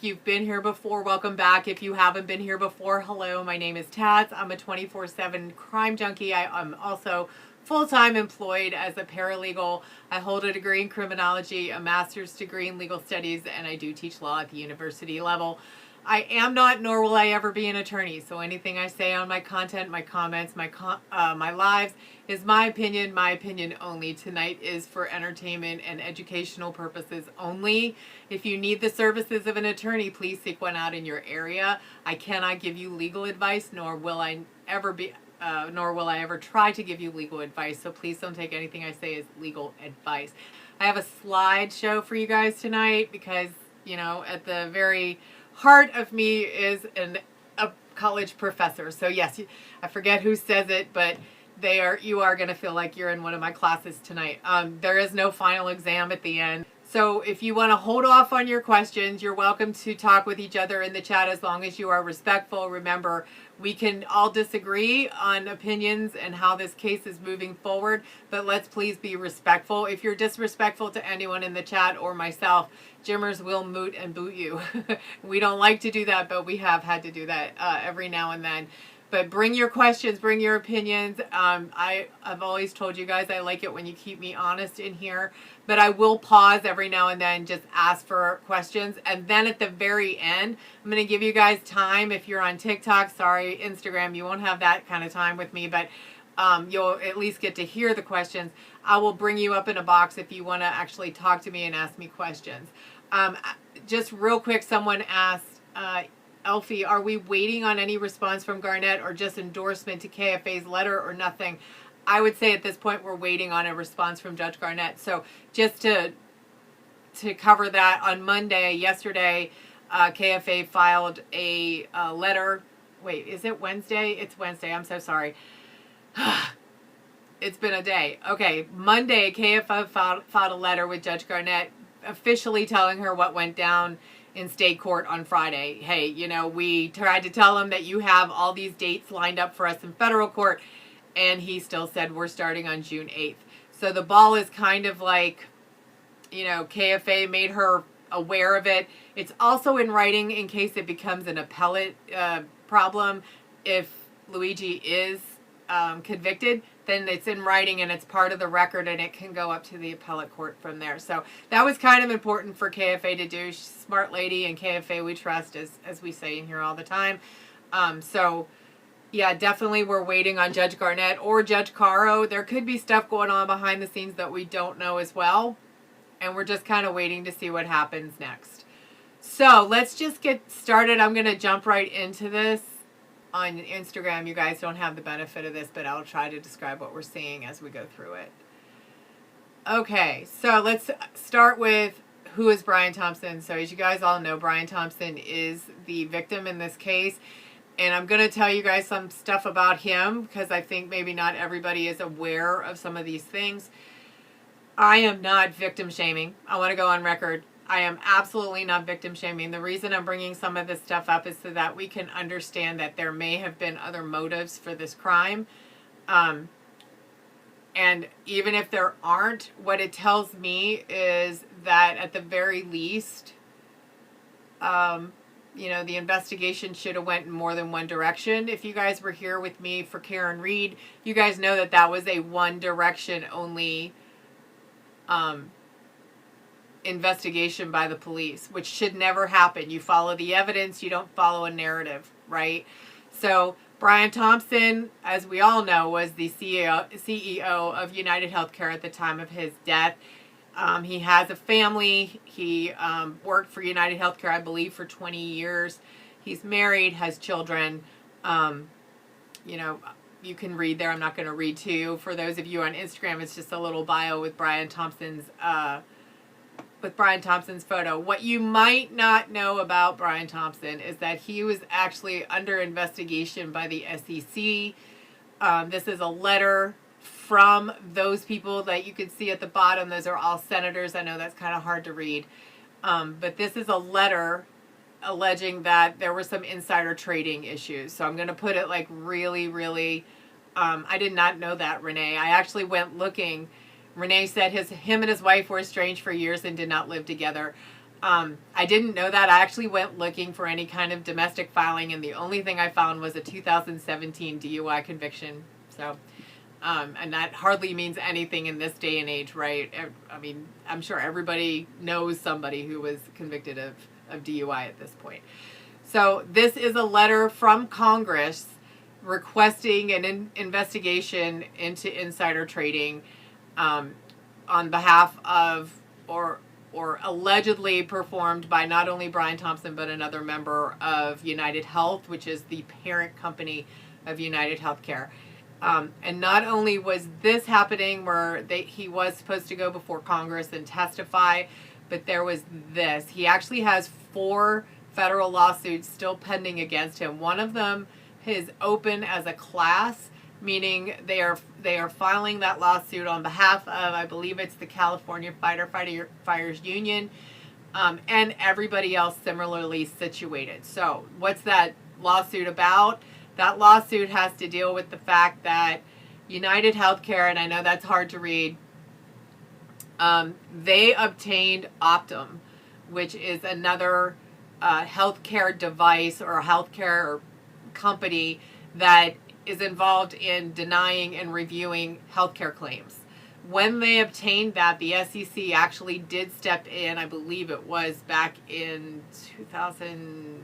you've been here before, welcome back. If you haven't been here before, hello, my name is Tats. I'm a 24/7 crime junkie. I'm also full-time employed as a paralegal. I hold a degree in criminology, a master's degree in legal studies, and I do teach law at the university level. I am not, nor will I ever be, an attorney. So anything I say on my content, my comments, my lives is my opinion only. Tonight is for entertainment and educational purposes only. If you need the services of an attorney, please seek one out in your area. I cannot give you legal advice, nor will I ever try to give you legal advice. So please don't take anything I say as legal advice. I have a slideshow for you guys tonight because, you know, at the very heart of me is a college professor. So yes, I forget who says it, but you are going to feel like you're in one of my classes tonight. There is no final exam at the end. So if you want to hold off on your questions, you're welcome to talk with each other in the chat as long as you are respectful. Remember, we can all disagree on opinions and how this case is moving forward, but let's please be respectful. If you're disrespectful to anyone in the chat or myself, Jimmers will moot and boot you. We don't like to do that, but we have had to do that every now and then. But bring your questions, bring your opinions. I've always told you guys I like it when you keep me honest in here. But I will pause every now and then, just ask for questions. And then at the very end, I'm going to give you guys time. If you're on TikTok, sorry, Instagram, you won't have that kind of time with me. But you'll at least get to hear the questions. I will bring you up in a box if you want to actually talk to me and ask me questions. Just real quick, someone asked, Elfie, are we waiting on any response from Garnett or just endorsement to KFA's letter or nothing? I would say at this point we're waiting on a response from Judge Garnett. So just to cover that, on Monday, yesterday, KFA filed a letter. Wait, is it Wednesday? It's Wednesday. I'm so sorry. It's been a day. Okay, Monday, KFA filed a letter with Judge Garnett officially telling her what went down in state court on Friday. Hey, you know, we tried to tell him that you have all these dates lined up for us in federal court, and he still said we're starting on June 8th. So the ball is kind of like, you know, KFA made her aware of it. It's also in writing in case it becomes an appellate problem. If Luigi is convicted, then it's in writing and it's part of the record and it can go up to the appellate court from there. So that was kind of important for KFA to do. She's a smart lady, and KFA we trust, as we say in here all the time. So yeah, definitely we're waiting on Judge Garnett or Judge Caro. There could be stuff going on behind the scenes that we don't know as well. And we're just kind of waiting to see what happens next. So let's just get started. I'm going to jump right into this. On Instagram, you guys don't have the benefit of this, but I'll try to describe what we're seeing as we go through it. Okay, so let's start with who is Brian Thompson. So as you guys all know, Brian Thompson is the victim in this case. And I'm going to tell you guys some stuff about him because I think maybe not everybody is aware of some of these things. I am not victim shaming. I want to go on record. I am absolutely not victim shaming. The reason I'm bringing some of this stuff up is so that we can understand that there may have been other motives for this crime. And even if there aren't, what it tells me is that at the very least, you know, the investigation should have went in more than one direction. If you guys were here with me for Karen Reed, you guys know that that was a one direction only investigation by the police, which should never happen. You follow the evidence, you don't follow a narrative, right? So Brian Thompson, as we all know, was the CEO of United Healthcare at the time of his death. He has a family. He worked for United Healthcare, I believe, for 20 years. He's married, has children. You know, you can read there. I'm not going to read to you. For those of you on Instagram, it's just a little bio with Brian Thompson's photo. What you might not know about Brian Thompson is that he was actually under investigation by the SEC. This is a letter from those people that you can see at the bottom. Those are all senators. I know that's kind of hard to read. But this is a letter alleging that there were some insider trading issues. So I'm going to put it like really, really, I did not know that, Renee. I actually went looking. Renee said him and his wife were estranged for years and did not live together. I didn't know that. I actually went looking for any kind of domestic filing, and the only thing I found was a 2017 DUI conviction. So, and that hardly means anything in this day and age, right? I mean, I'm sure everybody knows somebody who was convicted of DUI at this point. So this is a letter from Congress requesting an investigation into insider trading on behalf of or allegedly performed by not only Brian Thompson but another member of United Health, which is the parent company of United Healthcare. And not only was this happening where he was supposed to go before Congress and testify, but there was this. He actually has 4 federal lawsuits still pending against him. One of them is open as a class, meaning they are filing that lawsuit on behalf of, I believe it's the California Firefighters Union, and everybody else similarly situated. So what's that lawsuit about? That lawsuit has to deal with the fact that United Healthcare, and I know that's hard to read, they obtained Optum, which is another healthcare device or healthcare company that is involved in denying and reviewing healthcare claims. When they obtained that, the SEC actually did step in. I believe it was back in 2000.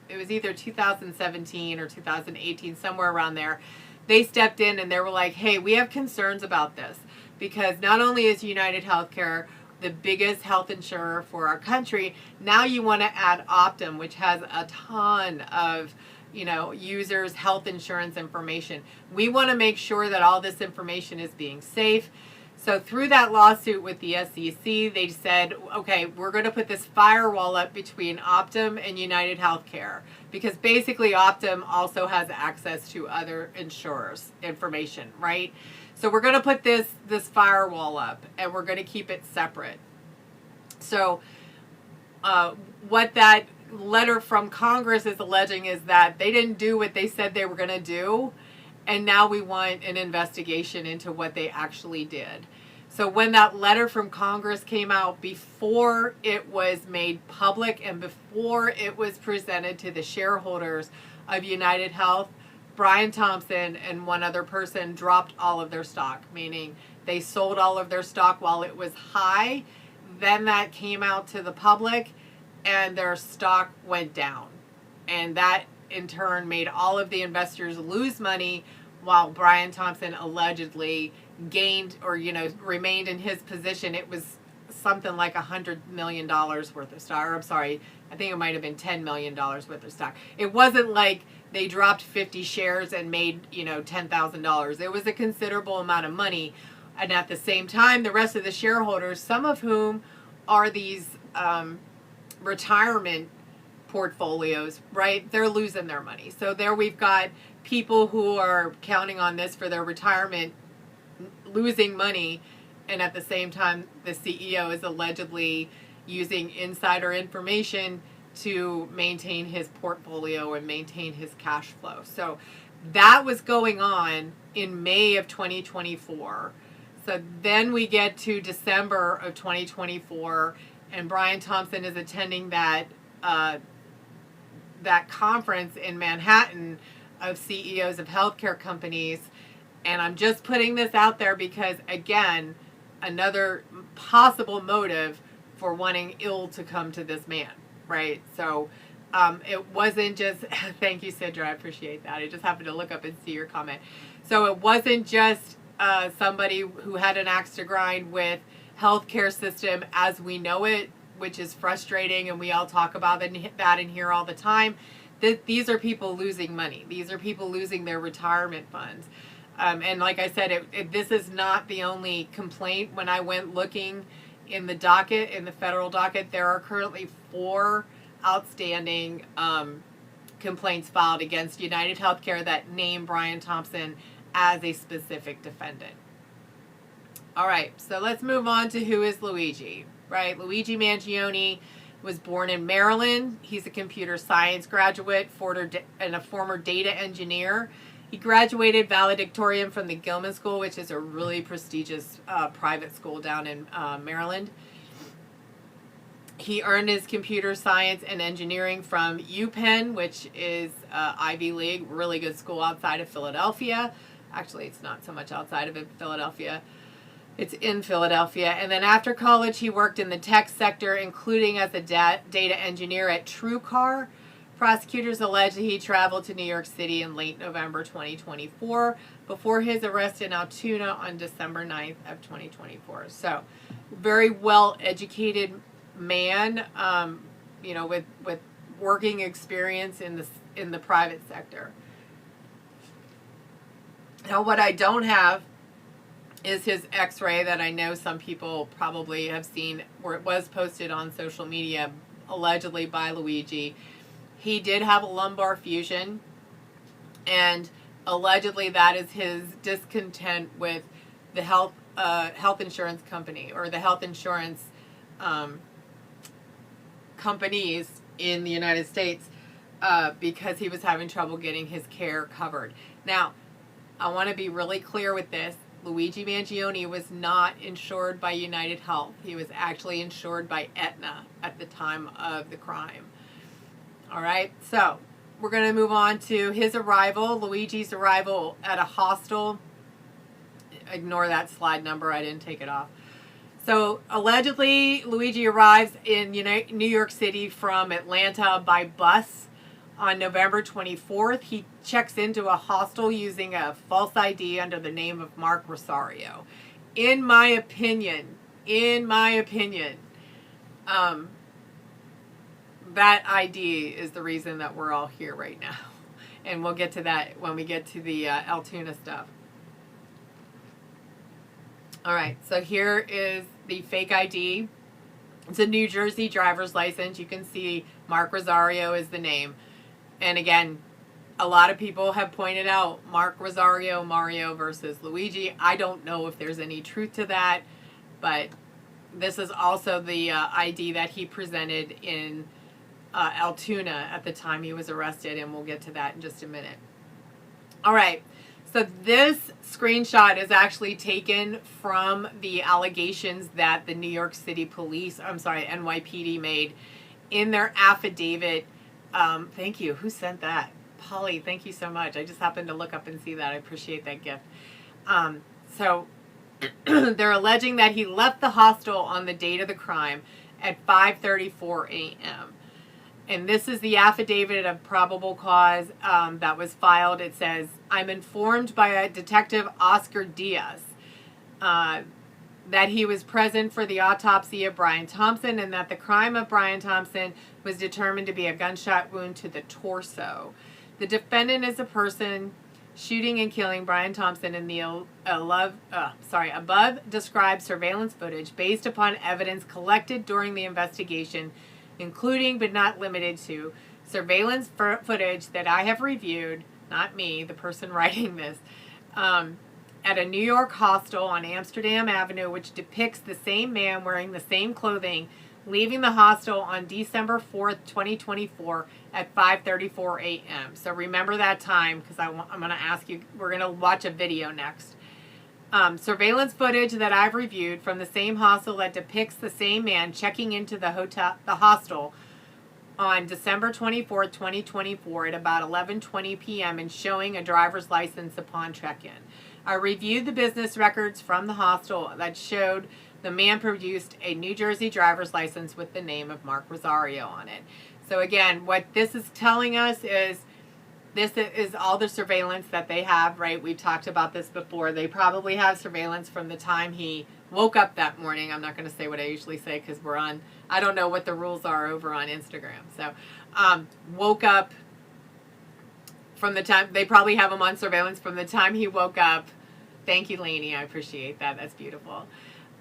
It was either 2017 or 2018, somewhere around there. They stepped in and they were like, hey, we have concerns about this because not only is United Healthcare the biggest health insurer for our country, now you want to add Optum, which has a ton of users' health insurance information. We want to make sure that all this information is being safe. So through that lawsuit with the SEC, they said, okay, we're going to put this firewall up between Optum and United Healthcare because basically Optum also has access to other insurers' information, right? So we're going to put this firewall up and we're going to keep it separate. So what that letter from Congress is alleging is that they didn't do what they said they were going to do, and now we want an investigation into what they actually did. So when that letter from Congress came out, before it was made public and before it was presented to the shareholders of United Health, Brian Thompson and one other person dropped all of their stock, meaning they sold all of their stock while it was high. Then that came out to the public and their stock went down. And that in turn made all of the investors lose money while Brian Thompson allegedly gained or remained in his position. It was something like $100 million worth of stock. Or I'm sorry, I think it might have been $10 million worth of stock. It wasn't like they dropped 50 shares and made $10,000. It was a considerable amount of money. And at the same time, the rest of the shareholders, some of whom are these retirement portfolios, right? They're losing their money. So there we've got people who are counting on this for their retirement losing money, and at the same time the CEO is allegedly using insider information to maintain his portfolio and maintain his cash flow. So that was going on in May of 2024. So then we get to December of 2024, and Brian Thompson is attending that conference in Manhattan of CEOs of healthcare companies. And I'm just putting this out there because, again, another possible motive for wanting ill to come to this man, right? So it wasn't just, thank you, Sidra, I appreciate that. I just happened to look up and see your comment. So it wasn't just somebody who had an axe to grind with healthcare system as we know it, which is frustrating, and we all talk about that in here all the time. These are people losing money. These are people losing their retirement funds. And like I said, this is not the only complaint. When I went looking in the docket, in the federal docket, there are currently 4 outstanding complaints filed against United Healthcare that name Brian Thompson as a specific defendant. All right, so let's move on to who is Luigi, right? Luigi Mangione was born in Maryland. He's a computer science graduate and a former data engineer. He graduated valedictorian from the Gilman School, which is a really prestigious private school down in Maryland. He earned his computer science and engineering from UPenn, which is Ivy League, really good school outside of Philadelphia. Actually, it's not so much outside of Philadelphia. It's in Philadelphia. And then after college, he worked in the tech sector, including as a data engineer at TrueCar. Prosecutors allege that he traveled to New York City in late November 2024 before his arrest in Altoona on December 9th of 2024. So, very well-educated man, with working experience in the private sector. Now, what I don't have is his X-ray that I know some people probably have seen, where it was posted on social media, allegedly by Luigi. He did have a lumbar fusion, and allegedly that is his discontent with the health insurance company, or the health insurance companies in the United States, because he was having trouble getting his care covered. Now, I want to be really clear with this. Luigi Mangione was not insured by United Health. He was actually insured by Aetna at the time of the crime. All right, so we're going to move on to his arrival, Luigi's arrival at a hostel. Ignore that slide number, I didn't take it off. So allegedly, Luigi arrives in New York City from Atlanta by bus on November 24th. He checks into a hostel using a false ID under the name of Mark Rosario. In my opinion, that ID is the reason that we're all here right now. And we'll get to that when we get to the Altoona stuff. All right, so here is the fake ID. It's a New Jersey driver's license. You can see Mark Rosario is the name. And again, a lot of people have pointed out Mark Rosario, Mario versus Luigi. I don't know if there's any truth to that, but this is also the ID that he presented in Altoona at the time he was arrested, and we'll get to that in just a minute. All right, so this screenshot is actually taken from the allegations that the New York City police, NYPD made in their affidavit. Thank you. Who sent that? Polly, thank you so much. I just happened to look up and see that. I appreciate that gift. So they're alleging that he left the hostel on the date of the crime at 5:34 a.m. And this is the affidavit of probable cause that was filed. It says, I'm informed by a Detective Oscar Diaz that he was present for the autopsy of Brian Thompson, and that the crime of Brian Thompson was determined to be a gunshot wound to the torso. The defendant is a person shooting and killing Brian Thompson in the above described surveillance footage based upon evidence collected during the investigation, including but not limited to surveillance footage that I have reviewed, not me, the person writing this, at a New York hostel on Amsterdam Avenue, which depicts the same man wearing the same clothing leaving the hostel on December 4th, 2024 at 5:34 a.m. So remember that time, because I'm going to ask you, we're going to watch a video next. Surveillance footage that I've reviewed from the same hostel that depicts the same man checking into the hostel on December 24th, 2024 at about 11:20 p.m. and showing a driver's license upon check-in. I reviewed the business records from the hostel that showed the man produced a New Jersey driver's license with the name of Mark Rosario on it. So again, what this is telling us is this is all the surveillance that they have, right? We've talked about this before. They probably have surveillance from the time he woke up that morning. I'm not going to say what I usually say because I don't know what the rules are over on Instagram. So woke up from the time, they probably have him on surveillance from the time he woke up. Thank you, Lainey. I appreciate that. That's beautiful.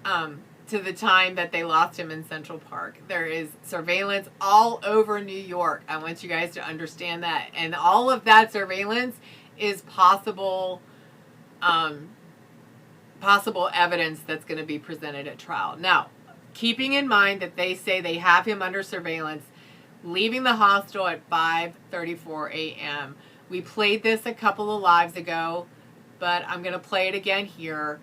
To the time that they lost him in Central Park. There is surveillance all over New York. I want you guys to understand that. And all of that surveillance is possible evidence that's going to be presented at trial. Now, keeping in mind that they say they have him under surveillance, leaving the hostel at 5:34 a.m. We played this a couple of lives ago, but I'm going to play it again here.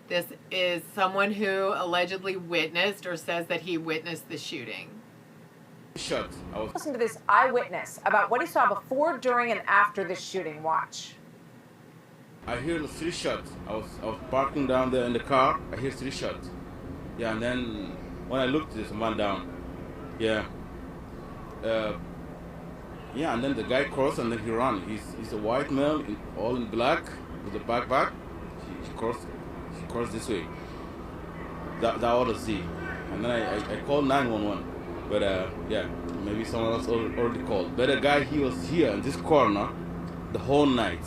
This is someone who allegedly witnessed or says that he witnessed the shooting. Shot. I was. Listen to this eyewitness about what he saw before, during, and after the shooting. Watch. I hear the 3 shots. I was parking down there in the car. I hear 3 shots. Yeah, and then when I looked, there's a man down. Yeah. Uh, yeah, and then the guy crossed and then he ran. He's a white male, all in black, with a backpack. He crossed this way. That ought to see. And then I called 911. But yeah, maybe someone else already called. But the guy, he was here in this corner the whole night.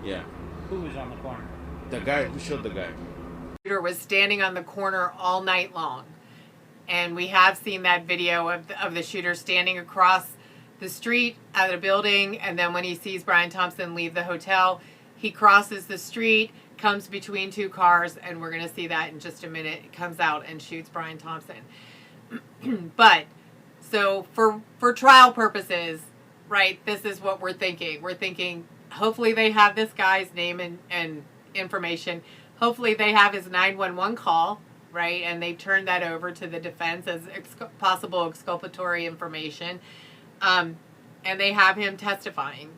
Yeah. Who was on the corner? The guy who shot the guy. The shooter was standing on the corner all night long. And we have seen that video of the shooter standing across the street at a building. And then when he sees Brian Thompson leave the hotel, he crosses the street, comes between two cars, and we're going to see that in just a minute. He comes out and shoots Brian Thompson. But, so for trial purposes, right, this is what we're thinking. We're thinking, hopefully they have this guy's name and information. Hopefully they have his 911 call, right, and they've turned that over to the defense as possible exculpatory information. And they have him testifying,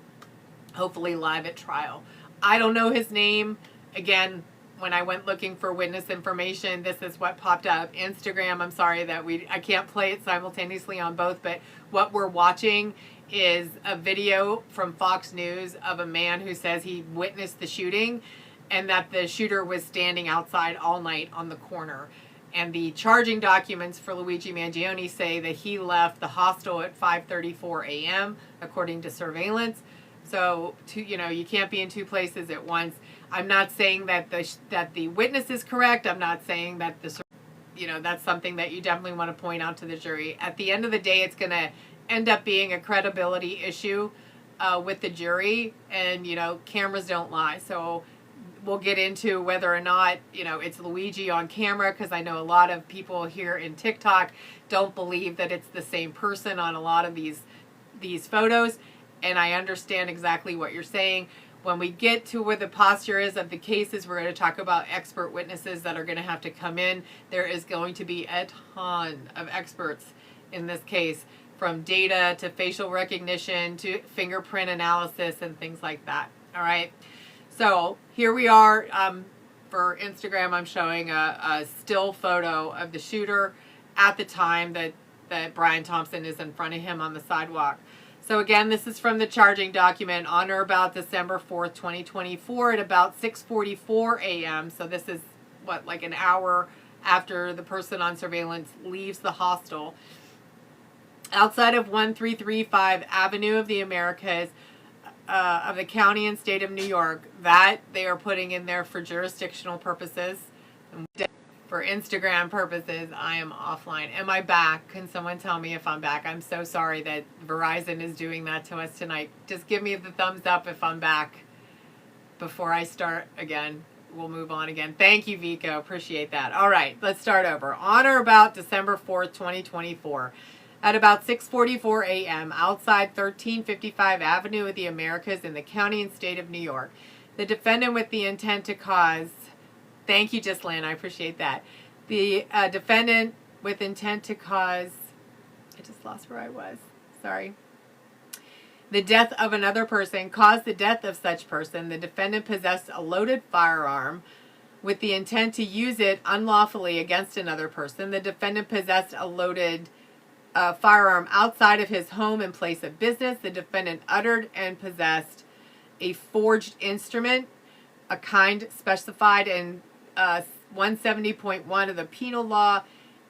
hopefully live at trial. I don't know his name. Again, when I went looking for witness information, this is what popped up. Instagram, I'm sorry that I can't play it simultaneously on both, but what we're watching is a video from Fox News of a man who says he witnessed the shooting and that the shooter was standing outside all night on the corner. And the charging documents for Luigi Mangione say that he left the hostel at 5:34 a.m. according to surveillance. So, you can't be in two places at once. I'm not saying that the witness is correct. I'm not saying that that's something that you definitely want to point out to the jury. At the end of the day, it's going to end up being a credibility issue with the jury, and cameras don't lie. So we'll get into whether or not it's Luigi on camera, because I know a lot of people here in TikTok don't believe that it's the same person on a lot of these photos. And I understand exactly what you're saying. When we get to where the posture is of the cases, we're going to talk about expert witnesses that are going to have to come in. There is going to be a ton of experts in this case, from data to facial recognition to fingerprint analysis and things like that. All right. So here we are. For Instagram, I'm showing a still photo of the shooter at the time that Brian Thompson is in front of him on the sidewalk. So again, this is from the charging document on or about December 4th, 2024 at about 6:44 a.m. So this is like an hour after the person on surveillance leaves the hostel. Outside of 1335 Avenue of the Americas of the county and state of New York, that they are putting in there for jurisdictional purposes. For Instagram purposes, I am offline. Am I back? Can someone tell me if I'm back? I'm so sorry that Verizon is doing that to us tonight. Just give me the thumbs up if I'm back before I start again. We'll move on again. Thank you, Vico. Appreciate that. All right, let's start over. On or about December 4th, 2024, at about 6:44 a.m., outside 1355 Avenue of the Americas in the county and state of New York, the defendant with the intent to cause... Thank you, Gislaine. I appreciate that. The defendant with intent to cause... I just lost where I was. Sorry. The death of another person caused the death of such person. The defendant possessed a loaded firearm with the intent to use it unlawfully against another person. The defendant possessed a loaded firearm outside of his home and place of business. The defendant uttered and possessed a forged instrument, a kind specified in 170.1 of the penal law,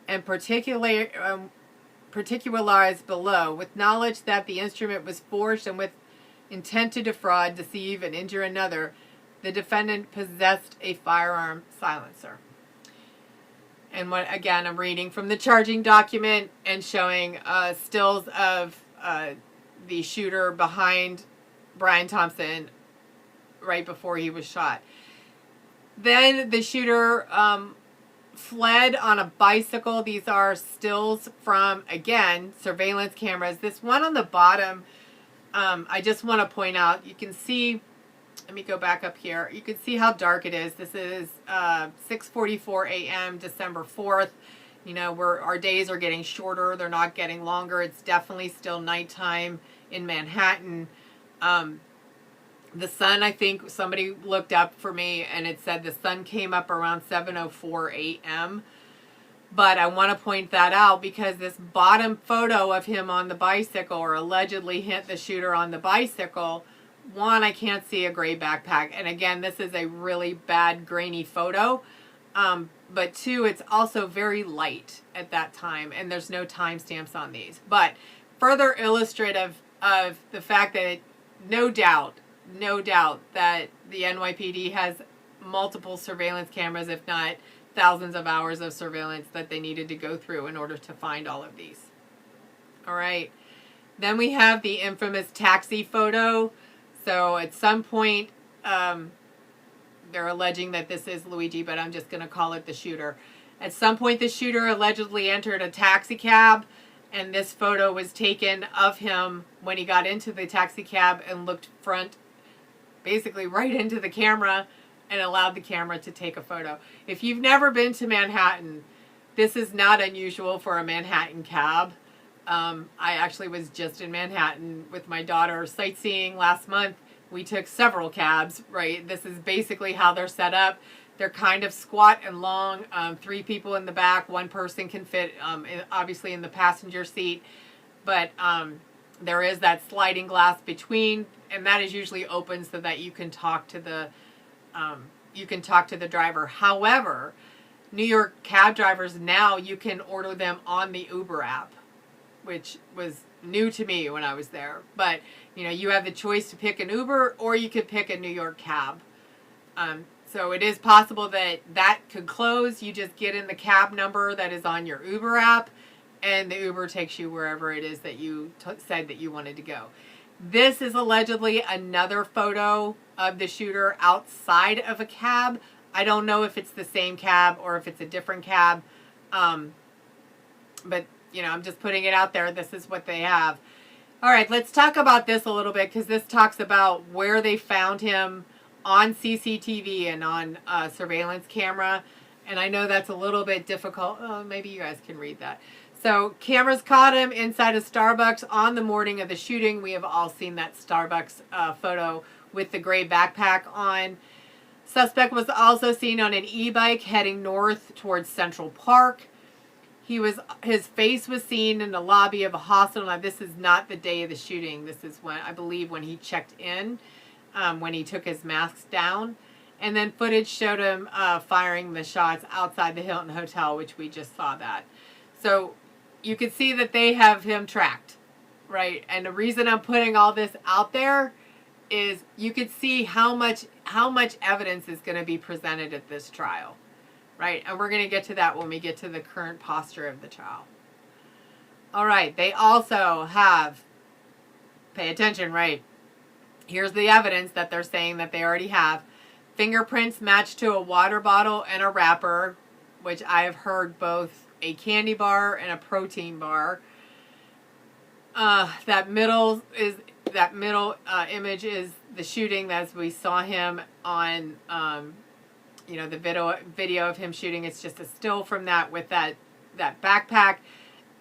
and particularized below, with knowledge that the instrument was forged and with intent to defraud, deceive, and injure another. The defendant possessed a firearm silencer. And again, I'm reading from the charging document and showing stills of the shooter behind Brian Thompson right before he was shot. Then the shooter fled on a bicycle. These are stills from, again, surveillance cameras. This one on the bottom, I just want to point out, you can see, let me go back up here. You can see how dark it is. This is 6:44 a.m. December 4th. You know, our days are getting shorter, they're not getting longer. It's definitely still nighttime in Manhattan. The sun, I think somebody looked up for me and it said the sun came up around 7:04 a.m. But I want to point that out because this bottom photo of him on the bicycle, or allegedly hit the shooter on the bicycle, one, I can't see a gray backpack. And again, this is a really bad grainy photo. But two, it's also very light at that time, and there's no timestamps on these. But further illustrative of the fact that no doubt that the NYPD has multiple surveillance cameras, if not thousands of hours of surveillance that they needed to go through in order to find all of these. All right. Then we have the infamous taxi photo. So at some point, they're alleging that this is Luigi, but I'm just going to call it the shooter. At some point, the shooter allegedly entered a taxi cab, and this photo was taken of him when he got into the taxi cab and looked basically right into the camera, and allowed the camera to take a photo. If you've never been to Manhattan, this is not unusual for a Manhattan cab. I actually was just in Manhattan with my daughter sightseeing last month. We took several cabs, right? This is basically how they're set up. They're kind of squat and long, 3 people in the back. One person can fit, obviously, in the passenger seat. But there is that sliding glass between, and that is usually open so that you can talk to the driver. However, New York cab drivers now, you can order them on the Uber app, which was new to me when I was there. But you know, you have the choice to pick an Uber or you could pick a New York cab. So it is possible that could close. You just get in the cab number that is on your Uber app, and the Uber takes you wherever it is that you said that you wanted to go. This is allegedly another photo of the shooter outside of a cab. I don't know if it's the same cab or if it's a different cab. But, you know, I'm just putting it out there. This is what they have. All right, let's talk about this a little bit because this talks about where they found him on CCTV and on surveillance camera. And I know that's a little bit difficult. Oh, maybe you guys can read that. So cameras caught him inside a Starbucks on the morning of the shooting. We have all seen that Starbucks photo with the gray backpack on. Suspect was also seen on an e-bike heading north towards Central Park. His face was seen in the lobby of a hospital. Now, this is not the day of the shooting. This is when, I believe, when he checked in, when he took his mask down. And then footage showed him firing the shots outside the Hilton Hotel, which we just saw that. So you can see that they have him tracked, right? And the reason I'm putting all this out there is you can see how much evidence is going to be presented at this trial, right? And we're going to get to that when we get to the current posture of the trial. All right, they also have, pay attention, right? Here's the evidence that they're saying that they already have. Fingerprints matched to a water bottle and a wrapper, which I have heard both a candy bar and a protein bar. That middle image is the shooting as we saw him on, you know, the video of him shooting. It's just a still from that with that backpack.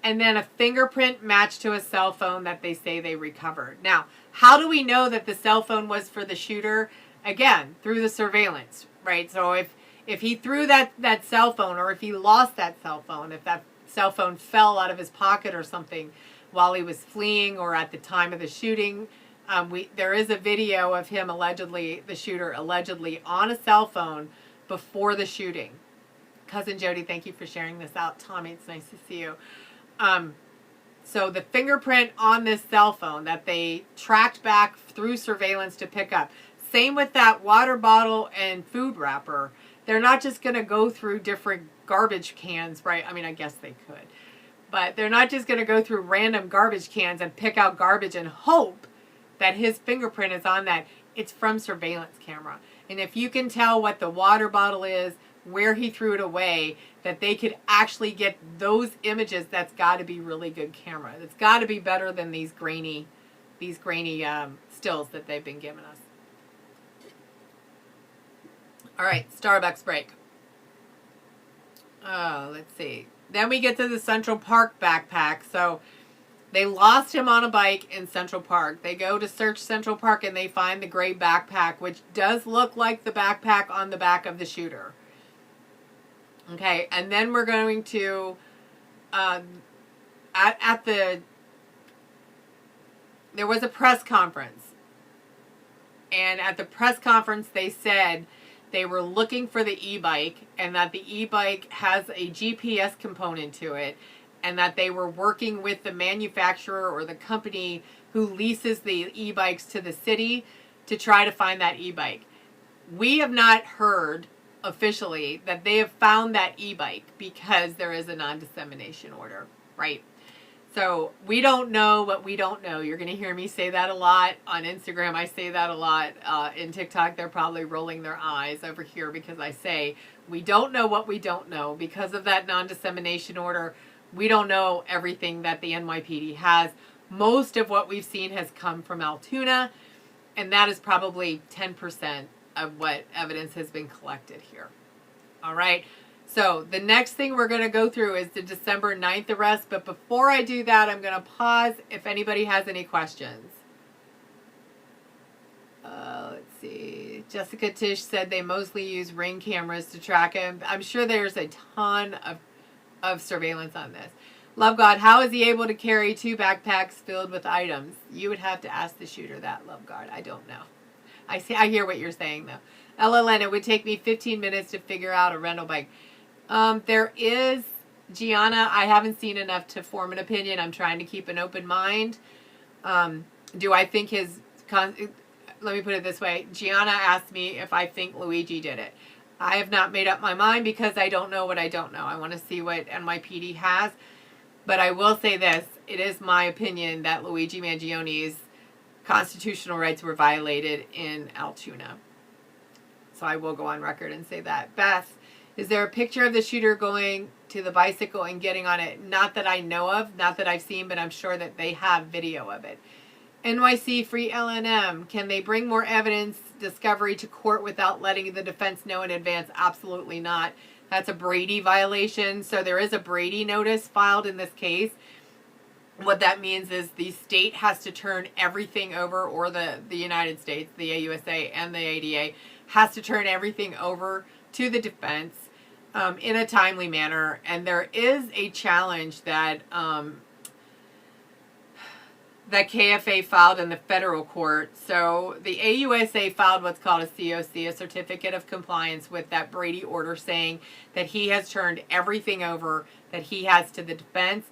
And then a fingerprint matched to a cell phone that they say they recovered. Now, how do we know that the cell phone was for the shooter? Again, through the surveillance, right? So if he threw that cell phone, or if he lost that cell phone, if that cell phone fell out of his pocket or something while he was fleeing or at the time of the shooting, there is a video of him the shooter allegedly on a cell phone before the shooting. Cousin Jody, thank you for sharing this out. Tommy, it's nice to see you. So the fingerprint on this cell phone that they tracked back through surveillance to pick up. Same with that water bottle and food wrapper. They're not just going to go through different garbage cans, right? I mean, I guess they could. But they're not just going to go through random garbage cans and pick out garbage and hope that his fingerprint is on that. It's from surveillance camera. And if you can tell what the water bottle is, where he threw it away, that they could actually get those images, that's got to be really good camera. It's got to be better than these grainy stills that they've been giving us. All right, Starbucks break. Let's see. Then we get to the Central Park backpack. So they lost him on a bike in Central Park. They go to search Central Park and they find the gray backpack, which does look like the backpack on the back of the shooter. Okay, and then we're going to, there was a press conference. And at the press conference, they said they were looking for the e-bike and that the e-bike has a GPS component to it and that they were working with the manufacturer or the company who leases the e-bikes to the city to try to find that e-bike. We have not heard officially that they have found that e-bike because there is a non-dissemination order, right? So we don't know what we don't know. You're going to hear me say that a lot on Instagram. I say that a lot in TikTok. They're probably rolling their eyes over here because I say we don't know what we don't know. Because of that non-dissemination order, we don't know everything that the NYPD has. Most of what we've seen has come from Altoona, and that is probably 10% of what evidence has been collected here. All right. So the next thing we're going to go through is the December 9th arrest. But before I do that, I'm going to pause if anybody has any questions. Let's see. Jessica Tish said they mostly use Ring cameras to track him. I'm sure there's a ton of surveillance on this. Love God, how is he able to carry 2 backpacks filled with items? You would have to ask the shooter that, Love God. I don't know. I hear what you're saying, though. LLN, it would take me 15 minutes to figure out a rental bike. There is, Gianna, I haven't seen enough to form an opinion. I'm trying to keep an open mind. Do I think let me put it this way. Gianna asked me if I think Luigi did it. I have not made up my mind because I don't know what I don't know. I want to see what NYPD has. But I will say this. It is my opinion that Luigi Mangioni's constitutional rights were violated in Altoona. So I will go on record and say that. Beth, is there a picture of the shooter going to the bicycle and getting on it? Not that I know of, not that I've seen, but I'm sure that they have video of it. NYC Free LNM, can they bring more evidence discovery to court without letting the defense know in advance? Absolutely not. That's a Brady violation. So there is a Brady notice filed in this case. What that means is the state has to turn everything over, or the United States, the AUSA and the ADA, has to turn everything over to the defense in a timely manner. And there is a challenge that that KFA filed in the federal court. So the AUSA filed what's called a COC, a Certificate of Compliance, with that Brady order saying that he has turned everything over that he has to the defense.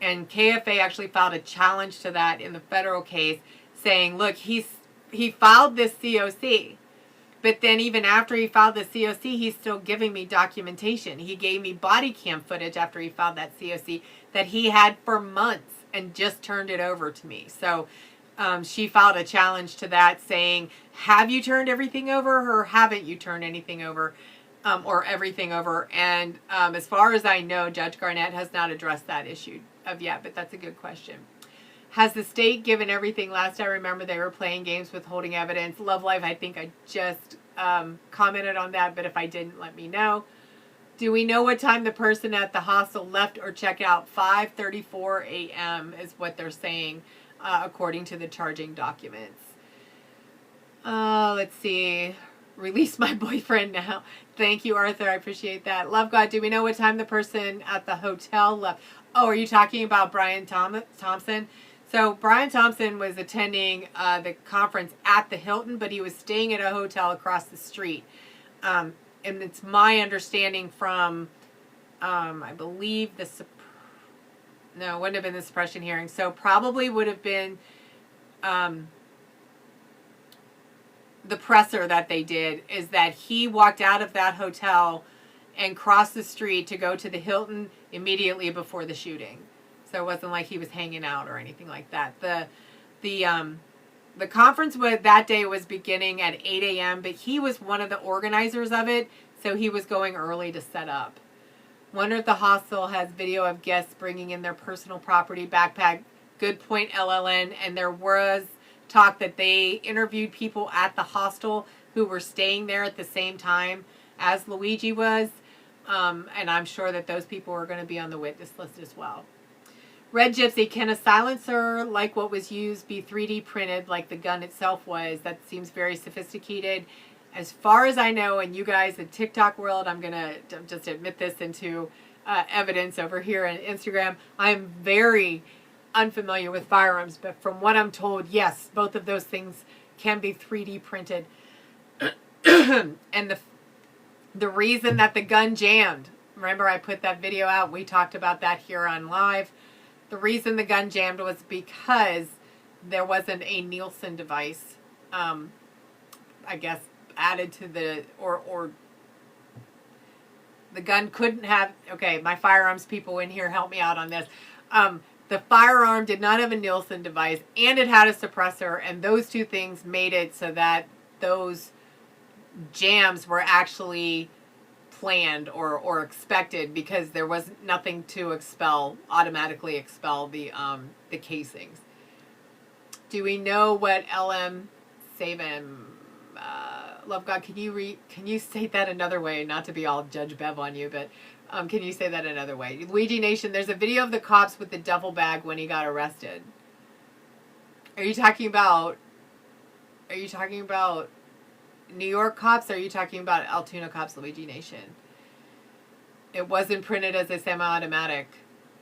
And KFA actually filed a challenge to that in the federal case saying, look, he filed this COC. But then even after he filed the COC, he's still giving me documentation. He gave me body cam footage after he filed that COC that he had for months and just turned it over to me. So she filed a challenge to that saying, have you turned everything over or haven't you turned anything over or everything over? And as far as I know, Judge Garnett has not addressed that issue of yet, but that's a good question. Has the state given everything? Last I remember, they were playing games with holding evidence. Love Life, I think I just commented on that, but if I didn't, let me know. Do we know what time the person at the hostel left or checked out? 5:34 a.m. is what they're saying, according to the charging documents. Let's see. Release my boyfriend now. Thank you, Arthur. I appreciate that. Love God, do we know what time the person at the hotel left? Oh, are you talking about Brian Thompson? So Brian Thompson was attending the conference at the Hilton, but he was staying at a hotel across the street. And it's my understanding from, I believe, no, it wouldn't have been the suppression hearing. So probably would have been the presser that they did, is that he walked out of that hotel and crossed the street to go to the Hilton immediately before the shooting. So it wasn't like he was hanging out or anything like that. The conference that day was beginning at 8 a.m., but he was one of the organizers of it, so he was going early to set up. Wonder if the hostel has video of guests bringing in their personal property backpack. Good point, LLN. And there was talk that they interviewed people at the hostel who were staying there at the same time as Luigi was. And I'm sure that those people are going to be on the witness list as well. Red Gypsy, can a silencer like what was used be 3D printed like the gun itself was? That seems very sophisticated. As far as I know, and you guys in TikTok world, I'm going to just admit this into evidence over here on Instagram. I'm very unfamiliar with firearms, but from what I'm told, yes, both of those things can be 3D printed. And the reason that the gun jammed, remember I put that video out, we talked about that here on live. The reason the gun jammed was because there wasn't a Nielsen device, I guess, added to the, or the gun couldn't have, okay, my firearms people in here help me out on this. The firearm did not have a Nielsen device, and it had a suppressor, and those two things made it so that those jams were actually planned or expected, because there was nothing to automatically expel the casings. Do we know what LM Saban, Love God, can you say that another way? Not to be all Judge Bev on you, but can you say that another way? Luigi Nation, there's a video of the cops with the duffel bag when he got arrested. Are you talking about New York cops, or are you talking about Altoona cops, Luigi Nation? It wasn't printed as a semi-automatic.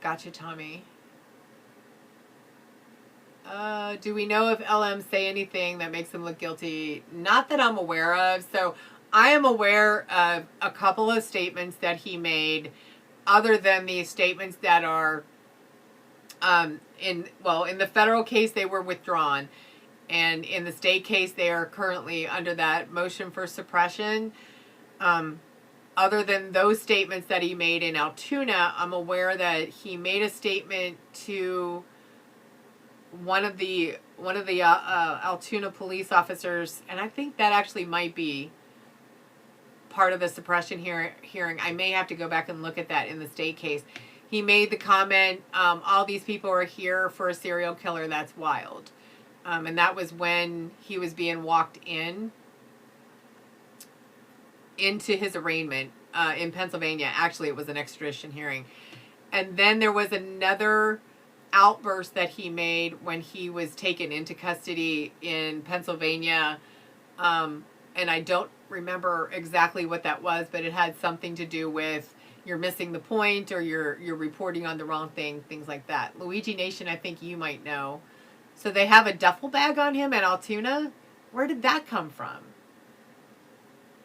Gotcha, Tommy. Do we know if LM say anything that makes him look guilty? Not that I'm aware of. So I am aware of a couple of statements that he made, other than the statements that are in the federal case they were withdrawn, and in the state case they are currently under that motion for suppression. Other than those statements that he made in Altoona, I'm aware that he made a statement to one of the Altoona police officers, and I think that actually might be part of the suppression hearing. I may have to go back and look at that in the state case. He made the comment, all these people are here for a serial killer, that's wild. And that was when he was being walked into his arraignment in Pennsylvania. Actually, it was an extradition hearing. And then there was another outburst that he made when he was taken into custody in Pennsylvania. And I don't remember exactly what that was, but it had something to do with you're missing the point, or you're reporting on the wrong thing, things like that. Luigi Nation, I think you might know. So they have a duffel bag on him at Altoona? Where did that come from?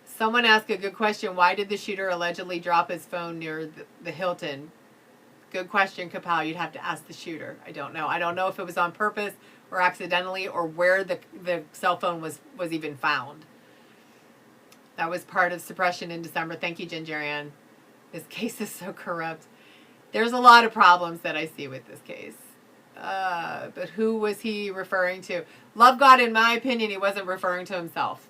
Someone asked a good question. Why did the shooter allegedly drop his phone near the Hilton? Good question, Kapow. You'd have to ask the shooter. I don't know. I don't know if it was on purpose or accidentally, or where the cell phone was even found. That was part of suppression in December. Thank you, Gingerian. This case is so corrupt. There's a lot of problems that I see with this case. But who was he referring to? Love God, in my opinion, he wasn't referring to himself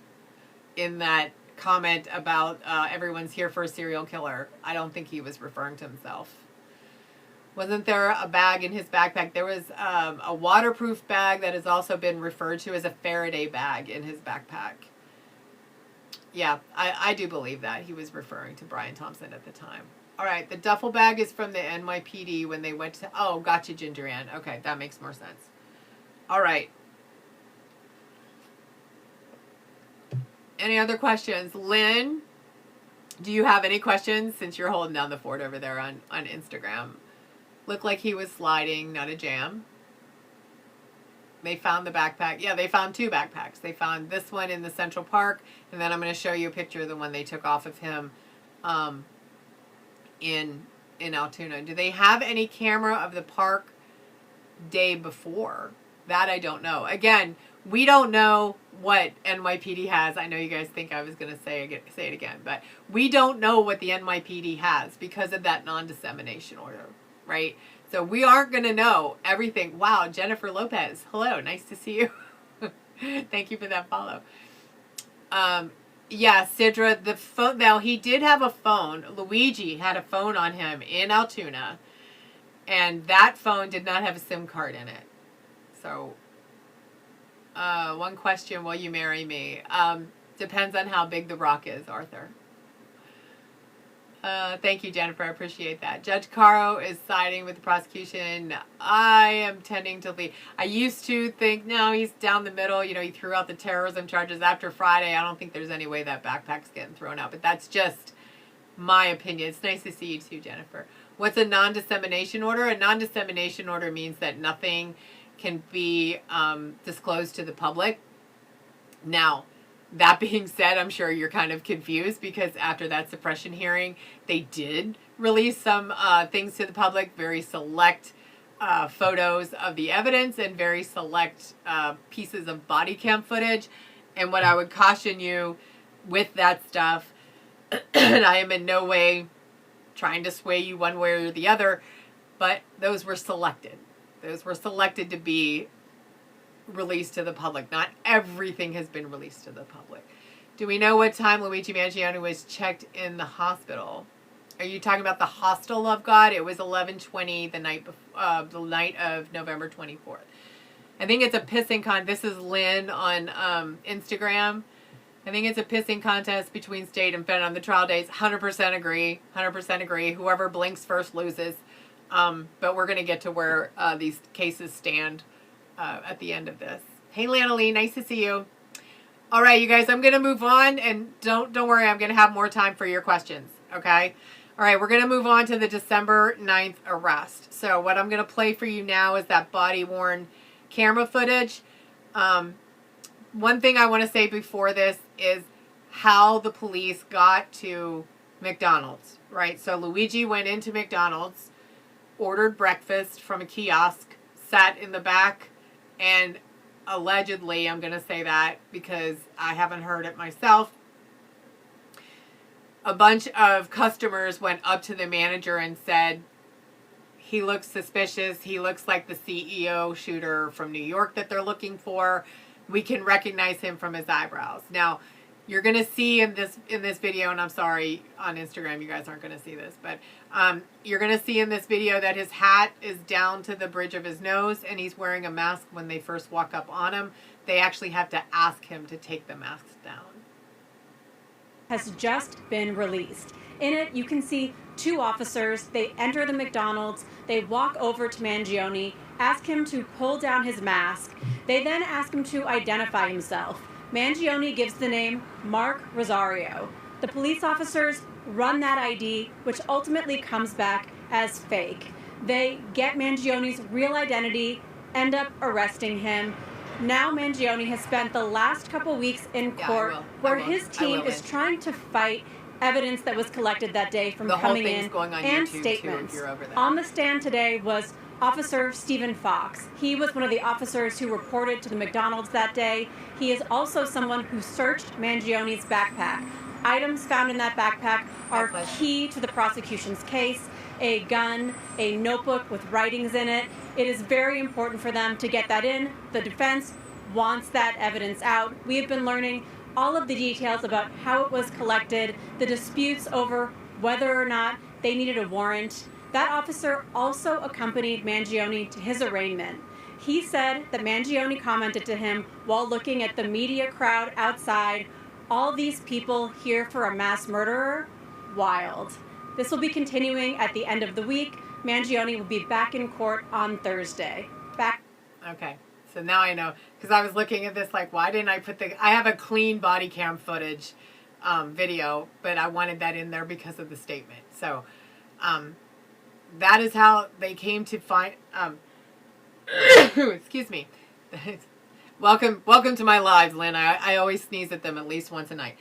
in that comment about everyone's here for a serial killer. I don't think he was referring to himself. Wasn't there a bag in his backpack? There was a waterproof bag that has also been referred to as a Faraday bag in his backpack. Yeah, I do believe that he was referring to Brian Thompson at the time. All right, the duffel bag is from the NYPD when they went to... Oh, gotcha, Ginger Ann. Okay, that makes more sense. All right. Any other questions? Lynn, do you have any questions, since you're holding down the fort over there on Instagram? Looked like he was sliding, not a jam. They found the backpack. Yeah, they found two backpacks. They found this one in the Central Park, and then I'm going to show you a picture of the one they took off of him in Altoona. Do they have any camera of the park day before? That I don't know. Again, we don't know what NYPD has. I know you guys think I was going to say it again, but we don't know what the NYPD has because of that non-dissemination order, right? So we aren't going to know everything. Wow, Jennifer Lopez. Hello, nice to see you. Thank you for that follow. Yeah, Sidra, the phone. Now, he did have a phone. Luigi had a phone on him in Altoona, and that phone did not have a SIM card in it. So, one question, will you marry me? Depends on how big the rock is, Arthur. Thank you, Jennifer. I appreciate that. Judge Caro is siding with the prosecution. I am tending to leave. I used to think, no, he's down the middle. You know, he threw out the terrorism charges after Friday. I don't think there's any way that backpack's getting thrown out. But that's just my opinion. It's nice to see you too, Jennifer. What's a non-dissemination order? A non-dissemination order means that nothing can be disclosed to the public. Now, that being said, I'm sure you're kind of confused because after that suppression hearing, they did release some things to the public, very select photos of the evidence and very select pieces of body cam footage. And what I would caution you with that stuff, and I am in no way trying to sway you one way or the other, but those were selected. Those were selected to be released to the public. Not everything has been released to the public. Do we know what time Luigi Mangione was checked in the hospital? Are you talking about the hostel of God? It was 11:20 the night of November 24th. I think it's a pissing This is Lynn on Instagram. I think it's a pissing contest between state and fed on the trial dates. 100% agree. 100% agree. Whoever blinks first loses. But we're going to get to where these cases stand at the end of this. Hey, Lana Lee, nice to see you. All right, you guys, I'm going to move on, and don't worry, I'm going to have more time for your questions, okay? All right, we're going to move on to the December 9th arrest. So what I'm going to play for you now is that body-worn camera footage. One thing I want to say before this is how the police got to McDonald's, right? So Luigi went into McDonald's, ordered breakfast from a kiosk, sat in the back, and allegedly, I'm going to say that because I haven't heard it myself, a bunch of customers went up to the manager and said, he looks suspicious. He looks like the CEO shooter from New York that they're looking for. We can recognize him from his eyebrows. Now, you're going to see in this video, and I'm sorry, on Instagram you guys aren't going to see this, but you're going to see in this video that his hat is down to the bridge of his nose, and he's wearing a mask when they first walk up on him. They actually have to ask him to take the masks down. Has just been released. In it, you can see two officers. They enter the McDonald's. They walk over to Mangione, ask him to pull down his mask. They then ask him to identify himself. Mangione gives the name Mark Rosario. The police officers run that ID, which ultimately comes back as fake. They get Mangione's real identity, end up arresting him. Now Mangione has spent the last couple weeks in court where his team is trying to fight evidence that was collected that day from coming in and statements. On the stand today was Officer Stephen Fox. He was one of the officers who reported to the McDonald's that day. He is also someone who searched Mangione's backpack. Items found in that backpack are key to the prosecution's case. A gun, a notebook with writings in it. It is very important for them to get that in. The defense wants that evidence out. We have been learning all of the details about how it was collected, the disputes over whether or not they needed a warrant. That officer also accompanied Mangione to his arraignment. He said that Mangione commented to him while looking at the media crowd outside, "All these people here for a mass murderer? Wild." This will be continuing at the end of the week. Mangione will be back in court on Thursday. Okay, so now I know, because I was looking at this like, why didn't I put I have a clean body cam footage video, but I wanted that in there because of the statement. So that is how they came to find, excuse me. Welcome to my lives, Lynn. I always sneeze at them at least once a night.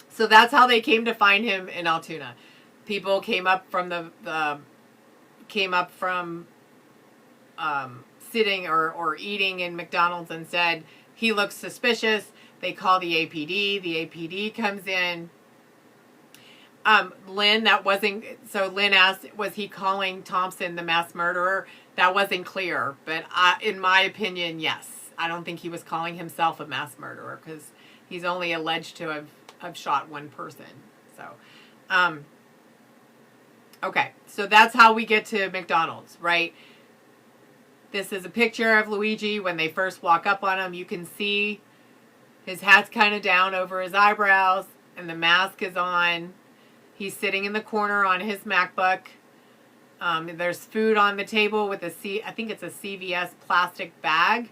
So that's how they came to find him in Altoona. People came up from sitting or eating in McDonald's and said, he looks suspicious. They call the APD. The APD comes in. Lynn, Lynn asked, was he calling Thompson the mass murderer? That wasn't clear, but in my opinion, yes. I don't think he was calling himself a mass murderer because he's only alleged to have shot one person. So, okay, so that's how we get to McDonald's, right? This is a picture of Luigi when they first walk up on him. You can see his hat's kind of down over his eyebrows and the mask is on. He's sitting in the corner on his MacBook. There's food on the table with I think it's a CVS plastic bag.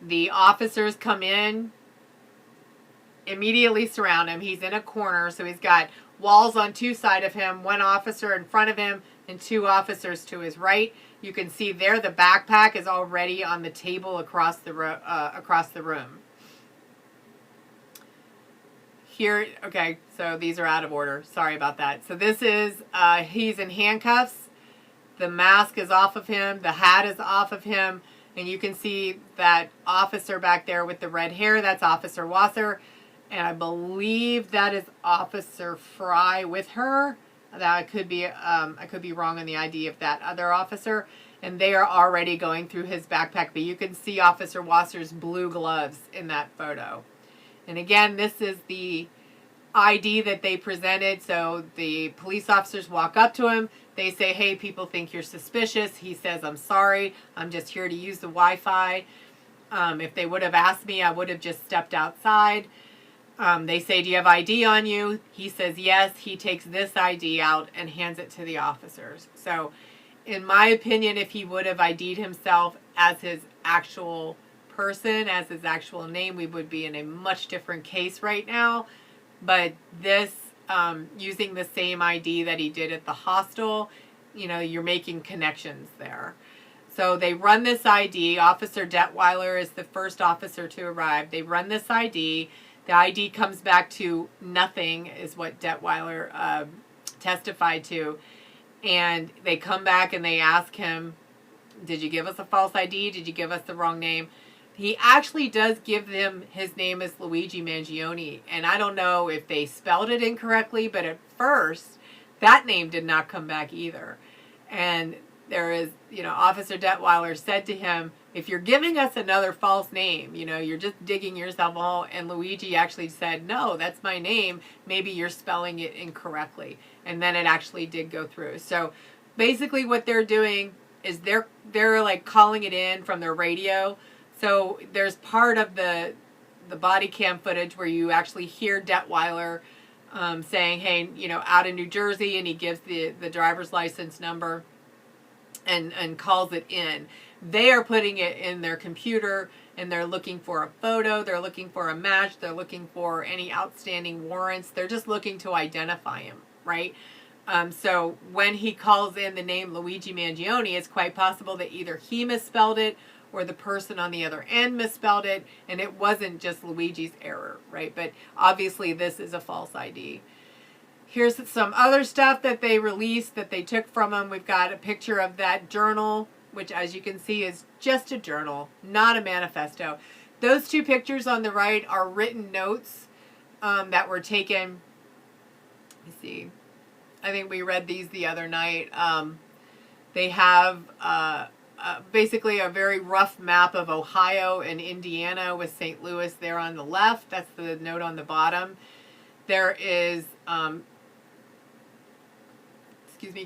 The officers come in, immediately surround him. He's in a corner, so he's got walls on two sides of him, one officer in front of him, and two officers to his right. You can see there the backpack is already on the table across the room. Here, okay, so these are out of order. Sorry about that. So this is, he's in handcuffs. The mask is off of him. The hat is off of him. And you can see that officer back there with the red hair. That's Officer Wasser. And I believe that is Officer Fry with her. That I could be wrong on the ID of that other officer. And they are already going through his backpack. But you can see Officer Wasser's blue gloves in that photo. And again, this is the ID that they presented. So the police officers walk up to him. They say, hey, people think you're suspicious. He says, I'm sorry. I'm just here to use the Wi-Fi. If they would have asked me, I would have just stepped outside. They say, do you have ID on you? He says, yes. He takes this ID out and hands it to the officers. So in my opinion, if he would have ID'd himself as his actual person, as his actual name, we would be in a much different case right now. But this, using the same ID that he did at the hostel, you know, you're making connections there. So they run this ID. Officer Detweiler is the first officer to arrive. They run this ID. The ID comes back to nothing, is what Detweiler testified to. And they come back and they ask him, did you give us a false ID? Did you give us the wrong name? He actually does give them his name as Luigi Mangione. And I don't know if they spelled it incorrectly, but at first, that name did not come back either. And there is, you know, Officer Detweiler said to him, if you're giving us another false name, you know, you're just digging yourself a hole. And Luigi actually said, no, that's my name. Maybe you're spelling it incorrectly. And then it actually did go through. So basically what they're doing is they're like calling it in from their radio. So there's part of the body cam footage where you actually hear Detweiler saying, hey, you know, out in New Jersey, and he gives the driver's license number and calls it in. They are putting it in their computer, and they're looking for a photo, they're looking for a match, they're looking for any outstanding warrants. They're just looking to identify him, right? So when he calls in the name Luigi Mangione, it's quite possible that either he misspelled it or the person on the other end misspelled it, and it wasn't just Luigi's error, right? But obviously this is a false ID. Here's some other stuff that they released that they took from him. We've got a picture of that journal, which as you can see is just a journal, not a manifesto. Those two pictures on the right are written notes that were taken. Let me see. I think we read these the other night. They have basically a very rough map of Ohio and Indiana with St. Louis there on the left. That's the note on the bottom. There is,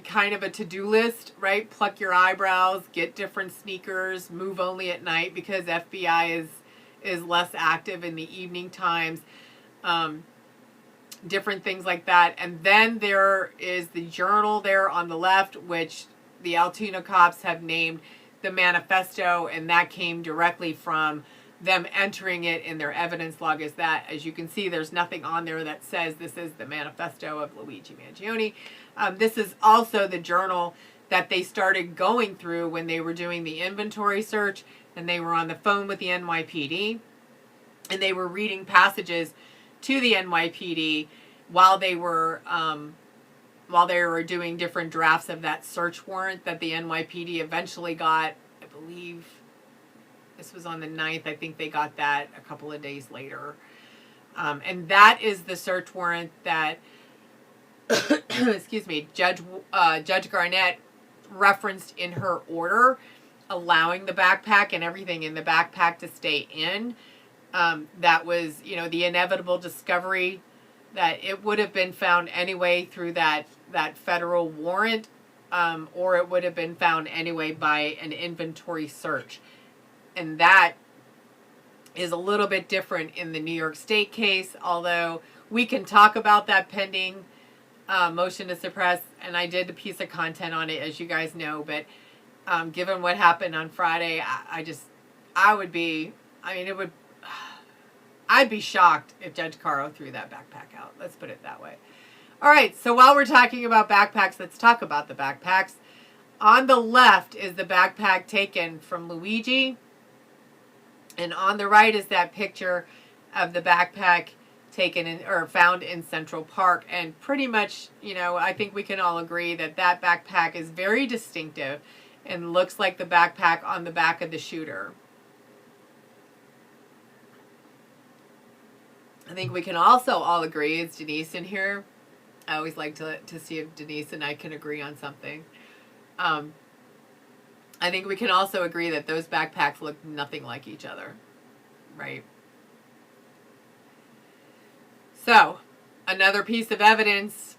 kind of a to-do list, right? Pluck your eyebrows, get different sneakers, move only at night because FBI is less active in the evening times. Different things like that. And then there is the journal there on the left, which the Altoona cops have named the manifesto, and that came directly from them entering it in their evidence log. Is that, as you can see, there's nothing on there that says this is the manifesto of Luigi Mangione. This is also the journal that they started going through when they were doing the inventory search, and they were on the phone with the NYPD, and they were reading passages to the NYPD while they were doing different drafts of that search warrant that the NYPD eventually got. I believe this was on the 9th. I think they got that a couple of days later. And that is the search warrant that, excuse me, Judge Garnett referenced in her order, allowing the backpack and everything in the backpack to stay in. That was, you know, the inevitable discovery that it would have been found anyway through that federal warrant, or it would have been found anyway by an inventory search. And that is a little bit different in the New York State case, although We can talk about that pending motion to suppress, and I did a piece of content on it, as you guys know. But given what happened on Friday, I'd be shocked if Judge Caro threw that backpack out. Let's put it that way. All right, so while we're talking about backpacks, let's talk about the backpacks. On the left is the backpack taken from Luigi, and on the right is that picture of the backpack taken in, or found in Central Park. And pretty much, I think we can all agree that that backpack is very distinctive and looks like the backpack on the back of the shooter. I think we can also all agree, is Denise in here? I always like to see if Denise and I can agree on something. I think we can also agree that those backpacks look nothing like each other, right? So, another piece of evidence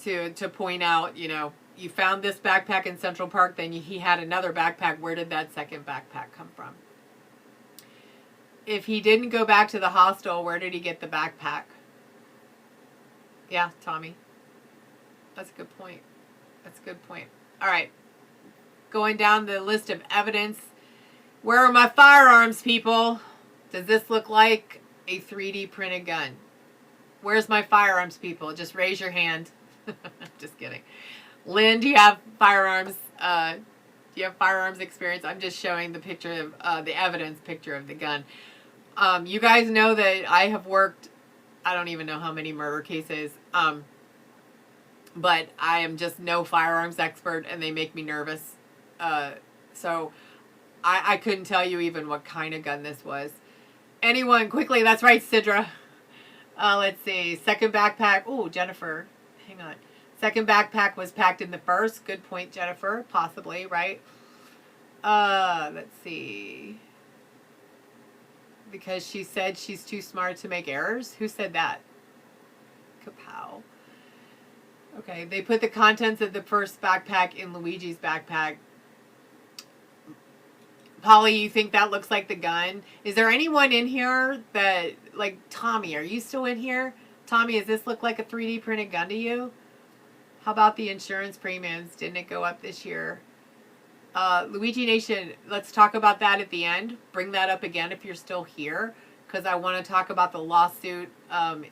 to point out, you found this backpack in Central Park, then he had another backpack. Where did that second backpack come from? If he didn't go back to the hostel, where did he get the backpack? Yeah, Tommy. That's a good point. That's a good point. All right. Going down the list of evidence. Where are my firearms, people? Does this look like a 3D printed gun? Where's my firearms, people? Just raise your hand. Just kidding. Lynn, do you have firearms? Do you have firearms experience? I'm just showing the picture of the evidence picture of the gun. You guys know that I have worked, I don't even know how many murder cases, but I am just no firearms expert, and they make me nervous. So I couldn't tell you even what kind of gun this was. Anyone, quickly, that's right, Sidra. Let's see, second backpack, oh, Jennifer, hang on. Second backpack was packed in the first. Good point, Jennifer, possibly, right? Let's see. Because she said she's too smart to make errors? Who said that? Kapow. Okay, they put the contents of the first backpack in Luigi's backpack. Polly, you think that looks like the gun? Is there anyone in here that, like, Tommy, are you still in here? Tommy, does this look like a 3D printed gun to you? How about the insurance premiums? Didn't it go up this year? Luigi Nation, let's talk about that at the end. Bring that up again if you're still here, because I want to talk about the lawsuit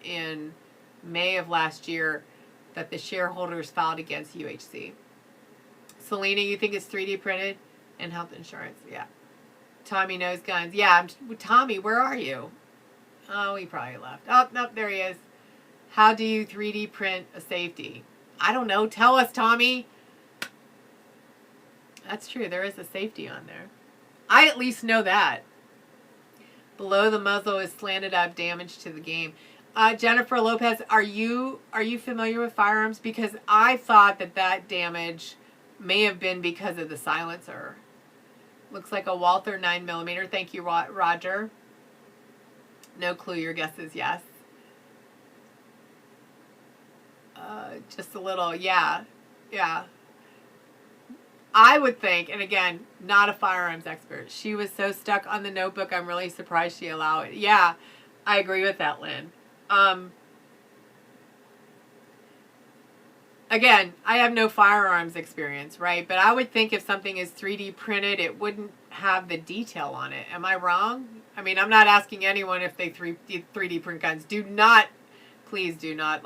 in May of last year that the shareholders filed against UHC. Selena, you think it's 3D printed? And health insurance, yeah. Tommy knows guns. Yeah, Tommy, where are you? Oh, he probably left. Oh, no, there he is. How do you 3D print a safety? I don't know. Tell us, Tommy. That's true. There is a safety on there. I at least know that. Below the muzzle is slanted up, damage to the game. Jennifer Lopez, are you familiar with firearms? Because I thought that damage may have been because of the silencer. Looks like a Walther 9mm. Thank you, Roger. No clue. Your guess is yes. Just a little, yeah. I would think, and again, not a firearms expert, she was so stuck on the notebook, I'm really surprised she allowed it. Yeah, I agree with that, Lynn. Again, I have no firearms experience, right? But I would think if something is 3D printed, it wouldn't have the detail on it. Am I wrong? I mean, I'm not asking anyone if they 3D print guns. Please do not,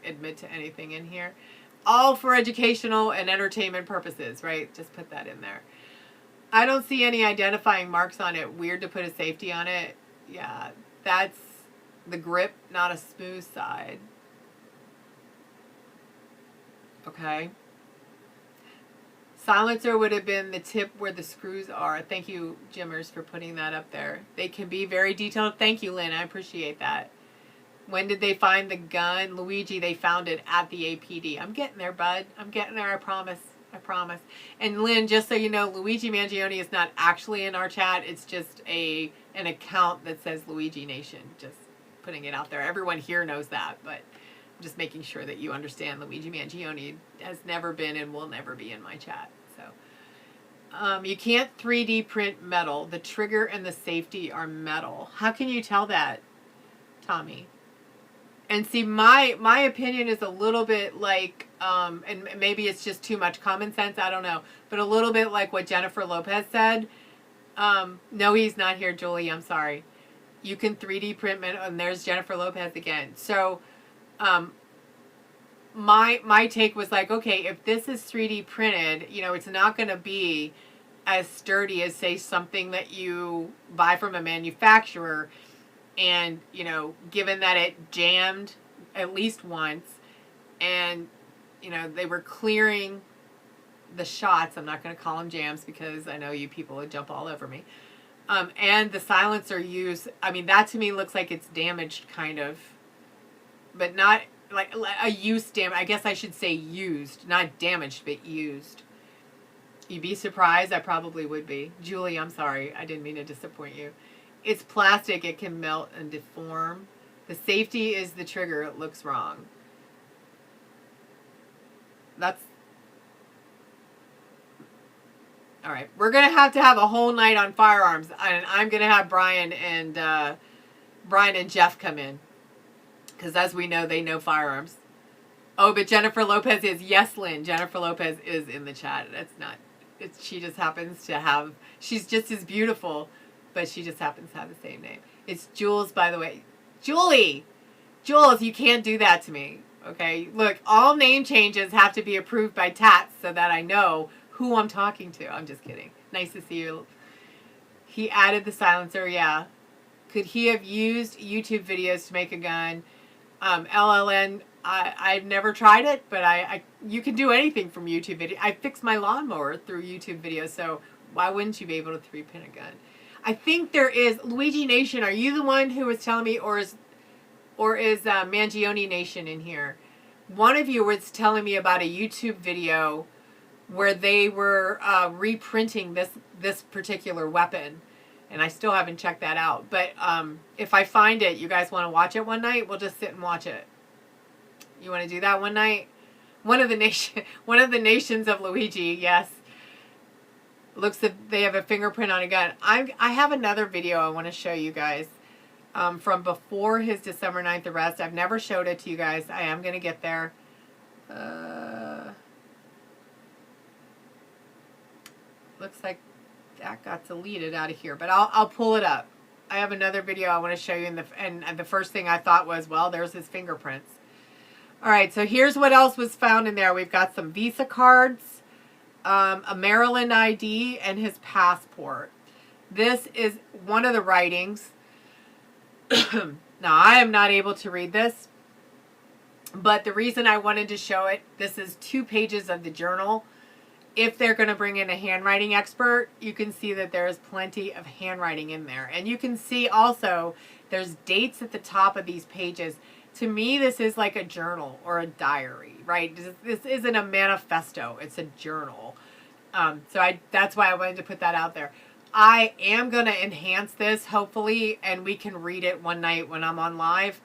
admit to anything in here. All for educational and entertainment purposes, right? Just put that in there. I don't see any identifying marks on it. Weird to put a safety on it. Yeah, that's the grip, not a smooth side. Okay. Silencer would have been the tip where the screws are. Thank you, Jimmers, for putting that up there. They can be very detailed. Thank you, Lynn. I appreciate that. When did they find the gun? Luigi, they found it at the APD. I'm getting there, bud. I'm getting there, I promise. I promise. And Lynn, just so you know, Luigi Mangione is not actually in our chat. It's just an account that says Luigi Nation. Just putting it out there. Everyone here knows that, but I'm just making sure that you understand Luigi Mangione has never been and will never be in my chat. So, you can't 3D print metal. The trigger and the safety are metal. How can you tell that, Tommy? And see, my opinion is a little bit like, and maybe it's just too much common sense, I don't know, but a little bit like what Jennifer Lopez said. No, he's not here, Julie, I'm sorry. You can 3D print, and there's Jennifer Lopez again. So, my take was like, okay, if this is 3D printed, you know, it's not going to be as sturdy as, say, something that you buy from a manufacturer. And, you know, given that it jammed at least once, and, you know, they were clearing the shots, I'm not going to call them jams because I know you people would jump all over me, and the silencer used, I mean, that to me looks like it's damaged, kind of, but not like a used damage. I guess I should say used, not damaged, but used. You'd be surprised. I probably would be. Julie, I'm sorry. I didn't mean to disappoint you. It's plastic. It can melt and deform. The safety is the trigger. It looks wrong. That's... All right. We're going to have a whole night on firearms. And I'm going to have Brian and Jeff come in. Because as we know, they know firearms. Oh, but Jennifer Lopez is... Yes, Lynn. Jennifer Lopez is in the chat. That's not... She just happens to have... She's just as beautiful, but she just happens to have the same name. It's Jules, by the way. Julie! Jules, you can't do that to me. Okay? Look, all name changes have to be approved by Tats so that I know who I'm talking to. I'm just kidding. Nice to see you. He added the silencer, yeah. Could he have used YouTube videos to make a gun? LLN, I've never tried it, but you can do anything from YouTube video. I fixed my lawnmower through YouTube videos, so why wouldn't you be able to 3-pin a gun? I think there is... Luigi Nation, are you the one who was telling me, or is Mangione Nation in here? One of you was telling me about a YouTube video where they were reprinting this particular weapon, and I still haven't checked that out. But if I find it, you guys want to watch it one night? We'll just sit and watch it. You want to do that one night? One of the nations of Luigi, yes. Looks like they have a fingerprint on a gun. I have another video I want to show you guys from before his December 9th arrest. I've never showed it to you guys. I am going to get there. Looks like that got deleted out of here, but I'll pull it up. I have another video I want to show you, and the first thing I thought was, well, there's his fingerprints. All right, so here's what else was found in there. We've got some Visa cards, a Maryland ID, and his passport. This is one of the writings. Now, I am not able to read this, but the reason I wanted to show it, this is 2 pages of the journal. If they're going to bring in a handwriting expert, you can see that there's plenty of handwriting in there. And you can see also there's dates at the top of these pages. To me, this is like a journal or a diary, right? This isn't a manifesto. It's a journal. So that's why I wanted to put that out there. I am going to enhance this, hopefully, and we can read it one night when I'm on live.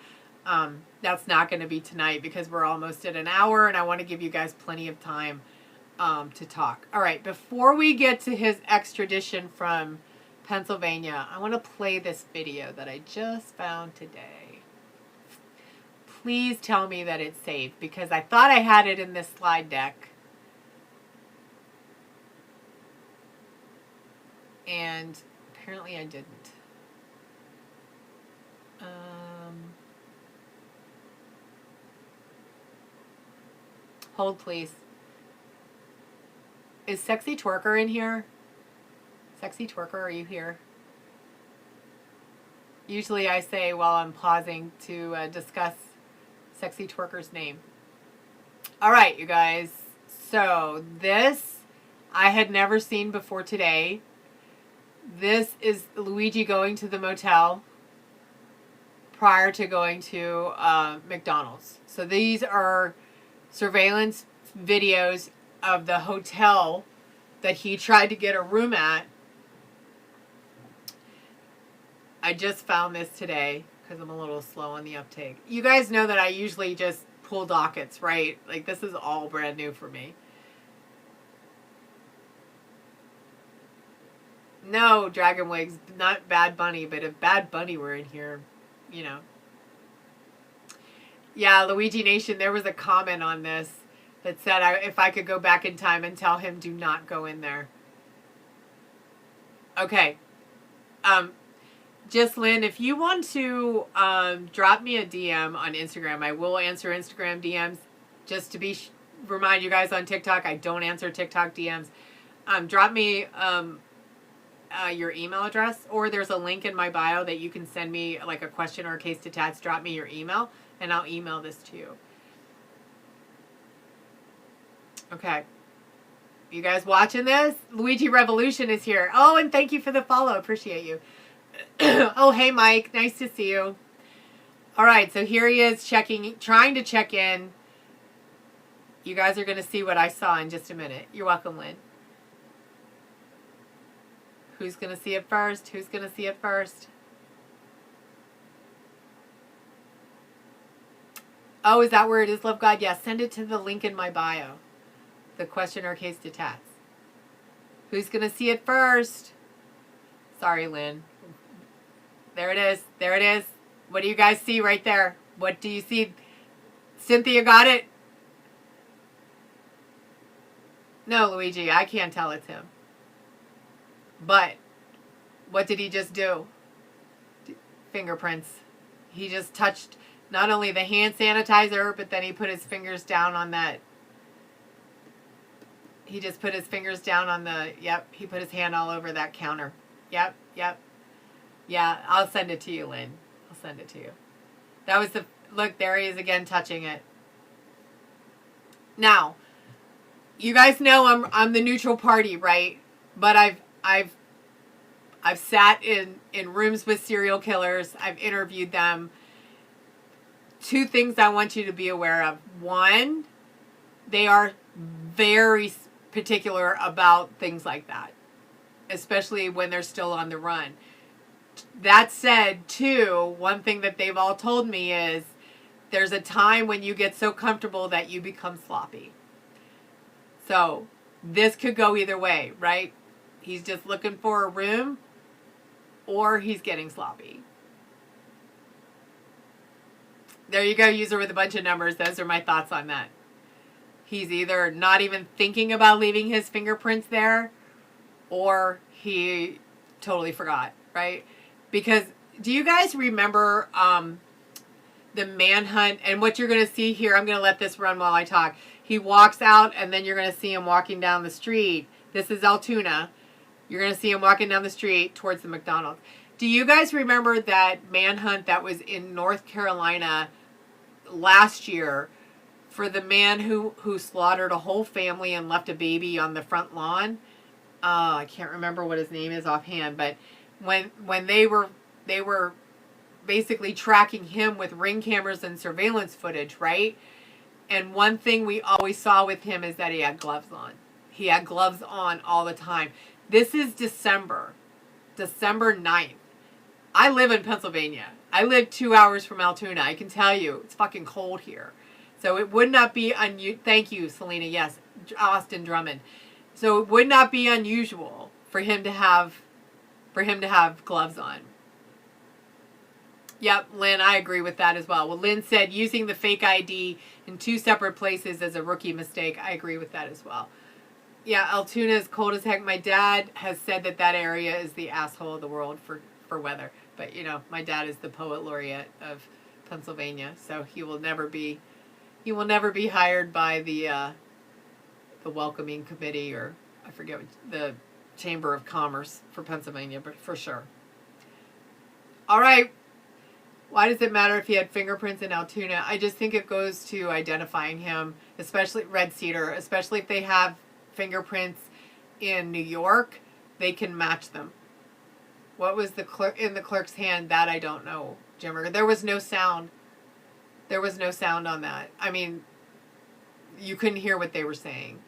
That's not going to be tonight because we're almost at an hour, and I want to give you guys plenty of time to talk. All right, before we get to his extradition from Pennsylvania, I want to play this video that I just found today. Please tell me that it's saved, because I thought I had it in this slide deck. And apparently I didn't. Hold, please. Is Sexy Twerker in here? Sexy Twerker, are you here? Usually I say while I'm pausing to discuss Sexy Twerker's name. All right, you guys. So this I had never seen before today. This is Luigi going to the motel prior to going to McDonald's. So these are surveillance videos of the hotel that he tried to get a room at. I just found this today because I'm a little slow on the uptake. You guys know that I usually just pull dockets, right? Like, this is all brand new for me. No, Dragon Wigs, not Bad Bunny, but if Bad Bunny were in here, you know. Yeah, Luigi Nation, there was a comment on this that said if I could go back in time and tell him do not go in there. Okay. Just Lynn, if you want to drop me a DM on Instagram, I will answer Instagram DMs. Just to remind you guys on TikTok, I don't answer TikTok DMs. Drop me your email address, or there's a link in my bio that you can send me like a question or a case to Tats. Drop me your email, and I'll email this to you. Okay. You guys watching this? Luigi Revolution is here. Oh, and thank you for the follow. Appreciate you. Oh, hey, Mike. Nice to see you. All right, so here he is trying to check in. You guys are going to see what I saw in just a minute. You're welcome, Lynn. Who's going to see it first? Who's going to see it first? Oh, is that where it is, Love God? Yes, send it to the link in my bio. The question or case to Tats. Who's going to see it first? Sorry, Lynn. There it is. There it is. What do you guys see right there? What do you see? Cynthia got it? No, Luigi, I can't tell it's him. But what did he just do? Fingerprints. He just touched not only the hand sanitizer, but then he put his fingers down on that. He just put his fingers down on the, yep, he put his hand all over that counter. Yep, yep. Yeah, I'll send it to you, Lynn. I'll send it to you. That was look, there he is again touching it. Now, you guys know I'm the neutral party, right? But I've sat in rooms with serial killers. I've interviewed them. Two things I want you to be aware of. One, they are very particular about things like that, especially when they're still on the run. That said, too, one thing that they've all told me is there's a time when you get so comfortable that you become sloppy. So this could go either way, right? He's just looking for a room, or he's getting sloppy. There you go, user with a bunch of numbers. Those are my thoughts on that. He's either not even thinking about leaving his fingerprints there, or he totally forgot, right? Because do you guys remember the manhunt? And what you're going to see here, I'm going to let this run while I talk. He walks out, and then you're going to see him walking down the street. This is Altoona. You're going to see him walking down the street towards the McDonald's. Do you guys remember that manhunt that was in North Carolina last year for the man who slaughtered a whole family and left a baby on the front lawn? I can't remember what his name is offhand, but when they were basically tracking him with ring cameras and surveillance footage, right? And one thing we always saw with him is that he had gloves on. He had gloves on all the time. This is December 9th. I live in Pennsylvania. I live 2 hours from Altoona. I can tell you, it's fucking cold here. So it would not be thank you, Selena. Yes, Austin Drummond. So it would not be unusual for him to have gloves on. Yep, Lynn, I agree with that as well. Well, Lynn said using the fake ID in 2 separate places is a rookie mistake. I agree with that as well. Yeah, Altoona is cold as heck. My dad has said that area is the asshole of the world for weather. But, you know, my dad is the poet laureate of Pennsylvania, so he will never be hired by the welcoming committee, or I forget what, the Chamber of Commerce for Pennsylvania, but for sure. All right. Why does it matter if he had fingerprints in Altoona? I just think it goes to identifying him, especially Red Cedar, especially if they have fingerprints in New York, they can match them. What was in the clerk's hand? That I don't know, Jimmer. There was no sound. There was no sound on that. I mean, you couldn't hear what they were saying.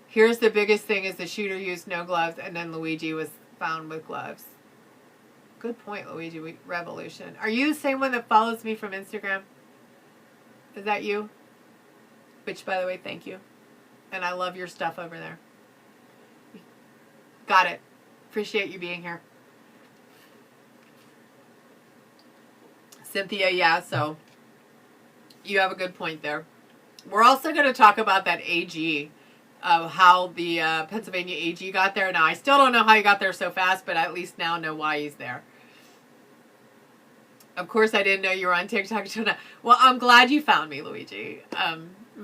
Here's the biggest thing is the shooter used no gloves, and then Luigi was found with gloves. Good point, Luigi Revolution. Are you the same one that follows me from Instagram? Is that you? Which, by the way, thank you. And I love your stuff over there. Got it. Appreciate you being here. Cynthia, yeah, so You have a good point there. We're also going to talk about that AG, how the Pennsylvania AG got there. Now, I still don't know how he got there so fast, but I at least now know why he's there. Of course, I didn't know you were on TikTok. Well, I'm glad you found me, Luigi.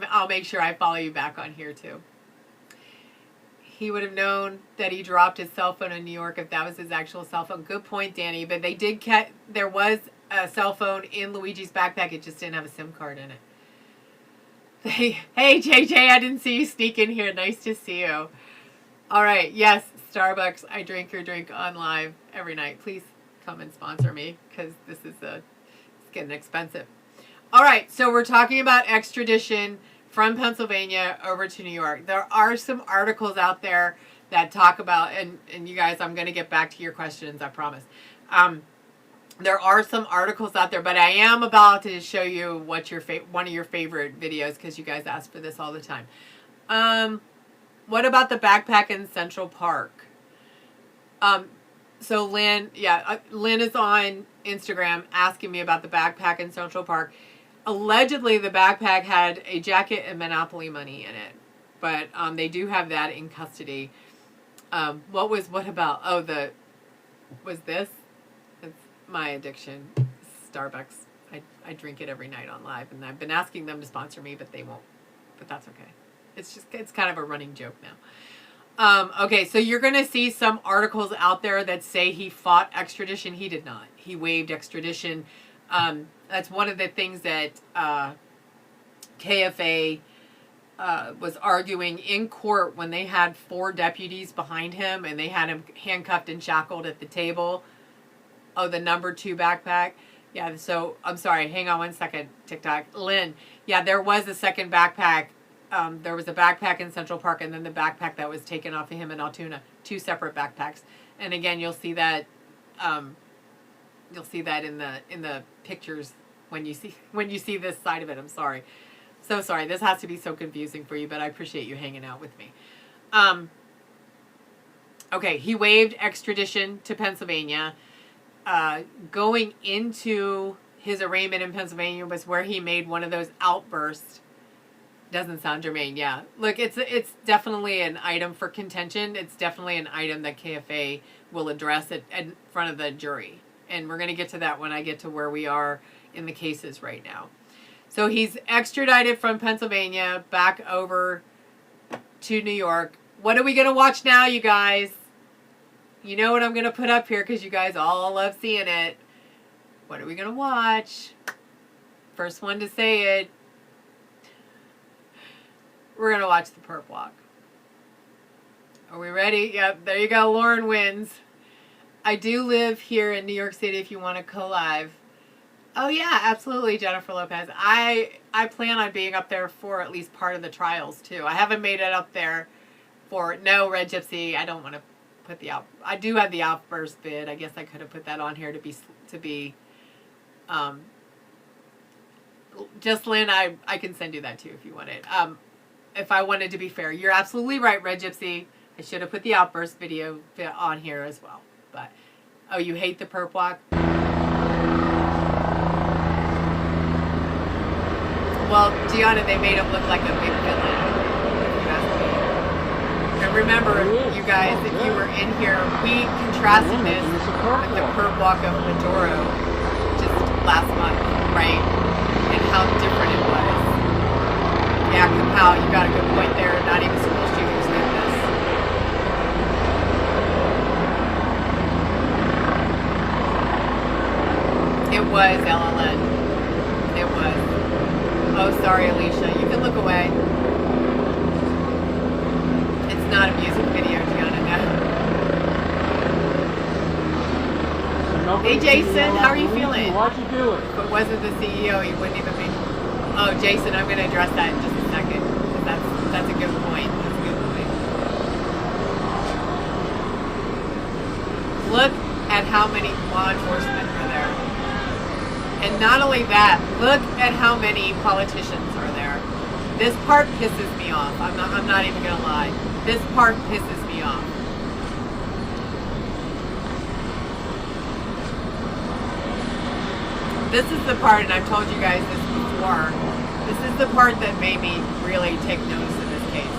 I'll make sure I follow you back on here, too. He would have known that he dropped his cell phone in New York if that was his actual cell phone. Good point, Danny. But they did catch, there was a cell phone in Luigi's backpack. It just didn't have a SIM card in it. Hey, JJ, I didn't see you sneak in here. Nice to see you. All right. Yes, Starbucks. I drink your drink on live every night. Please come and sponsor me because this is it's getting expensive. All right. So we're talking about extradition from Pennsylvania over to New York. There are some articles out there that talk about, and you guys, I'm going to get back to your questions, I promise. There are some articles out there, but I am about to show you what one of your favorite videos, because you guys ask for this all the time. What about the backpack in Central Park? So Lynn, Lynn is on Instagram asking me about the backpack in Central Park. Allegedly, the backpack had a jacket and Monopoly money in it, but they do have that in custody. What about? Oh, was this? It's my addiction. Starbucks. I drink it every night on live, and I've been asking them to sponsor me, but they won't. But that's okay. It's kind of a running joke now. Okay, so you're going to see some articles out there that say he fought extradition. He did not. He waived extradition. That's one of the things that KFA was arguing in court when they had 4 deputies behind him and they had him handcuffed and shackled at the table. Oh, the number 2 backpack. Yeah, so I'm sorry. Hang on one second, TikTok. Lynn, yeah, there was a second backpack. There was a backpack in Central Park and then the backpack that was taken off of him in Altoona. 2 separate backpacks. And again, you'll see that in the pictures when you see this side of it. I'm sorry. So sorry. This has to be so confusing for you, but I appreciate you hanging out with me. Okay, he waived extradition to Pennsylvania. Going into his arraignment in Pennsylvania was where he made one of those outbursts. Doesn't sound germane, yeah. Look, it's definitely an item for contention. It's definitely an item that KFA will address in front of the jury. And we're going to get to that when I get to where we are in the cases right now. So he's extradited from Pennsylvania back over to New York. What are we going to watch now, you guys? You know what I'm going to put up here because you guys all love seeing it. What are we going to watch? First one to say it. We're going to watch the perp walk. Are we ready? Yep, there you go. Lauren wins. I do live here in New York City if you want to co-live. Oh, yeah, absolutely, Jennifer Lopez. I plan on being up there for at least part of the trials, too. I haven't made it up there for... No, Red Gypsy, I don't want to put the... I do have the outburst bid. I guess I could have put that on here to be just Lynn, I can send you that, too, if you want it. If I wanted to be fair. You're absolutely right, Red Gypsy. I should have put the outburst video on here as well. But, oh, you hate the perp walk? Well, Gianna, they made him look like a big villain, if you ask me. And remember, you guys, if you were in here, we contrasted this with the perp walk of Maduro just last month, right? And how different it was. Yeah, Kapow, you got a good point there. Not even school shooters did this. It was LLN. It was. Oh, sorry, Alicia. You can look away. It's not a music video, Gianna. No. Hey, Jason. How are you feeling? Why'd you do it? If it wasn't the CEO, you wouldn't even be... Oh, Jason, I'm going to address that in just a second. That's a good point. That's a good point. Look at how many law enforcement are there. And not only that, look at how many politicians are there. This part pisses me off. I'm not even going to lie. This part pisses me off. This is the part, and I've told you guys this before, is the part that made me really take notice in this case.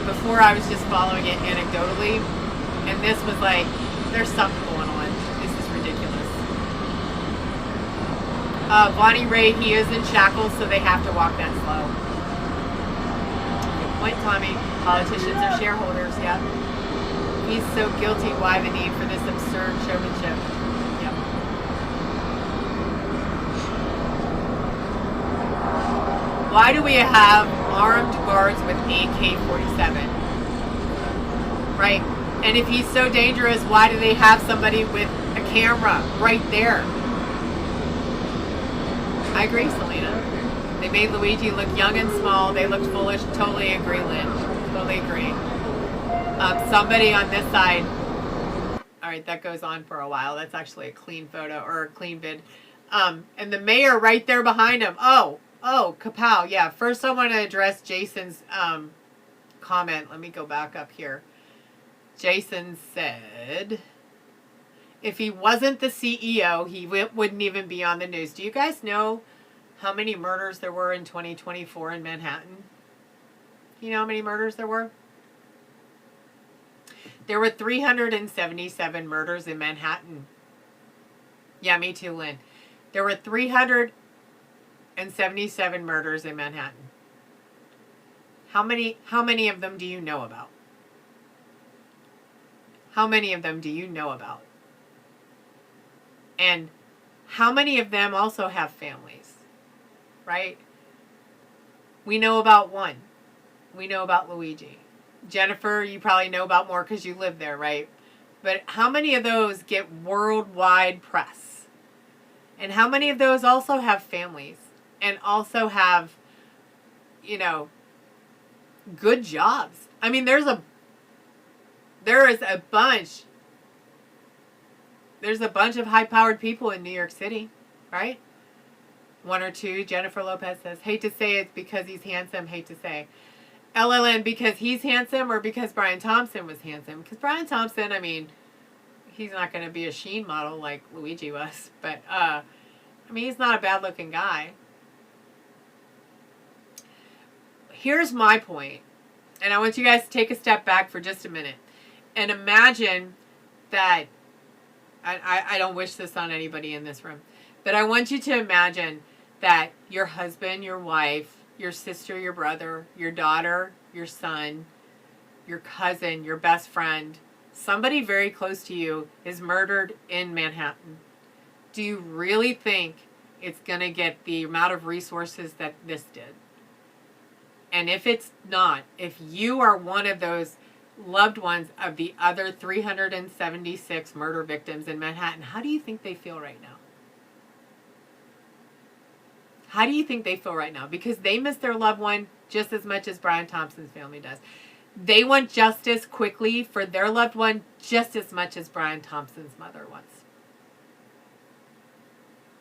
Before I was just following it anecdotally, and this was like, there's something going on. This is ridiculous. Bonnie Ray, he is in shackles, so they have to walk that slow. Good point, Tommy. Politicians are shareholders, yeah. He's so guilty. Why the need for this absurd showmanship? Yep. Why do we have armed guards with AK-47? Right? And if he's so dangerous, why do they have somebody with a camera right there? I agree, Selena. They made Luigi look young and small. They looked foolish. Totally agree, Lynn. Totally agree. Somebody on this side. All right, that goes on for a while. That's actually a clean photo or a clean vid. And the mayor right there behind him. Oh, kapow. Yeah, first I want to address Jason's comment. Let me go back up here. Jason said, if he wasn't the CEO, he wouldn't even be on the news. Do you guys know how many murders there were in 2024 in Manhattan? You know how many murders there were? There were 377 murders in Manhattan. Yeah, me too, Lynn. There were 377 murders in Manhattan. How many of them do you know about? How many of them do you know about? And how many of them also have families? Right? We know about one. We know about Luigi. Jennifer, you probably know about more because you live there, right? But how many of those get worldwide press? And how many of those also have families and also have, you know, good jobs? I mean, there is a bunch. There's a bunch of high-powered people in New York City, right? One or two. Jennifer Lopez says, hate to say it's because he's handsome. Hate to say. LLN, because he's handsome or because Brian Thompson was handsome? Because Brian Thompson, I mean, he's not going to be a Sheen model like Luigi was. But, I mean, he's not a bad-looking guy. Here's my point. And I want you guys to take a step back for just a minute. And imagine that, I don't wish this on anybody in this room, but I want you to imagine that your husband, your wife, your sister, your brother, your daughter, your son, your cousin, your best friend, somebody very close to you is murdered in Manhattan. Do you really think it's going to get the amount of resources that this did? And if it's not, if you are one of those loved ones of the other 376 murder victims in Manhattan, how do you think they feel right now? How do you think they feel right now? Because they miss their loved one just as much as Brian Thompson's family does. They want justice quickly for their loved one just as much as Brian Thompson's mother wants.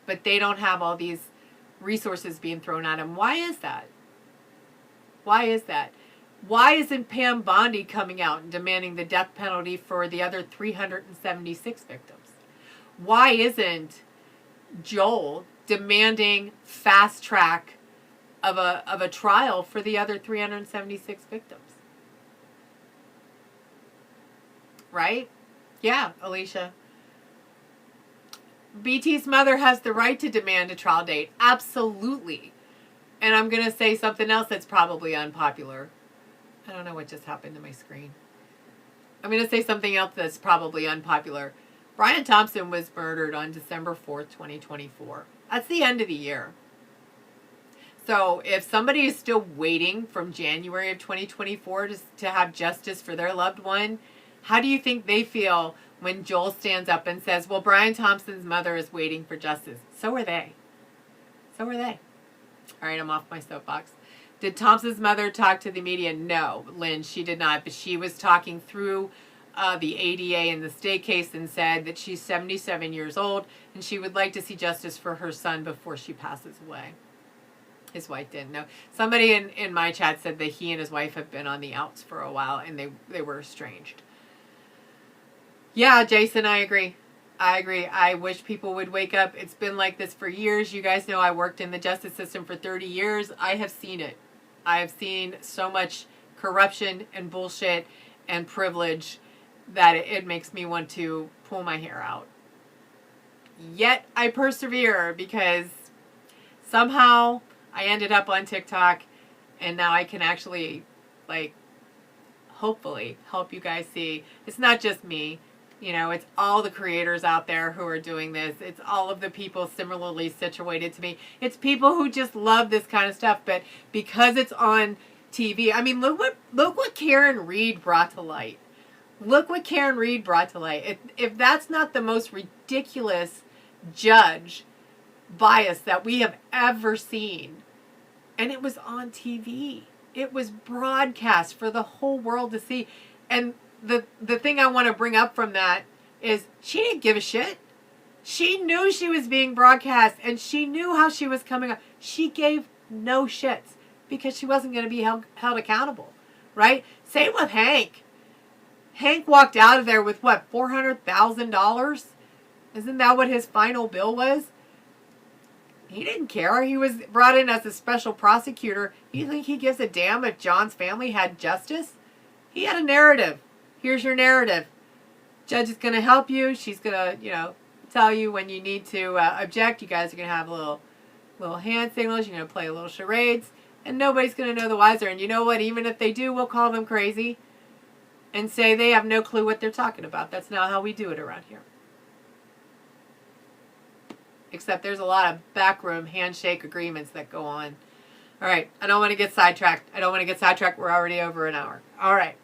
But they don't have all these resources being thrown at them. Why is that? Why is that? Why isn't Pam Bondi coming out and demanding the death penalty for the other 376 victims? Why isn't Joel demanding fast track of a trial for the other 376 victims? Right? Yeah, Alicia. BT's mother has the right to demand a trial date. Absolutely. And I'm going to say something else that's probably unpopular. I don't know what just happened to my screen. I'm going to say something else that's probably unpopular. Brian Thompson was murdered on December 4th, 2024. That's the end of the year. So if somebody is still waiting from January of 2024 to have justice for their loved one, how do you think they feel when Joel stands up and says, well, Brian Thompson's mother is waiting for justice? So are they. So are they. All right, I'm off my soapbox. Did Thompson's mother talk to the media? No, Lynn, she did not. But she was talking through the ADA in the state case and said that she's 77 years old and she would like to see justice for her son before she passes away. His wife didn't know. Somebody in my chat said that he and his wife have been on the outs for a while and they were estranged. Yeah, Jason, I agree. I agree. I wish people would wake up. It's been like this for years. You guys know I worked in the justice system for 30 years. I have seen it. I have seen so much corruption and bullshit and privilege that it makes me want to pull my hair out. Yet I persevere because somehow I ended up on TikTok, and now I can actually, like, hopefully help you guys see it's not just me. You know, it's all the creators out there who are doing this. It's all of the people similarly situated to me. It's people who just love this kind of stuff, but because it's on TV, I mean, look what Karen Reed brought to light. Look what Karen Reed brought to light. If that's not the most ridiculous judge bias that we have ever seen, and it was on TV. It was broadcast for the whole world to see. And the thing I want to bring up from that is she didn't give a shit. She knew she was being broadcast, and she knew how she was coming up. She gave no shits because she wasn't going to be held accountable, right? Same with Hank. Hank walked out of there with what, $400,000? Isn't that what his final bill was? He didn't care. He was brought in as a special prosecutor. You think he gives a damn if John's family had justice? He had a narrative. Here's your narrative. Judge is going to help you. She's going to, tell you when you need to object. You guys are going to have little hand signals. You're going to play little charades. And nobody's going to know the wiser. And you know what? Even if they do, we'll call them crazy and say they have no clue what they're talking about. That's not how we do it around here. Except there's a lot of backroom handshake agreements that go on. All right. I don't want to get sidetracked. We're already over an hour. All right.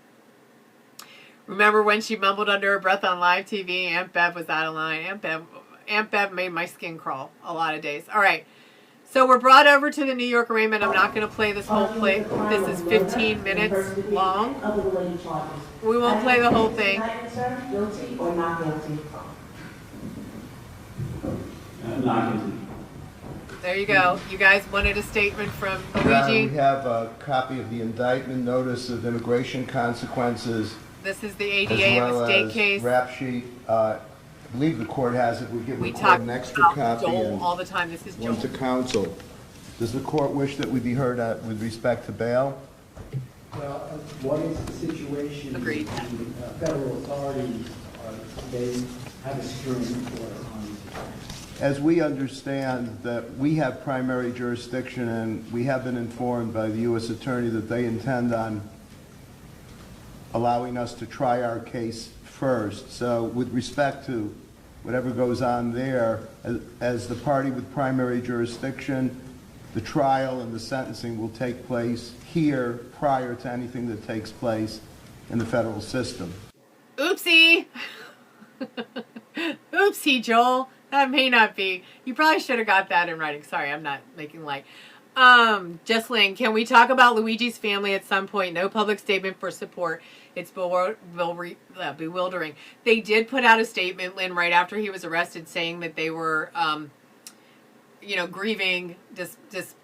Remember when she mumbled under her breath on live TV? Aunt Bev was out of line. Aunt Bev made my skin crawl a lot of days. All right. So we're brought over to the New York arraignment. I'm not going to play this whole play. This is 15 minutes long. We won't play the whole thing. Guilty or not guilty? Not guilty. There you go. You guys wanted a statement from Your Honor, Luigi. we have a copy of the indictment, notice of immigration consequences, This is the as ADA well mistake as case. rap sheet. I believe the court has it. We give We the talk court an extra about copy Joel and all the time. This is Joel. one to counsel. Does the court wish that we be heard with respect to bail? Well, what is the situation? Agreed. The federal authorities, they have a security order on these attacks. As we understand that we have primary jurisdiction, and we have been informed by the U.S. Attorney that they intend on allowing us to try our case first. So with respect to whatever goes on there, as the party with primary jurisdiction, the trial and the sentencing will take place here prior to anything that takes place in the federal system. Oopsie. Oopsie, Joel. That may not be. You probably should have got that in writing. Sorry, I'm not making light. Jesslyn, can we talk about Luigi's family at some point? No public statement for support. It's bewildering. They did put out a statement, Lynn, right after he was arrested, saying that they were, grieving,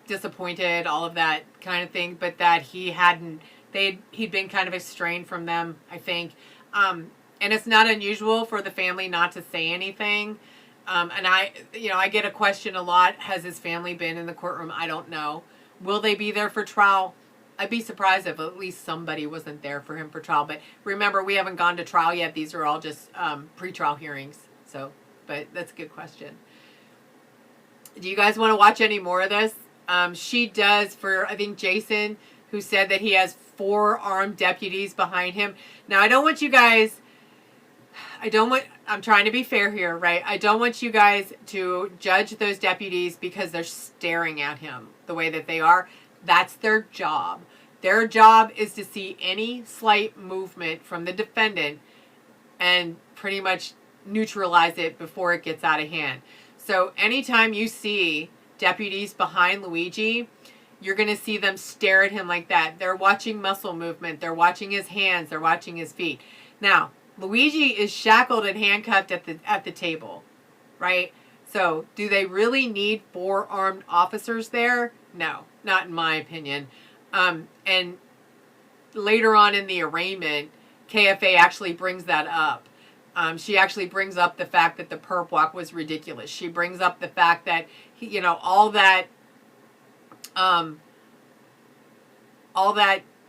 disappointed, all of that kind of thing, but that he'd been kind of estranged from them, I think. And it's not unusual for the family not to say anything. And I get a question a lot. Has his family been in the courtroom? I don't know. Will they be there for trial? I'd be surprised if at least somebody wasn't there for him for trial. But remember, we haven't gone to trial yet. These are all just pre-trial hearings. But that's a good question. Do you guys want to watch any more of this? She does for, I think, Jason, who said that he has 4 armed deputies behind him. Now, I'm trying to be fair here, right? I don't want you guys to judge those deputies because they're staring at him the way that they are. That's their job. Their job is to see any slight movement from the defendant and pretty much neutralize it before it gets out of hand. So anytime you see deputies behind Luigi, you're going to see them stare at him like that. They're watching muscle movement. They're watching his hands. They're watching his feet. Now, Luigi is shackled and handcuffed at the table, right? So, do they really need 4 armed officers there? No, not in my opinion. And later on in the arraignment, KFA actually brings that up. She actually brings up the fact that the perp walk was ridiculous. She brings up the fact that, all that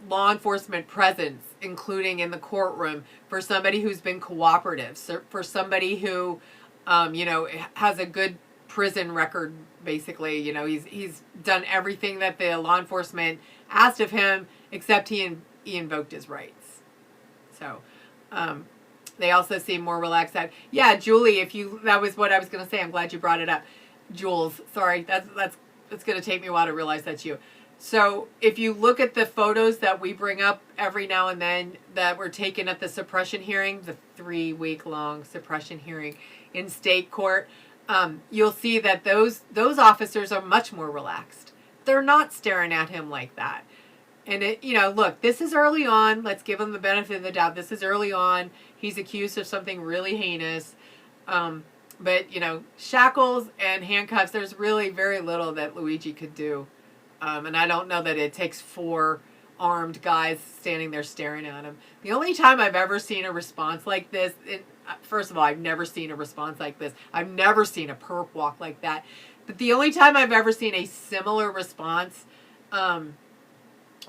law enforcement presence, including in the courtroom, for somebody who's been cooperative, for somebody who, has a good prison record, basically. He's done everything that the law enforcement asked of him, except he invoked his rights. So, they also seem more relaxed. Yeah, Julie, that was what I was going to say. I'm glad you brought it up. Jules, sorry, it's going to take me a while to realize that's you. So if you look at the photos that we bring up every now and then that were taken at the suppression hearing, the 3-week-long suppression hearing in state court, you'll see that those officers are much more relaxed. They're not staring at him like that. And look, this is early on. Let's give him the benefit of the doubt. This is early on. He's accused of something really heinous. But shackles and handcuffs, there's really very little that Luigi could do. And I don't know that it takes 4 armed guys standing there staring at him. The only time I've ever seen a response like this, first of all, I've never seen a response like this. I've never seen a perp walk like that. But the only time I've ever seen a similar response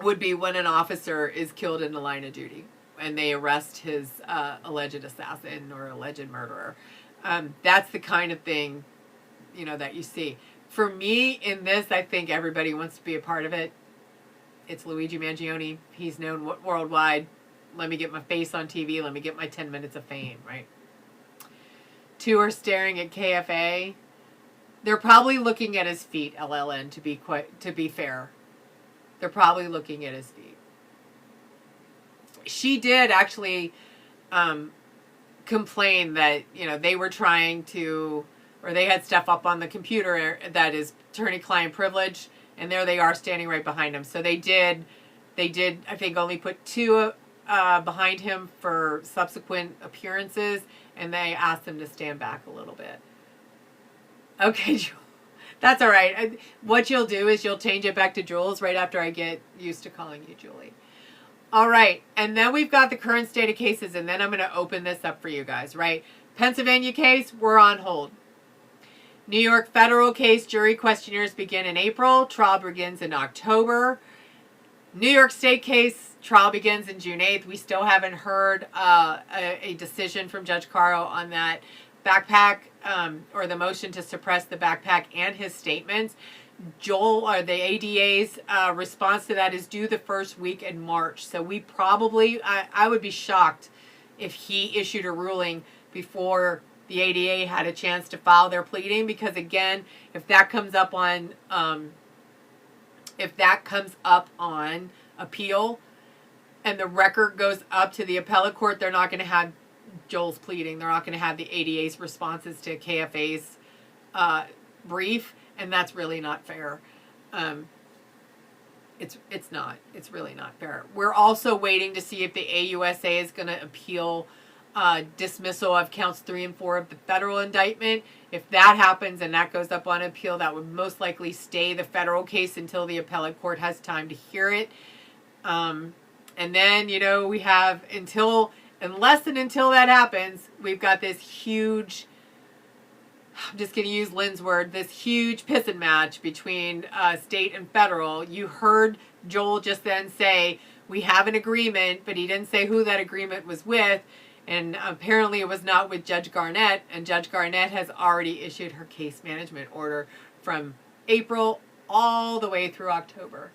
would be when an officer is killed in the line of duty and they arrest his alleged assassin or alleged murderer. That's the kind of thing, that you see. For me, in this, I think everybody wants to be a part of it. It's Luigi Mangione. He's known worldwide. Let me get my face on TV. Let me get my 10 minutes of fame, right? 2 are staring at KFA. They're probably looking at his feet, LLN, to be fair. They're probably looking at his feet. She did actually complain that, they were trying to, or they had stuff up on the computer that is attorney-client privilege, and there they are standing right behind him. So they did, I think, only put 2 behind him for subsequent appearances, and they asked him to stand back a little bit. Okay, that's all right. What you'll do is you'll change it back to Jules right after I get used to calling you Julie. All right, and then we've got the current state of cases, and then I'm going to open this up for you guys, right? Pennsylvania case, we're on hold. New York federal case, jury questionnaires begin in April. Trial begins in October. New York state case, trial begins in June 8th. We still haven't heard a decision from Judge Caro on that backpack or the motion to suppress the backpack and his statements. Joel, or the ADA's response to that is due the first week in March. So we probably, I would be shocked if he issued a ruling before the ADA had a chance to file their pleading, because again, if that comes up on appeal and the record goes up to the appellate court, they're not going to have Joel's pleading. They're not going to have the ADA's responses to KFA's brief, and that's really not fair. It's not. It's really not fair. We're also waiting to see if the AUSA is going to appeal dismissal of counts 3 and 4 of the federal indictment. If that happens and that goes up on appeal, that would most likely stay the federal case until the appellate court has time to hear it. And then, we have unless that happens, we've got this huge, I'm just going to use Lynn's word, this huge pissing match between state and federal. You heard Joel just then say, we have an agreement, but he didn't say who that agreement was with. And apparently it was not with Judge Garnett, and Judge Garnett has already issued her case management order from April all the way through October.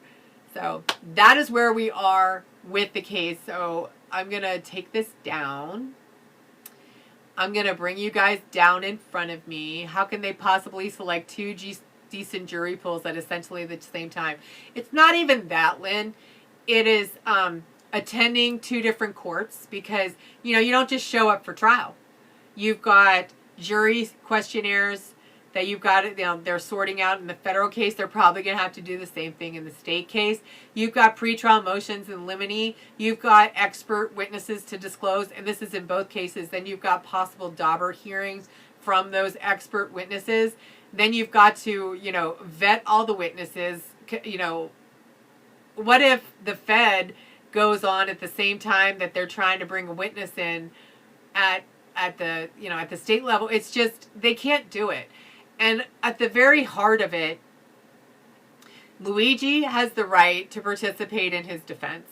So that is where we are with the case. So I'm going to take this down. I'm going to bring you guys down in front of me. How can they possibly select 2 decent jury pools at essentially the same time? It's not even that, Lynn. It is attending 2 different courts, because you don't just show up for trial. You've got jury questionnaires that you've got, they're sorting out in the federal case. They're probably going to have to do the same thing in the state case. You've got pretrial motions in limine. You've got expert witnesses to disclose, and this is in both cases. Then you've got possible Dauber hearings from those expert witnesses. Then you've got to, vet all the witnesses. What if the Fed goes on at the same time that they're trying to bring a witness in at at the state level. It's just they can't do it. And at the very heart of it, Luigi has the right to participate in his defense.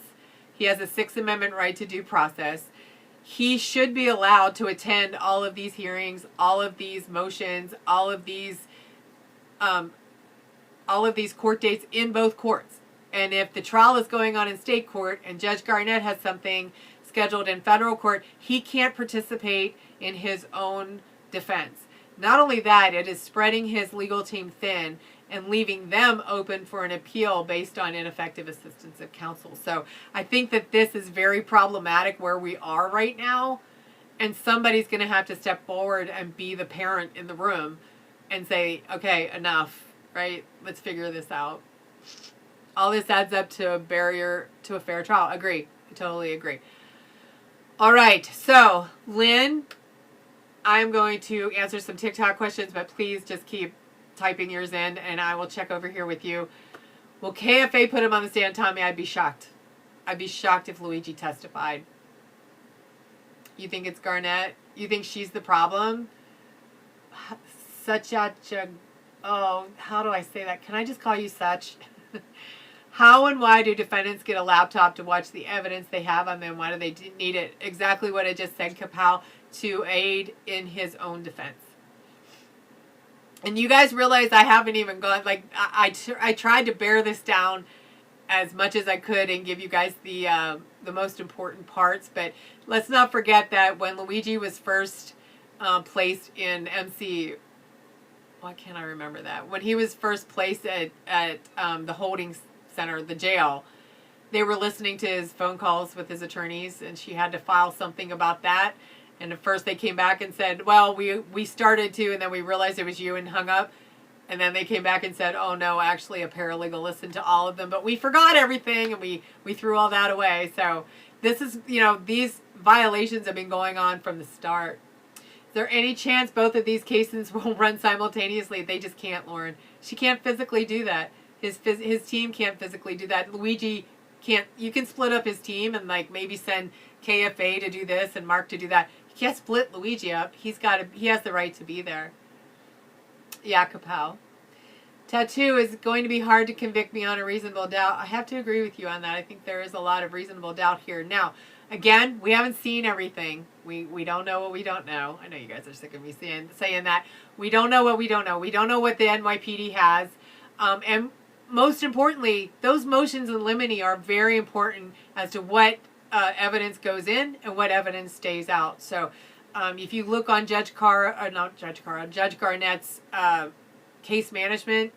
He has a Sixth Amendment right to due process. He should be allowed to attend all of these hearings, all of these motions, all of these court dates in both courts. And if the trial is going on in state court and Judge Garnett has something scheduled in federal court, he can't participate in his own defense. Not only that, it is spreading his legal team thin and leaving them open for an appeal based on ineffective assistance of counsel. So I think that this is very problematic where we are right now, and somebody's going to have to step forward and be the parent in the room and say, okay, enough, right? Let's figure this out. All this adds up to a barrier to a fair trial. Agree. I totally agree. All right. So, Lynn, I'm going to answer some TikTok questions, but please just keep typing yours in, and I will check over here with you. Will KFA put him on the stand, Tommy? I'd be shocked. I'd be shocked if Luigi testified. You think it's Garnett? You think she's the problem? Oh, how do I say that? Can I just call you such? How and why do defendants get a laptop to watch the evidence they have on them? Why do they need it? Exactly what I just said, Kapow, to aid in his own defense. And you guys realize I haven't even gone, like, I tried to bear this down as much as I could and give you guys the most important parts. But let's not forget that when Luigi was first placed in MC, why can't I remember that? When he was first placed at the holding center, the jail, they were listening to his phone calls with his attorneys, and she had to file something about that. And at first they came back and said, well, we started to, and then we realized it was you and hung up. And then they came back and said, oh, no, actually a paralegal listened to all of them. But we forgot everything, and we threw all that away. So this is, these violations have been going on from the start. Is there any chance both of these cases will run simultaneously? They just can't, Lauren. She can't physically do that. His team can't physically do that. Luigi can't. You can split up his team and maybe send KFA to do this and Mark to do that. You can't split Luigi up. He has the right to be there. Yeah, Kapow. Tattoo is going to be hard to convict me on a reasonable doubt. I have to agree with you on that. I think there is a lot of reasonable doubt here. Now, again, we haven't seen everything. We don't know what we don't know. I know you guys are sick of me saying that. We don't know what we don't know. We don't know what the NYPD has. And most importantly, those motions in limine are very important as to what evidence goes in and what evidence stays out. So if you look on Judge Garnett's case management,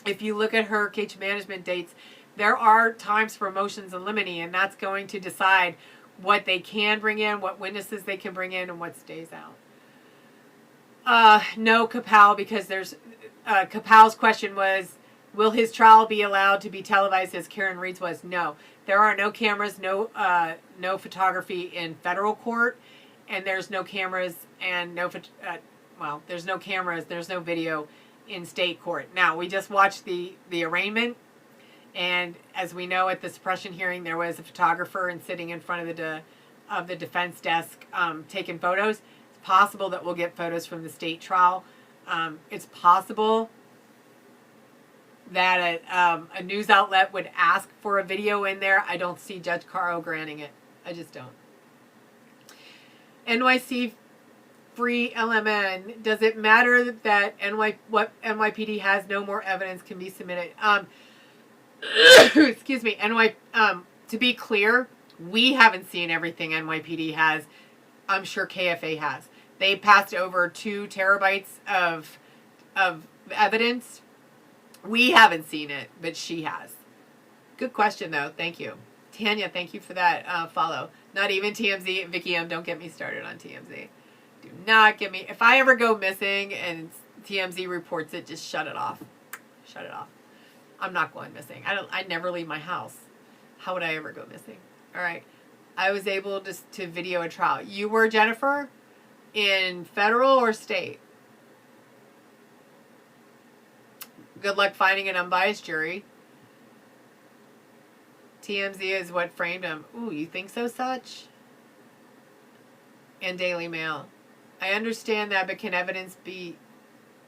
if you look at her case management dates, there are times for motions in limine, and that's going to decide what they can bring in, what witnesses they can bring in, and what stays out. No, Kapow, because there's Kapow's question was, will his trial be allowed to be televised as Karen Reed's was? No. There are no cameras, no photography in federal court, and there's no cameras and there's no cameras, there's no video in state court. Now, we just watched the arraignment, and as we know at the suppression hearing, there was a photographer and sitting in front of the defense desk taking photos. It's possible that we'll get photos from the state trial. It's possible that a news outlet would ask for a video in there. I don't see Judge Caro granting it. I just don't. NYC free LMN. Does it matter that what NYPD has no more evidence can be submitted? Excuse me. To be clear, we haven't seen everything NYPD has. I'm sure KFA has. They passed over 2 terabytes of evidence. We haven't seen it, but she has. Good question, though. Thank you. Tanya, thank you for that follow. Not even TMZ. Vicky M, don't get me started on TMZ. Do not get me. If I ever go missing and TMZ reports it, just shut it off. Shut it off. I'm not going missing. I never leave my house. How would I ever go missing? All right. I was able to video a trial. You were, Jennifer? In federal or state? Good luck finding an unbiased jury. TMZ is what framed him. Ooh, you think so, Such? and Daily Mail. I understand that, but can evidence be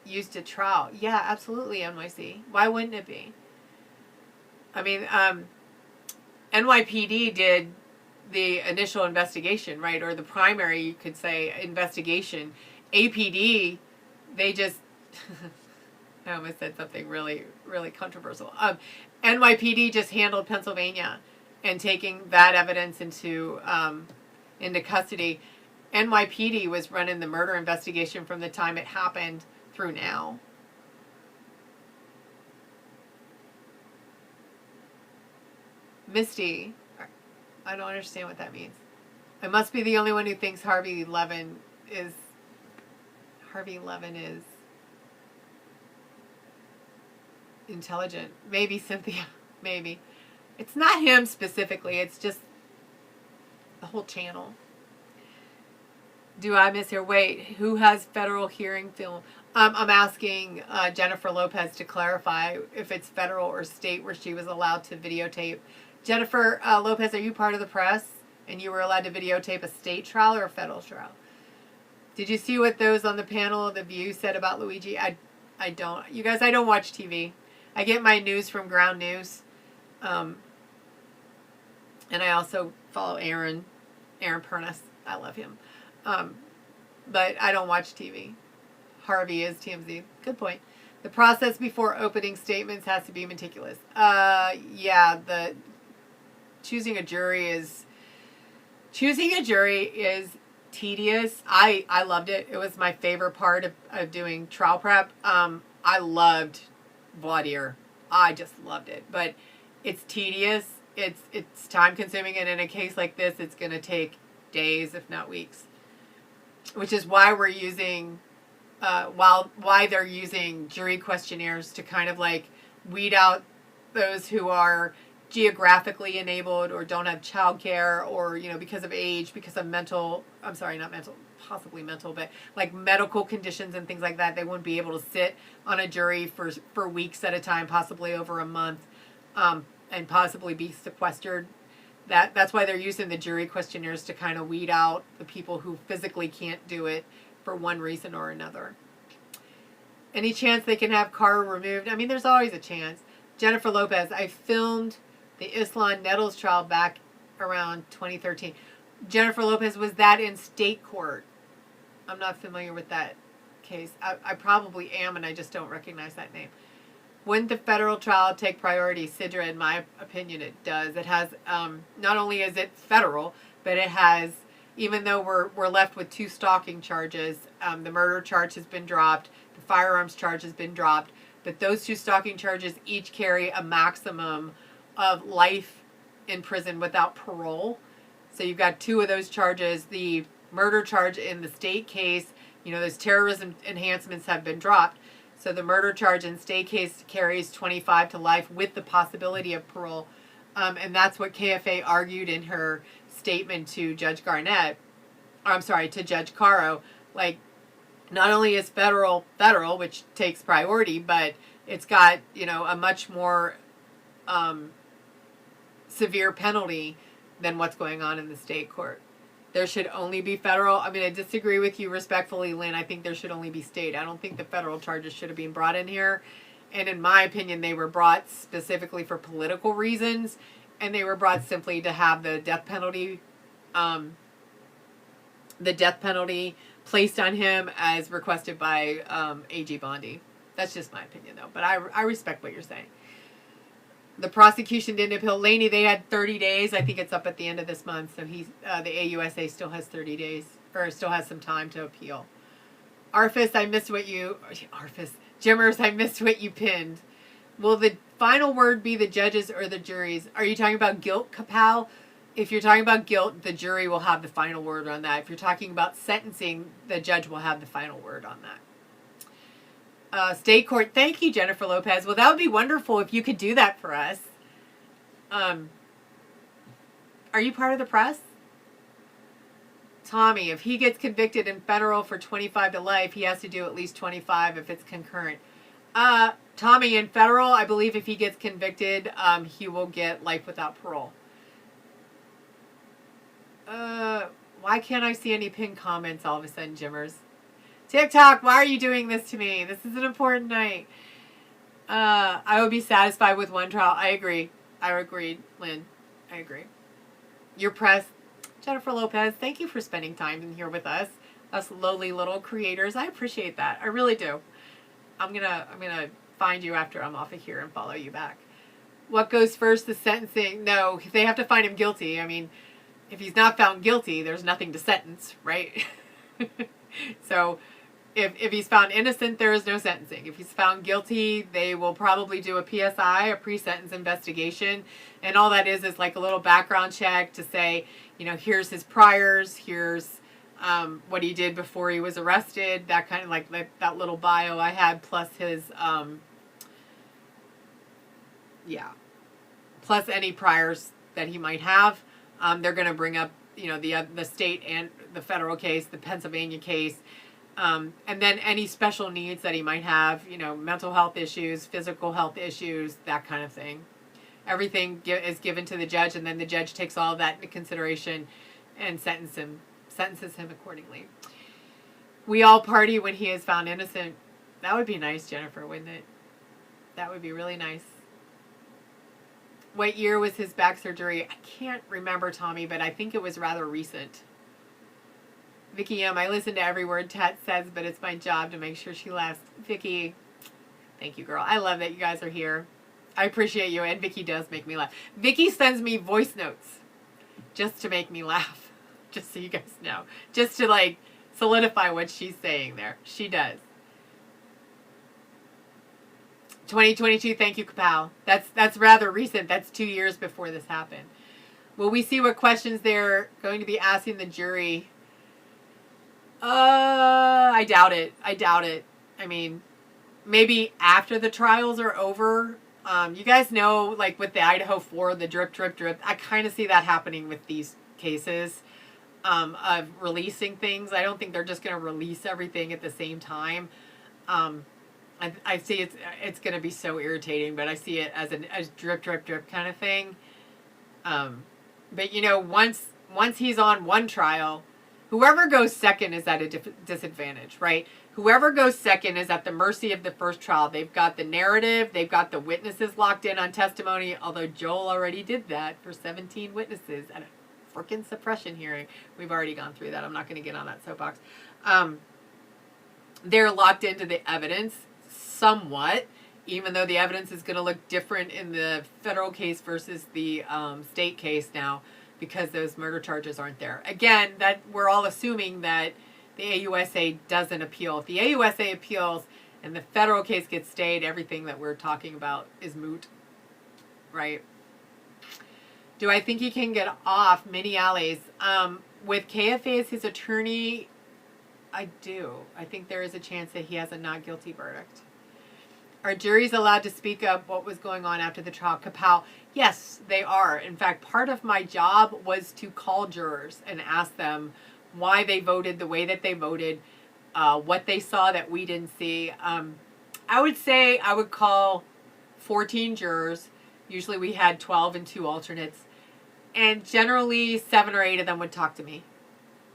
used at trial? Yeah, absolutely, NYC. Why wouldn't it be? I mean, NYPD did the initial investigation, right? Or the primary, you could say, investigation. APD, they just, I almost said something really, really controversial. NYPD just handled Pennsylvania and taking that evidence into custody. NYPD was running the murder investigation from the time it happened through now. Misty, I don't understand what that means. I must be the only one who thinks Harvey Levin is intelligent. Maybe, Cynthia. Maybe. It's not him specifically. It's just the whole channel. Do I miss her? Wait, who has federal hearing film? I'm asking Jennifer Lopez to clarify if it's federal or state where she was allowed to videotape. Jennifer Lopez, are you part of the press and you were allowed to videotape a state trial or a federal trial? Did you see what those on the panel of The View said about Luigi? I don't. You guys, I don't watch TV. I get my news from Ground News. And I also follow Aaron Purnas. I love him. But I don't watch TV. Harvey is TMZ. Good point. The process before opening statements has to be meticulous. Yeah, choosing a jury is tedious. I loved it. It was my favorite part of doing trial prep. I loved voir dire. I just loved it. But it's tedious. It's time consuming, and in a case like this, it's going to take days, if not weeks. Which is why we're using, why they're using jury questionnaires to kind of like weed out those who are geographically enabled or don't have childcare or, you know, because of age, because of possibly mental, but like medical conditions and things like that. They wouldn't be able to sit on a jury for weeks at a time, possibly over a month, and possibly be sequestered. That's why they're using the jury questionnaires to kind of weed out the people who physically can't do it for one reason or another. Any chance they can have Carr removed? I mean, there's always a chance. Jennifer Lopez, I filmed the Islan Nettles trial back around 2013. Jennifer Lopez, was that in state court? I'm not familiar with that case. I probably am, and I just don't recognize that name. Wouldn't the federal trial take priority? Sidra, in my opinion, it does. It has, not only is it federal, but it has, even though we're left with 2 stalking charges, the murder charge has been dropped, the firearms charge has been dropped, but those 2 stalking charges each carry a maximum of life in prison without parole. So you've got 2 of those charges. The murder charge in the state case, you know, those terrorism enhancements have been dropped. So the murder charge in state case carries 25 to life with the possibility of parole. And that's what KFA argued in her statement to Judge Garnett. To Judge Caro. Like, not only is federal, which takes priority, but it's got, you know, a much more severe penalty than what's going on in the state court. There should only be federal. I mean, I disagree with you respectfully, Lynn. I think there should only be state. I don't think the federal charges should have been brought in here. And in my opinion, they were brought specifically for political reasons. And they were brought simply to have the death penalty placed on him as requested by A.G. Bondi. That's just my opinion, though. But I respect what you're saying. The prosecution didn't appeal. Laney, they had 30 days. I think it's up at the end of this month. So the AUSA still has 30 days, or still has some time to appeal. Jimmers, I missed what you pinned. Will the final word be the judges or the juries? Are you talking about guilt, Kapow? If you're talking about guilt, the jury will have the final word on that. If you're talking about sentencing, the judge will have the final word on that. State court. Thank you, Jennifer Lopez. Well, that would be wonderful if you could do that for us. Are you part of the press? Tommy, if he gets convicted in federal for 25 to life, he has to do at least 25 if it's concurrent. Tommy, in federal, I believe if he gets convicted, he will get life without parole. Why can't I see any pinned comments all of a sudden, Jimmers? TikTok, why are you doing this to me? This is an important night. I would be satisfied with one trial. I agree. I agree, Lynn. I agree. Your press, Jennifer Lopez, thank you for spending time in here with us lowly little creators. I appreciate that. I really do. I'm gonna find you after I'm off of here and follow you back. What goes first, the sentencing? No, they have to find him guilty. I mean, if he's not found guilty, there's nothing to sentence, right? So if he's found innocent, there is no sentencing. If he's found guilty, they will probably do a PSI, a pre-sentence investigation. And all that is like a little background check to say, you know, here's his priors, here's what he did before he was arrested, that kind of like that little bio I had, plus his, plus any priors that he might have. They're going to bring up, you know, the state and the federal case, the Pennsylvania case, and then any special needs that he might have, you know, mental health issues, physical health issues, that kind of thing. Everything is given to the judge, and then the judge takes all of that into consideration and sentences him accordingly. We all party when he is found innocent. That would be nice, Jennifer, wouldn't it? That would be really nice. What year was his back surgery? I can't remember, Tommy, but I think it was rather recent. Vicky M., I listen to every word Tat says, but it's my job to make sure she laughs. Vicky, thank you, girl. I love that you guys are here. I appreciate you, and Vicky does make me laugh. Vicky sends me voice notes just to make me laugh, just so you guys know. Just to, like, solidify what she's saying there. She does. 2022, thank you, Kapow. That's rather recent. That's 2 years before this happened. Will we see what questions they're going to be asking the jury? I doubt it. I doubt it. I mean, maybe after the trials are over. You guys know, like with the Idaho 4, the drip, drip, drip. I kind of see that happening with these cases of releasing things. I don't think they're just going to release everything at the same time. I see it's going to be so irritating, but I see it as drip, drip, drip kind of thing. But you know, once he's on one trial, whoever goes second is at a disadvantage, right? Whoever goes second is at the mercy of the first trial. They've got the narrative, they've got the witnesses locked in on testimony, although Joel already did that for 17 witnesses at a freaking suppression hearing. We've already gone through that. I'm not going to get on that soapbox. They're locked into the evidence somewhat, even though the evidence is going to look different in the federal case versus the state case now, because those murder charges aren't there. Again, that we're all assuming that the AUSA doesn't appeal. If the AUSA appeals and the federal case gets stayed, everything that we're talking about is moot, right? Do I think he can get off mini alleys? With KFA as his attorney, I do. I think there is a chance that he has a not guilty verdict. Are juries allowed to speak up what was going on after the trial? Kapow, yes, they are. In fact, part of my job was to call jurors and ask them why they voted the way that they voted, what they saw that we didn't see. I would say I would call 14 jurors. Usually we had 12 and 2 alternates. And generally 7 or 8 of them would talk to me.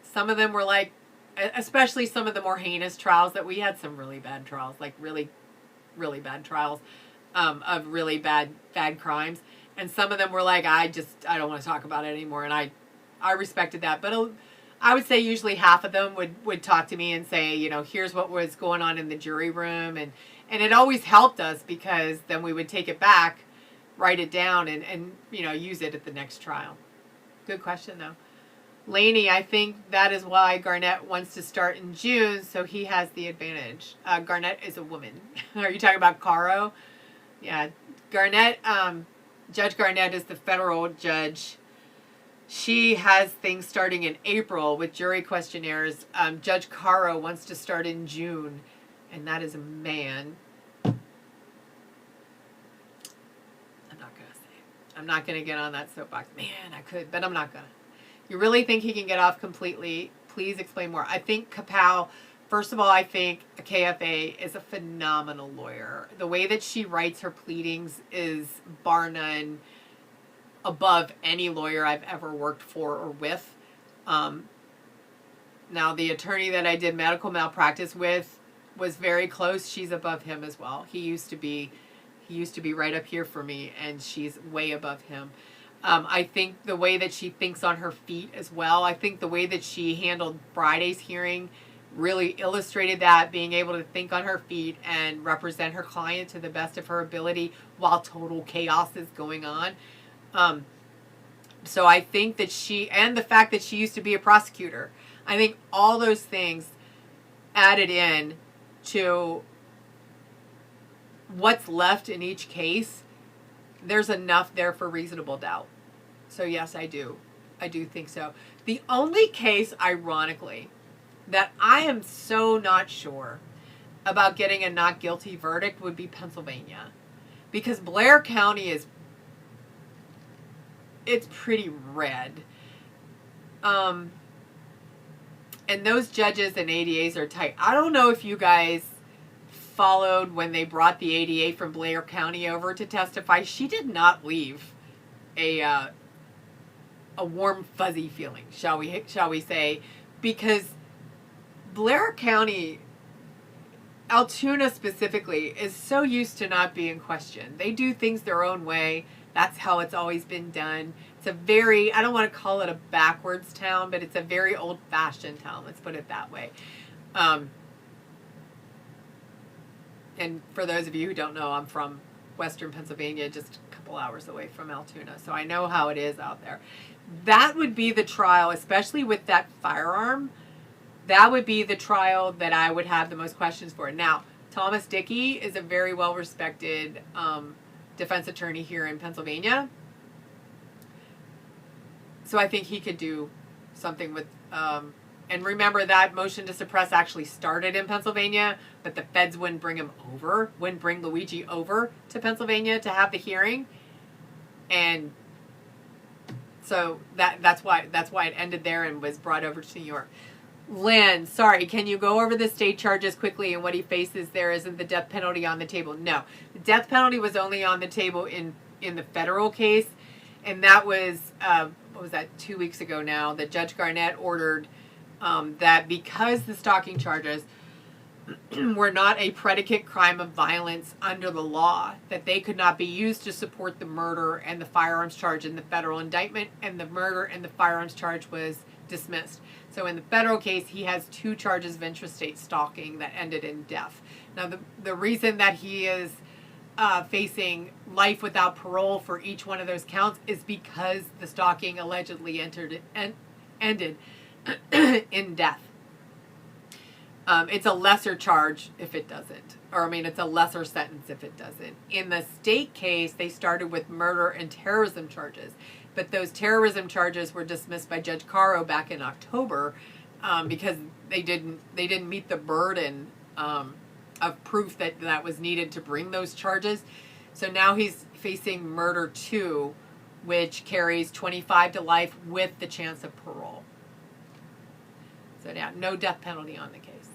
Some of them were like, especially some of the more heinous trials that we had, some really bad trials, like really bad trials of really bad crimes. And some of them were like, I don't want to talk about it anymore. And I respected that. But I would say usually half of them would talk to me and say, you know, here's what was going on in the jury room. And it always helped us, because then we would take it back, write it down, and you know, use it at the next trial. Good question, though. Laney, I think that is why Garnett wants to start in June, so he has the advantage. Garnett is a woman. Are you talking about Caro? Yeah. Garnett, Judge Garnett is the federal judge. She has things starting in April with jury questionnaires. Judge Caro wants to start in June, and that is a man. I'm not going to say it. I'm not going to get on that soapbox. Man, I could, but I'm not going to. You really think he can get off completely? Please explain more. I think Kapow, first of all, I think KFA is a phenomenal lawyer. The way that she writes her pleadings is bar none above any lawyer I've ever worked for or with. Now, the attorney that I did medical malpractice with was very close. She's above him as well. He used to be right up here for me, and she's way above him. I think the way that she thinks on her feet as well. I think the way that she handled Friday's hearing really illustrated that, being able to think on her feet and represent her client to the best of her ability while total chaos is going on. So I think that and the fact that she used to be a prosecutor, I think all those things added in to what's left in each case. There's enough there for reasonable doubt. So yes, I do think so. The only case, ironically, that I am so not sure about getting a not guilty verdict would be Pennsylvania, because Blair County it's pretty red. And those judges and ADAs are tight. I don't know if you guys followed when they brought the ADA from Blair County over to testify. She did not leave a warm, fuzzy feeling, shall we say, because Blair County, Altoona specifically, is so used to not being questioned. They do things their own way. That's how it's always been done. It's a very, I don't want to call it a backwards town, but it's a very old-fashioned town. Let's put it that way. And for those of you who don't know, I'm from Western Pennsylvania, just a couple hours away from Altoona. So I know how it is out there. That would be the trial, especially with that firearm. That would be the trial that I would have the most questions for. Now, Thomas Dickey is a very well-respected defense attorney here in Pennsylvania. So I think he could do something with... and remember, that motion to suppress actually started in Pennsylvania, but the feds wouldn't bring Luigi over to Pennsylvania to have the hearing. And so that's why it ended there and was brought over to New York. Lynn, sorry, can you go over the state charges quickly and what he faces there? Isn't the death penalty on the table? No. The death penalty was only on the table in the federal case, and that was, 2 weeks ago now, that Judge Garnett ordered that because the stalking charges were not a predicate crime of violence under the law, that they could not be used to support the murder and the firearms charge in the federal indictment, and the murder and the firearms charge was dismissed. So in the federal case, he has 2 charges of intrastate stalking that ended in death. Now, the reason that he is facing life without parole for each one of those counts is because the stalking allegedly ended in death. It's a lesser charge if it doesn't. It's a lesser sentence if it doesn't. In the state case, they started with murder and terrorism charges. But those terrorism charges were dismissed by Judge Caro back in October because they didn't meet the burden of proof that was needed to bring those charges. So now he's facing murder 2, which carries 25 to life with the chance of parole. So yeah, no death penalty on the case.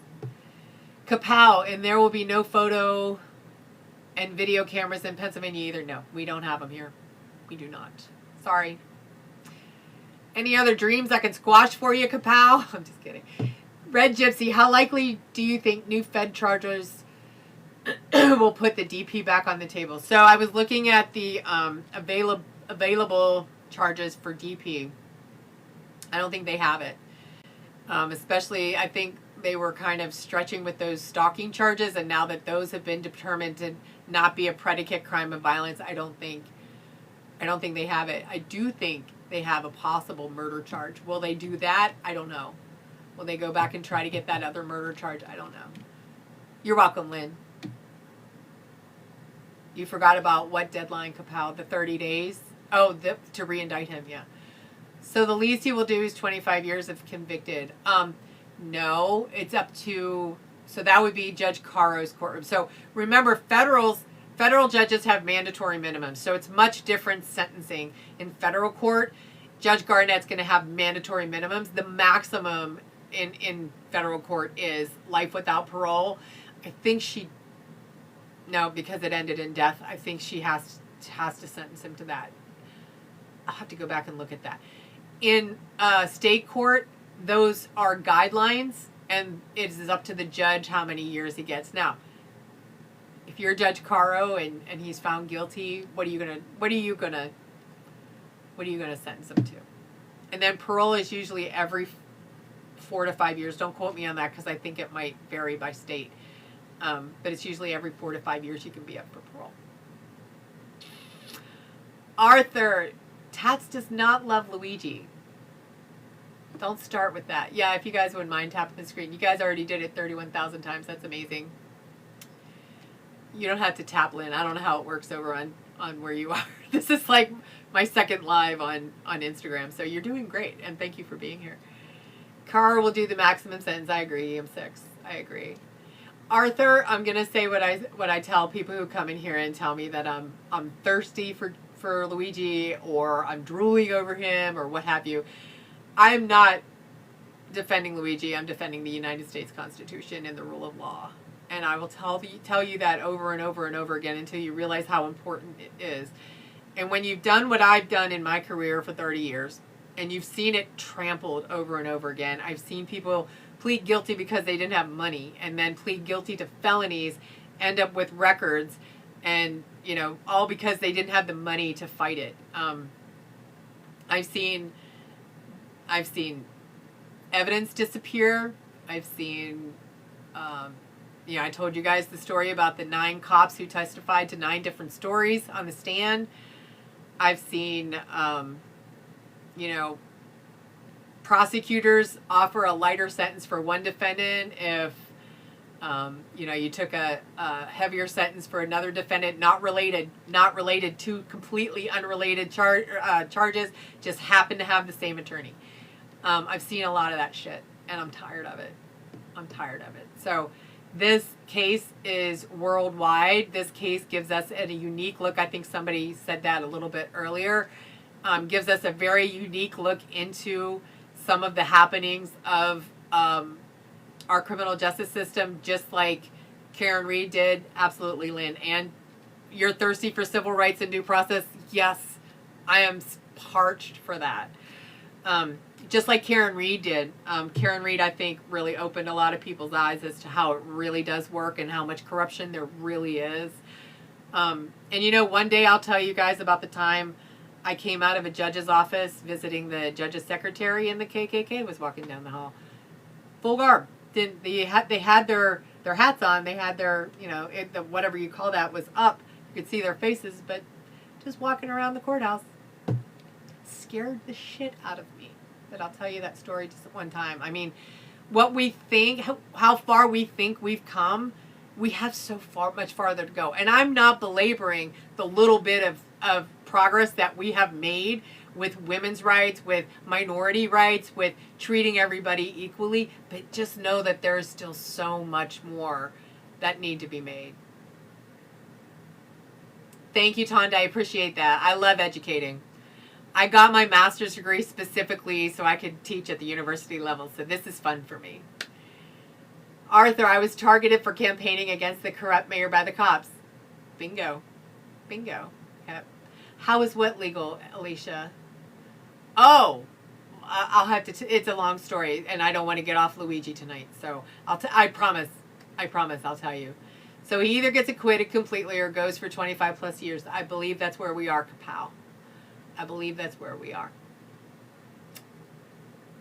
Kapow, and there will be no photo and video cameras in Pennsylvania either. No, we don't have them here. We do not. Sorry. Any other dreams I can squash for you, Kapow? I'm just kidding. Red Gypsy, how likely do you think new Fed charges will put the DP back on the table? So I was looking at the available charges for DP. I don't think they have it. Especially, I think they were kind of stretching with those stalking charges, and now that those have been determined to not be a predicate crime of violence, I don't think they have it. I do think they have a possible murder charge. Will they do that? I don't know. Will they go back and try to get that other murder charge? I don't know. You're welcome, Lynn. You forgot about what deadline, Kapow? The 30 days? Oh, to re-indict him, yeah. So the least he will do is 25 years if convicted. No, it's up to, so that would be Judge Caro's courtroom. So remember, federal judges have mandatory minimums, so it's much different sentencing. In federal court, Judge Garnett's going to have mandatory minimums. The maximum in federal court is life without parole. I think because it ended in death, I think she has to sentence him to that. I'll have to go back and look at that. In state court, those are guidelines, and it is up to the judge how many years he gets. Now, if you're Judge Caro and he's found guilty, what are you gonna sentence him to? And then parole is usually every 4 to 5 years. Don't quote me on that because I think it might vary by state. But it's usually every 4 to 5 years you can be up for parole. Arthur, Tats does not love Luigi. Don't start with that. Yeah, if you guys wouldn't mind tapping the screen. You guys already did it 31,000 times. That's amazing. You don't have to tap, Lynn. I don't know how it works over on where you are. This is like my second live on Instagram. So you're doing great. And thank you for being here. Carr will do the maximum sentence. I agree. M6. I agree. Arthur, I'm going to say what I tell people who come in here and tell me that I'm thirsty for Luigi, or I'm drooling over him, or what have you. I am not defending Luigi. I'm defending the United States Constitution and the rule of law. And I will tell you that over and over and over again until you realize how important it is. And when you've done what I've done in my career for 30 years, and you've seen it trampled over and over again, I've seen people plead guilty because they didn't have money, and then plead guilty to felonies, end up with records, and all because they didn't have the money to fight it. I've seen evidence disappear. I've seen, I told you guys the story about the 9 cops who testified to 9 different stories on the stand. I've seen, prosecutors offer a lighter sentence for one defendant if, you took a heavier sentence for another defendant, not related to completely unrelated charges, just happen to have the same attorney. I've seen a lot of that shit, and I'm tired of it. So this case is worldwide. This case gives us a unique look. I think somebody said that a little bit earlier. Gives us a very unique look into some of the happenings of our criminal justice system, just like Karen Read did. Absolutely, Lynn. And you're thirsty for civil rights and due process? Yes, I am parched for that. Just like Karen Read did. Karen Read, I think, really opened a lot of people's eyes as to how it really does work and how much corruption there really is. And one day I'll tell you guys about the time I came out of a judge's office visiting the judge's secretary, and the KKK was walking down the hall. Full garb. They had their hats on. They had their, whatever you call that was up. You could see their faces, but just walking around the courthouse. Scared the shit out of me. But I'll tell you that story just one time. I mean, what we think, how far we think we've come, we have much farther to go. And I'm not belaboring the little bit of progress that we have made with women's rights, with minority rights, with treating everybody equally, but just know that there is still so much more that need to be made. Thank you, Tonda. I appreciate that. I love educating. I got my master's degree specifically so I could teach at the university level, so this is fun for me. Arthur, I was targeted for campaigning against the corrupt mayor by the cops. Bingo. Yep. How is what legal, Alicia? Oh, I'll have to, it's a long story, and I don't want to get off Luigi tonight, so I promise I'll tell you. So he either gets acquitted completely or goes for 25 plus years. I believe that's where we are, Kapow. I believe that's where we are.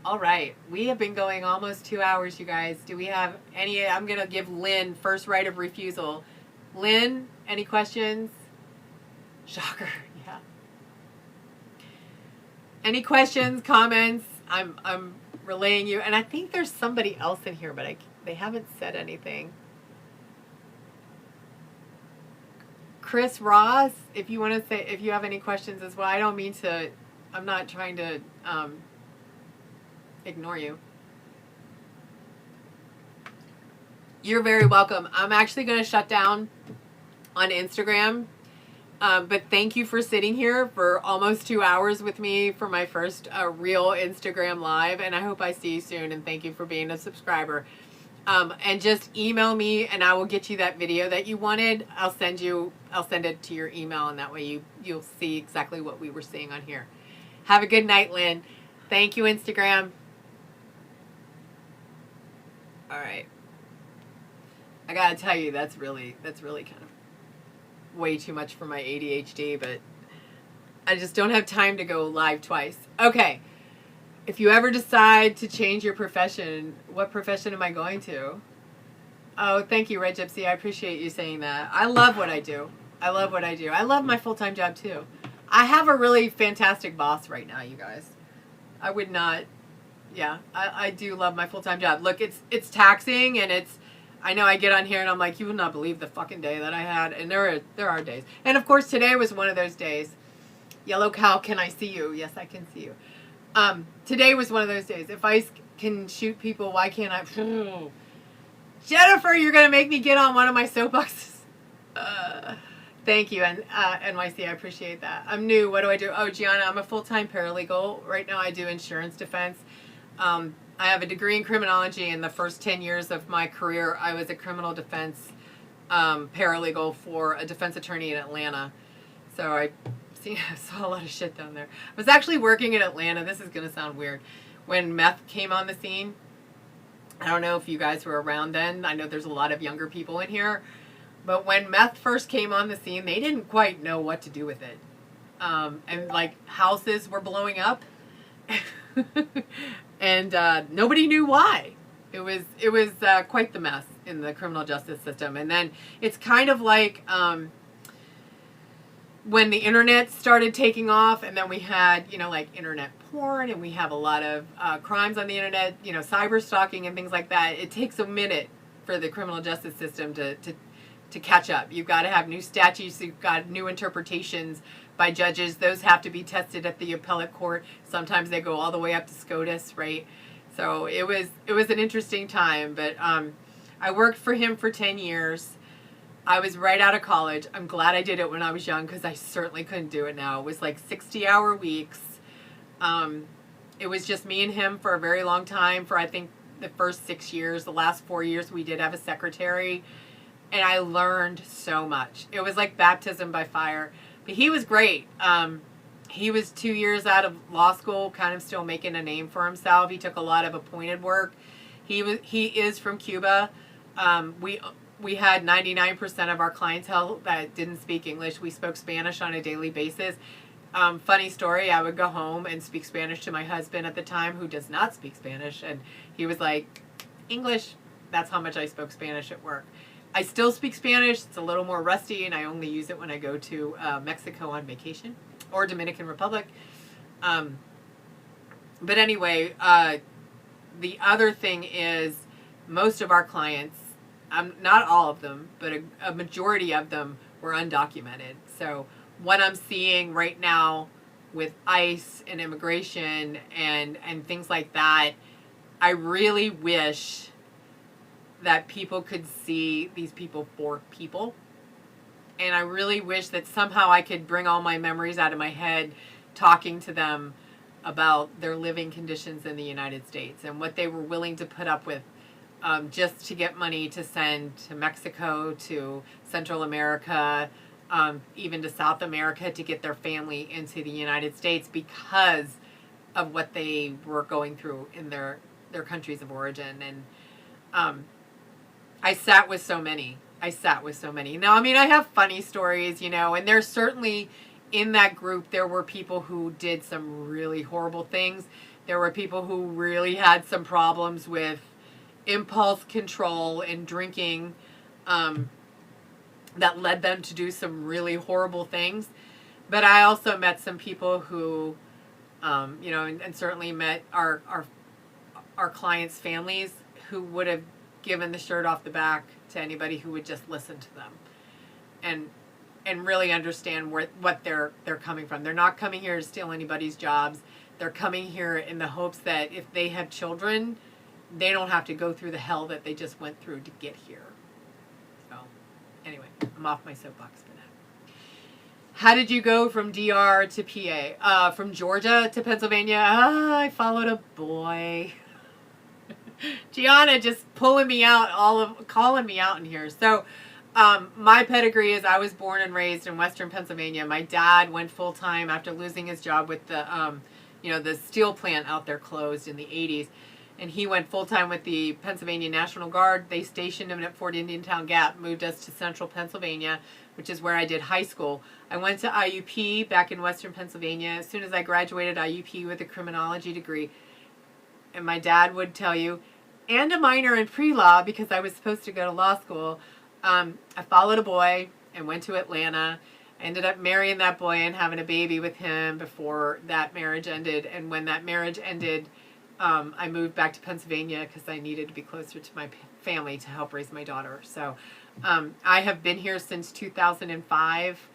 All right. We have been going almost 2 hours, you guys. Do we have any? I'm going to give Lynn first right of refusal. Lynn, any questions? Shocker. Yeah. Any questions, comments? I'm relaying you. And I think there's somebody else in here, but they haven't said anything. Chris Ross, if you want to say, if you have any questions as well, I don't mean to, I'm not trying to ignore you. You're very welcome. I'm actually going to shut down on Instagram, but thank you for sitting here for almost 2 hours with me for my first real Instagram live, and I hope I see you soon, and thank you for being a subscriber. And just email me and I will get you that video that you wanted. I'll send it to your email, and that way you'll see exactly what we were seeing on here. Have a good night, Lynn. Thank you, Instagram. All right. I gotta tell you, that's really kind of way too much for my ADHD, but I just don't have time to go live twice. Okay. If you ever decide to change your profession, what profession am I going to? Oh, thank you, Red Gypsy. I appreciate you saying that. I love what I do. I love what I do. I love my full-time job, too. I have a really fantastic boss right now, you guys. I would not... Yeah, I do love my full-time job. Look, it's taxing, and I know I get on here, and I'm like, you would not believe the fucking day that I had. And there are days. And, of course, today was one of those days. Yellow cow, can I see you? Yes, I can see you. Today was one of those days. If I can shoot people, why can't I... Jennifer, you're going to make me get on one of my soapboxes. Thank you, and NYC, I appreciate that. I'm new. What do I do? Oh, Gianna, I'm a full-time paralegal. Right now I do insurance defense. I have a degree in criminology. In the first 10 years of my career, I was a criminal defense paralegal for a defense attorney in Atlanta. So I saw a lot of shit down there. I was actually working in Atlanta. This is going to sound weird. When meth came on the scene, I don't know if you guys were around then. I know there's a lot of younger people in here. But when meth first came on the scene, they didn't quite know what to do with it. And like houses were blowing up. And nobody knew why. It was quite the mess in the criminal justice system. And then it's kind of like when the internet started taking off, and then we had, like internet porn, and we have a lot of crimes on the internet, cyber stalking and things like that. It takes a minute for the criminal justice system to catch up. You've got to have new statutes. You've got new interpretations by judges. Those have to be tested at the appellate court. Sometimes they go all the way up to SCOTUS, right? So it was an interesting time. But I worked for him for 10 years. I was right out of college. I'm glad I did it when I was young because I certainly couldn't do it now. It was like 60-hour weeks. It was just me and him for a very long time. For I think the first 6 years, the last 4 years, we did have a secretary. And I learned so much. It was like baptism by fire. But he was great. He was 2 years out of law school, kind of still making a name for himself. He took a lot of appointed work. He is from Cuba. We had 99% of our clientele that didn't speak English. We spoke Spanish on a daily basis. Funny story, I would go home and speak Spanish to my husband at the time, who does not speak Spanish. And he was like, English. That's how much I spoke Spanish at work. I still speak Spanish. It's a little more rusty, and I only use it when I go to Mexico on vacation or Dominican Republic. But anyway, the other thing is most of our clients, not all of them, but a majority of them were undocumented. So what I'm seeing right now with ICE and immigration and things like that, I really wish that people could see these people for people. And I really wish that somehow I could bring all my memories out of my head talking to them about their living conditions in the United States and what they were willing to put up with just to get money to send to Mexico, to Central America, even to South America, to get their family into the United States because of what they were going through in their countries of origin. And I sat with so many. Now, I mean, I have funny stories, and there's certainly in that group, there were people who did some really horrible things. There were people who really had some problems with impulse control and drinking that led them to do some really horrible things. But I also met some people who, and certainly met our clients' families who would have given the shirt off the back to anybody who would just listen to them and really understand what they're coming from. They're not coming here to steal anybody's jobs. They're coming here in the hopes that if they have children, they don't have to go through the hell that they just went through to get here. So anyway, I'm off my soapbox for now. How did you go from DR to PA? From Georgia to Pennsylvania? I followed a boy. Gianna just calling me out in here. So my pedigree is I was born and raised in Western Pennsylvania. My dad went full time after losing his job with the the steel plant out there closed in the 80s. and he went full-time with the Pennsylvania National Guard. They stationed him at Fort Indiantown Gap, moved us to central Pennsylvania, which is where I did high school. I went to IUP back in western Pennsylvania. As soon as I graduated IUP with a criminology degree, and my dad would tell you, and a minor in pre-law because I was supposed to go to law school, I followed a boy and went to Atlanta. I ended up marrying that boy and having a baby with him before that marriage ended. And when that marriage ended, I moved back to Pennsylvania because I needed to be closer to my family to help raise my daughter. So I have been here since 2005.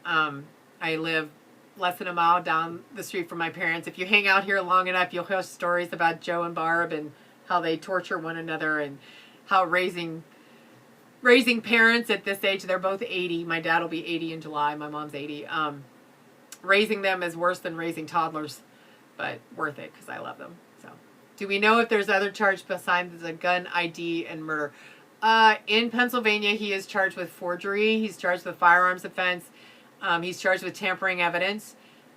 I live less than a mile down the street from my parents. If you hang out here long enough, you'll hear stories about Joe and Barb and how they torture one another, and how raising parents at this age, they're both 80. My dad will be 80 in July. My mom's 80. Raising them is worse than raising toddlers, but worth it because I love them. So, do we know if there's other charges besides the gun, ID, and murder? In Pennsylvania, he is charged with forgery. He's charged with firearms offense. He's charged with tampering evidence.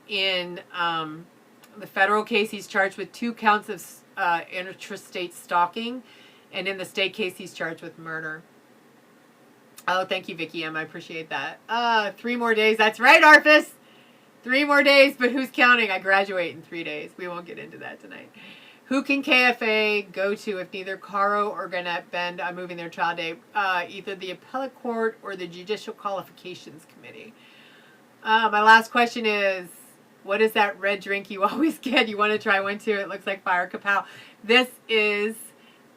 In the federal case, he's charged with 2 counts of interstate stalking. And in the state case, he's charged with murder. Oh, thank you, Vicky M. I appreciate that. 3 more days. That's right, Arfus. 3 more days, but who's counting? I graduate in 3 days. We won't get into that tonight. Who can KFA go to if neither Caro or Gannett Bend are moving their trial date? Either the appellate court or the Judicial Qualifications Committee. My last question is, what is that red drink you always get? You want to try one too? It looks like fire kapow. This is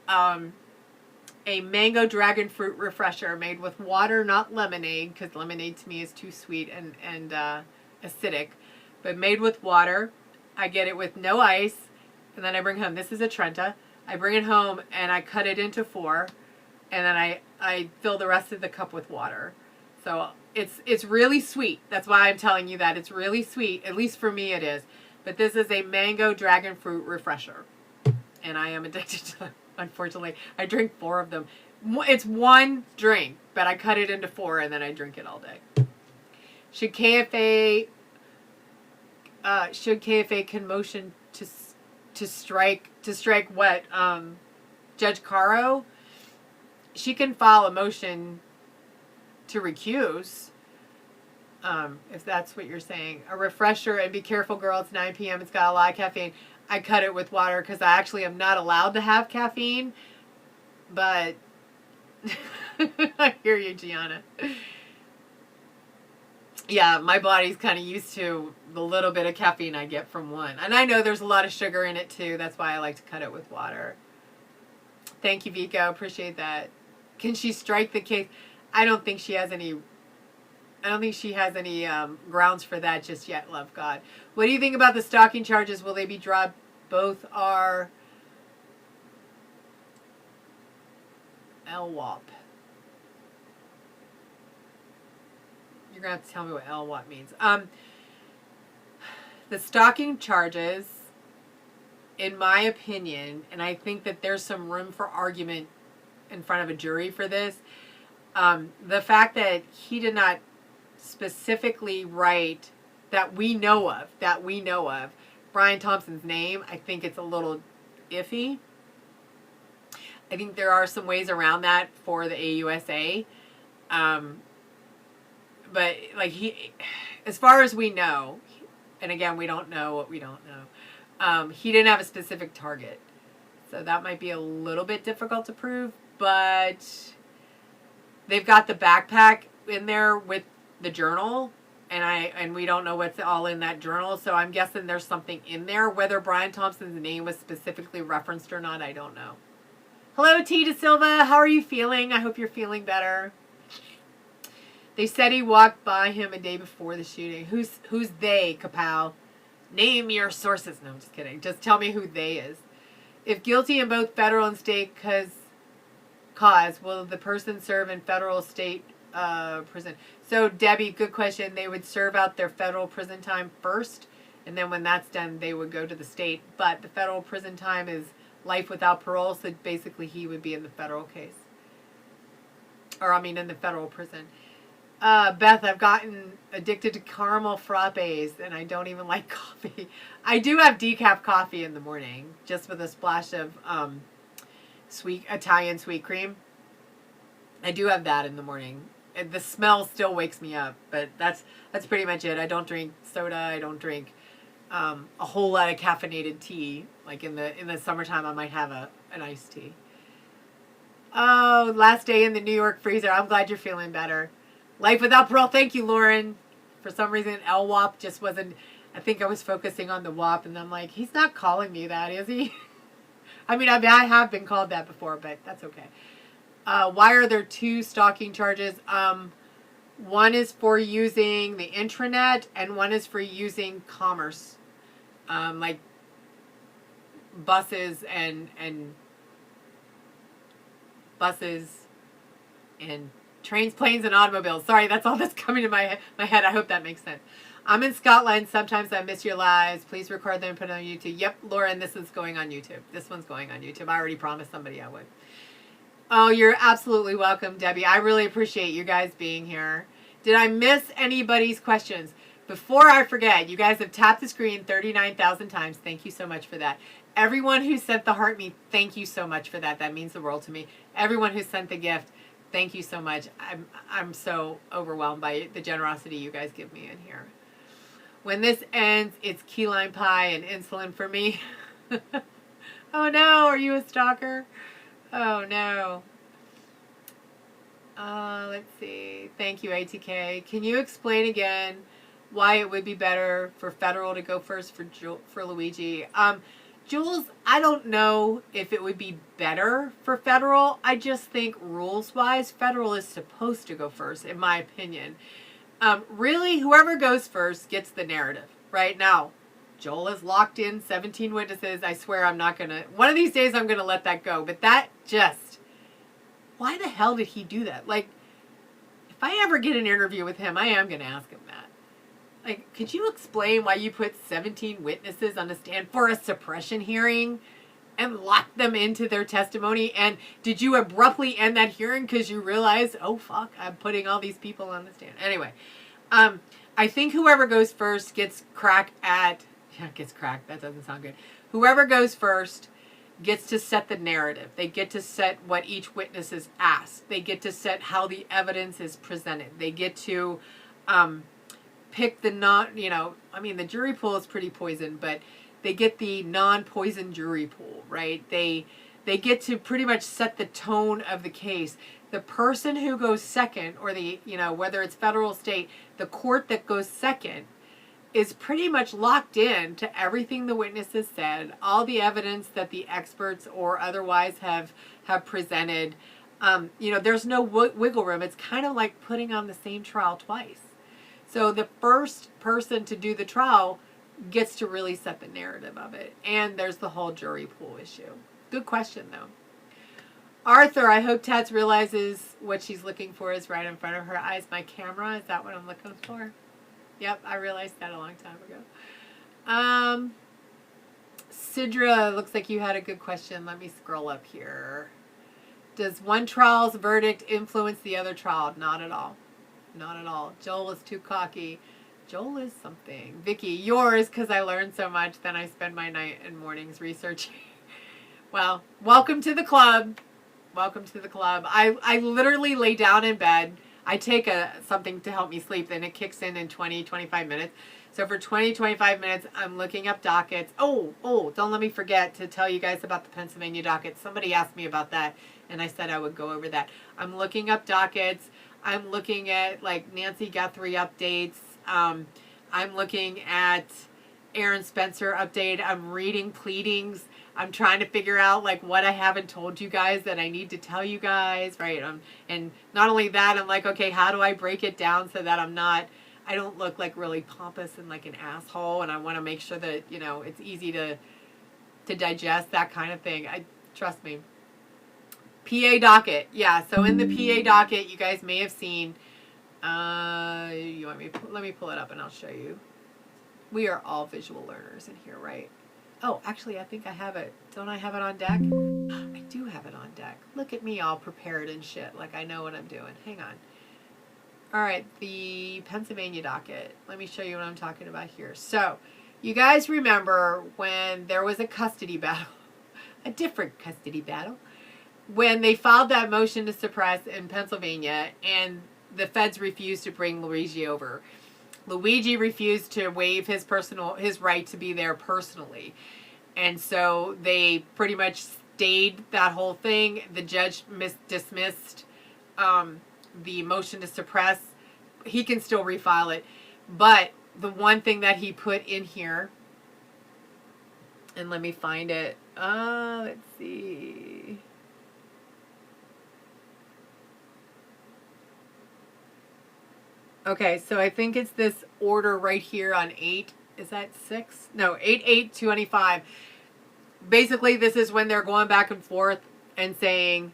a mango dragon fruit refresher made with water, not lemonade, because lemonade to me is too sweet and acidic, but made with water. I get it with no ice, and then I bring home, this is a Trenta. I bring it home and I cut it into 4, and then I fill the rest of the cup with water. So it's really sweet. That's why I'm telling you that. It's really sweet. At least for me it is. But this is a mango dragon fruit refresher. And I am addicted to it, unfortunately. I drink 4 of them. It's one drink, but I cut it into 4 and then I drink it all day. Should KFA can motion to strike what? Judge Caro? She can file a motion to recuse, if that's what you're saying. A refresher, and be careful, girl, it's 9 p.m. It's got a lot of caffeine. I cut it with water because I actually am not allowed to have caffeine, but I hear you, Gianna. Yeah, my body's kind of used to the little bit of caffeine I get from one. And I know there's a lot of sugar in it too. That's why I like to cut it with water. Thank you, Vico. Appreciate that. Can she strike the case? I don't think she has any grounds for that just yet, love God. What do you think about the stalking charges? Will they be dropped? Both are LWOP. You're going to have to tell me what LWOP means. The stalking charges, in my opinion, and I think that there's some room for argument in front of a jury for this, the fact that he did not specifically write that we know of Brian Thompson's name, I think it's a little iffy. I think there are some ways around that for the AUSA. But like as far as we know, and again, we don't know what we don't know, he didn't have a specific target. So that might be a little bit difficult to prove, but they've got the backpack in there with the journal, and we don't know what's all in that journal, so I'm guessing there's something in there. Whether Brian Thompson's name was specifically referenced or not, I don't know. Hello, T. De Silva. How are you feeling? I hope you're feeling better. They said he walked by him a day before the shooting. Who's they, Kapow? Name your sources. No, I'm just kidding. Just tell me who they is. If guilty in both federal and state cause, will the person serve in federal state prison? So, Debbie, good question. They would serve out their federal prison time first, and then when that's done, they would go to the state. But the federal prison time is life without parole, so basically he would be in the federal case. Or, I mean, in the federal prison. Beth, I've gotten addicted to caramel frappes, and I don't even like coffee. I do have decaf coffee in the morning, just with a splash of sweet Italian sweet cream. I do have that in the morning. And the smell still wakes me up, but that's pretty much it. I don't drink soda. I don't drink a whole lot of caffeinated tea. Like in the summertime, I might have an iced tea. Oh, last day in the New York freezer. I'm glad you're feeling better. Life without parole. Thank you, Lauren. For some reason, LWAP just wasn't. I think I was focusing on the WAP, and I'm like, he's not calling me that, is he? I mean, I have been called that before, but that's okay. Why are there 2 stalking charges? One is for using the intranet, and one is for using commerce, like buses and trains, planes, and automobiles. Sorry, that's all that's coming to my head. I hope that makes sense. I'm in Scotland. Sometimes I miss your lives. Please record them and put it on YouTube. Yep, Lauren, this is going on YouTube. This one's going on YouTube. I already promised somebody I would. Oh, you're absolutely welcome, Debbie. I really appreciate you guys being here. Did I miss anybody's questions? Before I forget, you guys have tapped the screen 39,000 times. Thank you so much for that. Everyone who sent the heart me, thank you so much for that. That means the world to me. Everyone who sent the gift, thank you so much. I'm so overwhelmed by the generosity you guys give me in here. When this ends, it's key lime pie and insulin for me. Oh no, are you a stalker? Oh no. Let's see. Thank you, ATK. Can you explain again why it would be better for federal to go first for Luigi? Jules, I don't know if it would be better for federal. I just think rules-wise, federal is supposed to go first, in my opinion. Really, whoever goes first gets the narrative. Right now, Joel has locked in 17 witnesses. I swear I'm not going to... One of these days I'm going to let that go. But that just... Why the hell did he do that? Like, if I ever get an interview with him, I am going to ask him that. Like, could you explain why you put 17 witnesses on the stand for a suppression hearing and lock them into their testimony? And did you abruptly end that hearing because you realized, oh, fuck, I'm putting all these people on the stand? Anyway, I think whoever goes first gets crack at... Yeah, gets cracked. That doesn't sound good. Whoever goes first gets to set the narrative. They get to set what each witness is asked. They get to set how the evidence is presented. They get to pick the the jury pool is pretty poisoned, but they get the non-poison jury pool, right? They get to pretty much set the tone of the case. The person who goes second, or whether it's federal, state, the court that goes second is pretty much locked in to everything the witnesses said, all the evidence that the experts or otherwise have presented. There's no wiggle room. It's kind of like putting on the same trial twice. So the first person to do the trial gets to really set the narrative of it. And there's the whole jury pool issue. Good question, though. Arthur, I hope Tats realizes what she's looking for is right in front of her eyes. My camera, is that what I'm looking for? Yep, I realized that a long time ago. Sidra, looks like you had a good question. Let me scroll up here. Does one trial's verdict influence the other trial? Not at all. Not at all. Joel is too cocky. Joel is something. Vicky, yours, because I learned so much, then I spend my night and mornings researching. Well, welcome to the club. Welcome to the club. I literally lay down in bed. I take something to help me sleep, then it kicks in 20, 25 minutes. So for 20, 25 minutes, I'm looking up dockets. Oh, don't let me forget to tell you guys about the Pennsylvania docket. Somebody asked me about that, and I said I would go over that. I'm looking up dockets. I'm looking at, like, Nancy Guthrie updates. I'm looking at Aaron Spencer update. I'm reading pleadings. I'm trying to figure out, like, what I haven't told you guys that I need to tell you guys, right? And not only that, I'm like, okay, how do I break it down so that I don't look like really pompous and like an asshole, and I want to make sure that, it's easy to digest, that kind of thing. Trust me. PA docket. Yeah, so in the PA docket, you guys may have seen, let me pull it up and I'll show you. We are all visual learners in here, right? Oh, actually, I think I have it. Don't I have it on deck? I do have it on deck. Look at me all prepared and shit, like I know what I'm doing. Hang on. All right, the Pennsylvania docket. Let me show you what I'm talking about here. So, you guys remember when there was a custody battle, a different custody battle, when they filed that motion to suppress in Pennsylvania and the feds refused to bring Luigi over. Luigi refused to waive his right to be there personally. And so they pretty much stayed that whole thing. The judge dismissed the motion to suppress. He can still refile it. But the one thing that he put in here, and let me find it. Let's see. Okay, so I think it's this order right here on 8. Is that 6? No, 8/8/25. Basically, this is when they're going back and forth and saying,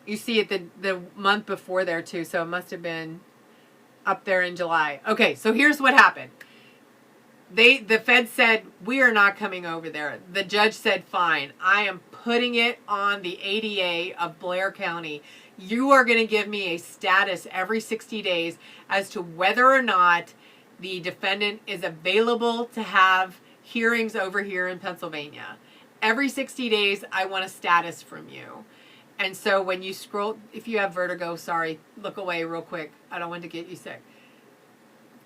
you see it the month before there too, so it must have been up there in July. Okay, so here's what happened. The Fed said, we are not coming over there. The judge said, fine, I am putting it on the ADA of Blair County. You are going to give me a status every 60 days as to whether or not the defendant is available to have hearings over here in Pennsylvania. Every 60 days, I want a status from you. And so when you scroll, if you have vertigo, sorry, look away real quick. I don't want to get you sick.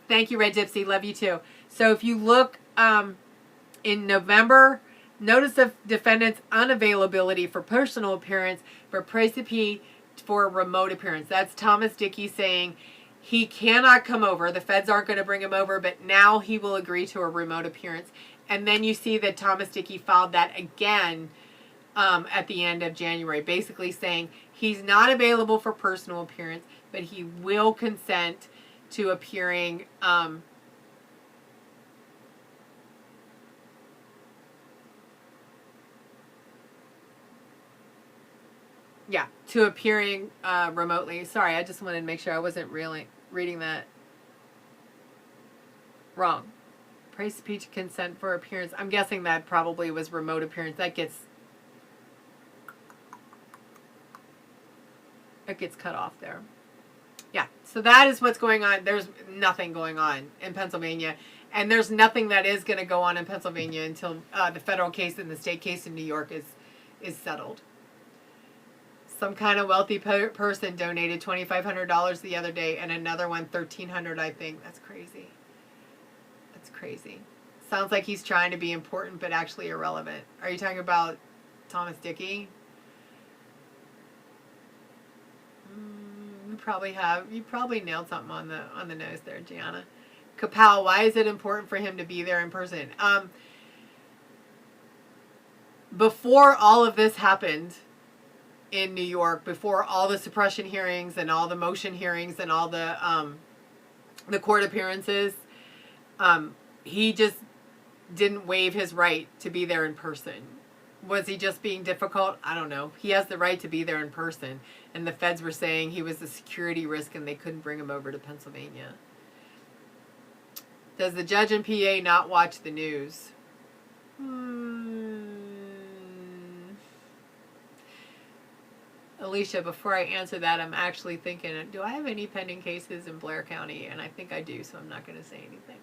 Thank you, Red Gypsy. Love you too. So if you look in November, notice of defendant's unavailability for personal appearance, for précipice for remote appearance. That's Thomas Dickey saying he cannot come over. The feds aren't going to bring him over, but now he will agree to a remote appearance. And then you see that Thomas Dickey filed that again at the end of January, basically saying he's not available for personal appearance, but he will consent to appearing remotely. Sorry, I just wanted to make sure I wasn't really reading that wrong. Praise speech consent for appearance. I'm guessing that probably was remote appearance. That gets cut off there. Yeah, so that is what's going on. There's nothing going on in Pennsylvania, and there's nothing that is going to go on in Pennsylvania until the federal case and the state case in New York is settled. Some kind of wealthy person donated $2,500 the other day, and another one $1,300, I think. That's crazy. That's crazy. Sounds like he's trying to be important, but actually irrelevant. Are you talking about Thomas Dickey? You probably nailed something on the nose there, Gianna. Kapow, why is it important for him to be there in person? Before all of this happened in New York, before all the suppression hearings and all the motion hearings and all the court appearances, he just didn't waive his right to be there in person. Was he just being difficult? I don't know. He has the right to be there in person. And the feds were saying he was a security risk and they couldn't bring him over to Pennsylvania. Does the judge in PA not watch the news? Alicia, before I answer that, I'm actually thinking, do I have any pending cases in Blair County? And I think I do, so I'm not going to say anything.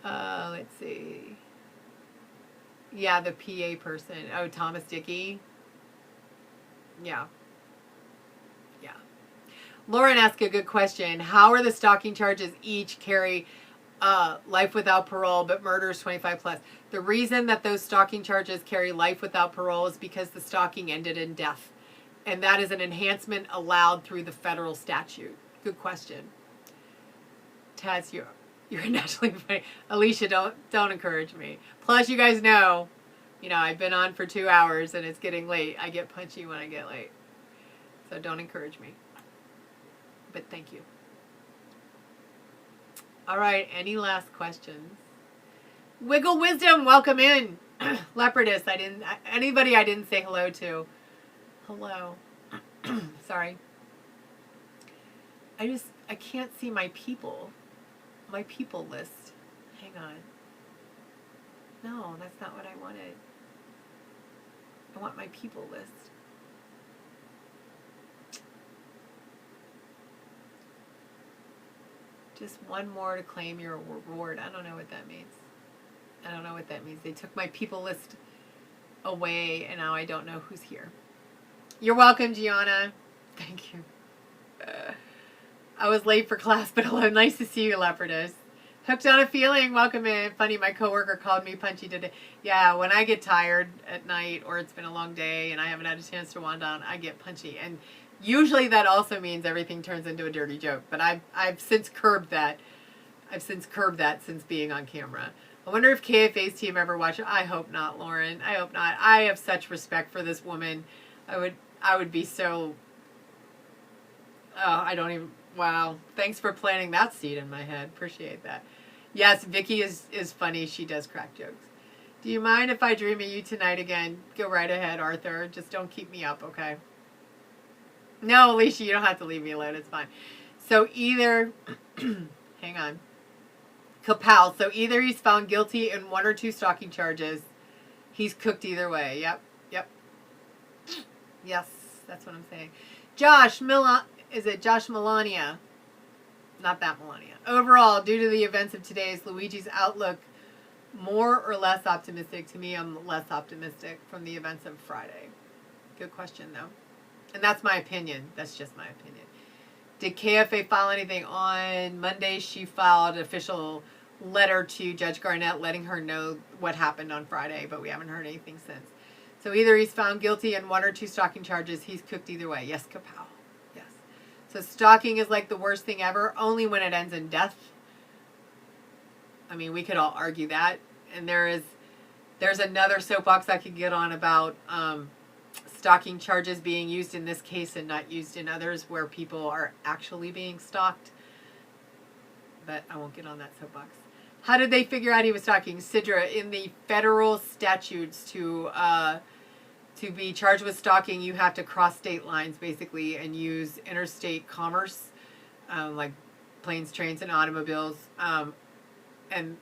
Let's see. Yeah, the PA person. Oh, Thomas Dickey. Yeah. Yeah. Lauren asked a good question. How are the stalking charges each carry life without parole, but murder is 25 plus? The reason that those stalking charges carry life without parole is because the stalking ended in death. And that is an enhancement allowed through the federal statute. Good question. Taz, you're naturally funny. Alicia, don't encourage me. Plus, you guys know, I've been on for 2 hours and it's getting late. I get punchy when I get late. So don't encourage me. But thank you. All right, any last questions? Wiggle Wisdom, welcome in. Leopardus, anybody I didn't say hello to. Hello. Sorry. I can't see my people list. Hang on. No, that's not what I wanted. want my people list. Just one more to claim your reward. I don't know what that means. I don't know what that means. They took my people list away, and now I don't know who's here. You're welcome, Gianna. Thank you. I was late for class, but hello. Nice to see you, Leopardess. Hooked on a feeling. Welcome in. Funny, my coworker called me punchy today. Yeah, when I get tired at night or it's been a long day and I haven't had a chance to wind down, I get punchy. And usually that also means everything turns into a dirty joke. But I've since curbed that. Since being on camera. I wonder if KFA's team ever watched it. I hope not, Lauren. I hope not. I have such respect for this woman. I would be so... Oh, I don't even... Wow. Thanks for planting that seed in my head. Appreciate that. Yes, Vicky is funny. She does crack jokes. Do you mind if I dream of you tonight again? Go right ahead, Arthur. Just don't keep me up, okay? No, Alicia, you don't have to leave me alone. It's fine. So either... hang on. Kapow. So either he's found guilty in 1 or 2 stalking charges. He's cooked either way. Yep. Yes, that's what I'm saying. Is it Josh Melania? Not that Melania. Overall, due to the events of today, is Luigi's outlook more or less optimistic? To me, I'm less optimistic from the events of Friday. Good question, though. And that's my opinion. That's just my opinion. Did KFA file anything on Monday? She filed an official letter to Judge Garnett letting her know what happened on Friday, but we haven't heard anything since. So either he's found guilty in 1 or 2 stalking charges. He's cooked either way. Yes, kapow. Yes. So stalking is like the worst thing ever, only when it ends in death. I mean, we could all argue that. And there's another soapbox I could get on about stalking charges being used in this case and not used in others where people are actually being stalked. But I won't get on that soapbox. How did they figure out he was stalking? Sidra, in the federal statutes to be charged with stalking, you have to cross state lines basically and use interstate commerce, like planes, trains, and automobiles. And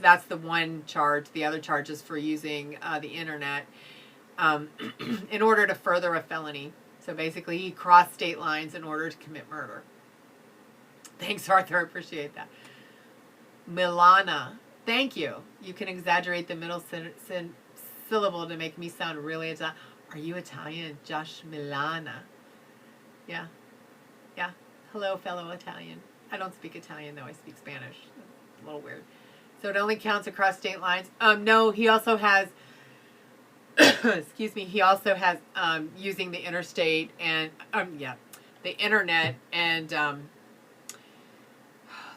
that's the one charge. The other charge is for using the internet in order to further a felony. So basically, he crossed state lines in order to commit murder. Thanks, Arthur. Appreciate that. Milana. Thank you. You can exaggerate the middle syllable to make me sound really Italian. Are you Italian? Josh Milana. Yeah. Hello, fellow Italian. I don't speak Italian, though. I speak Spanish. It's a little weird. So it only counts across state lines. No, he also has... excuse me. He also has using the interstate and... the internet and...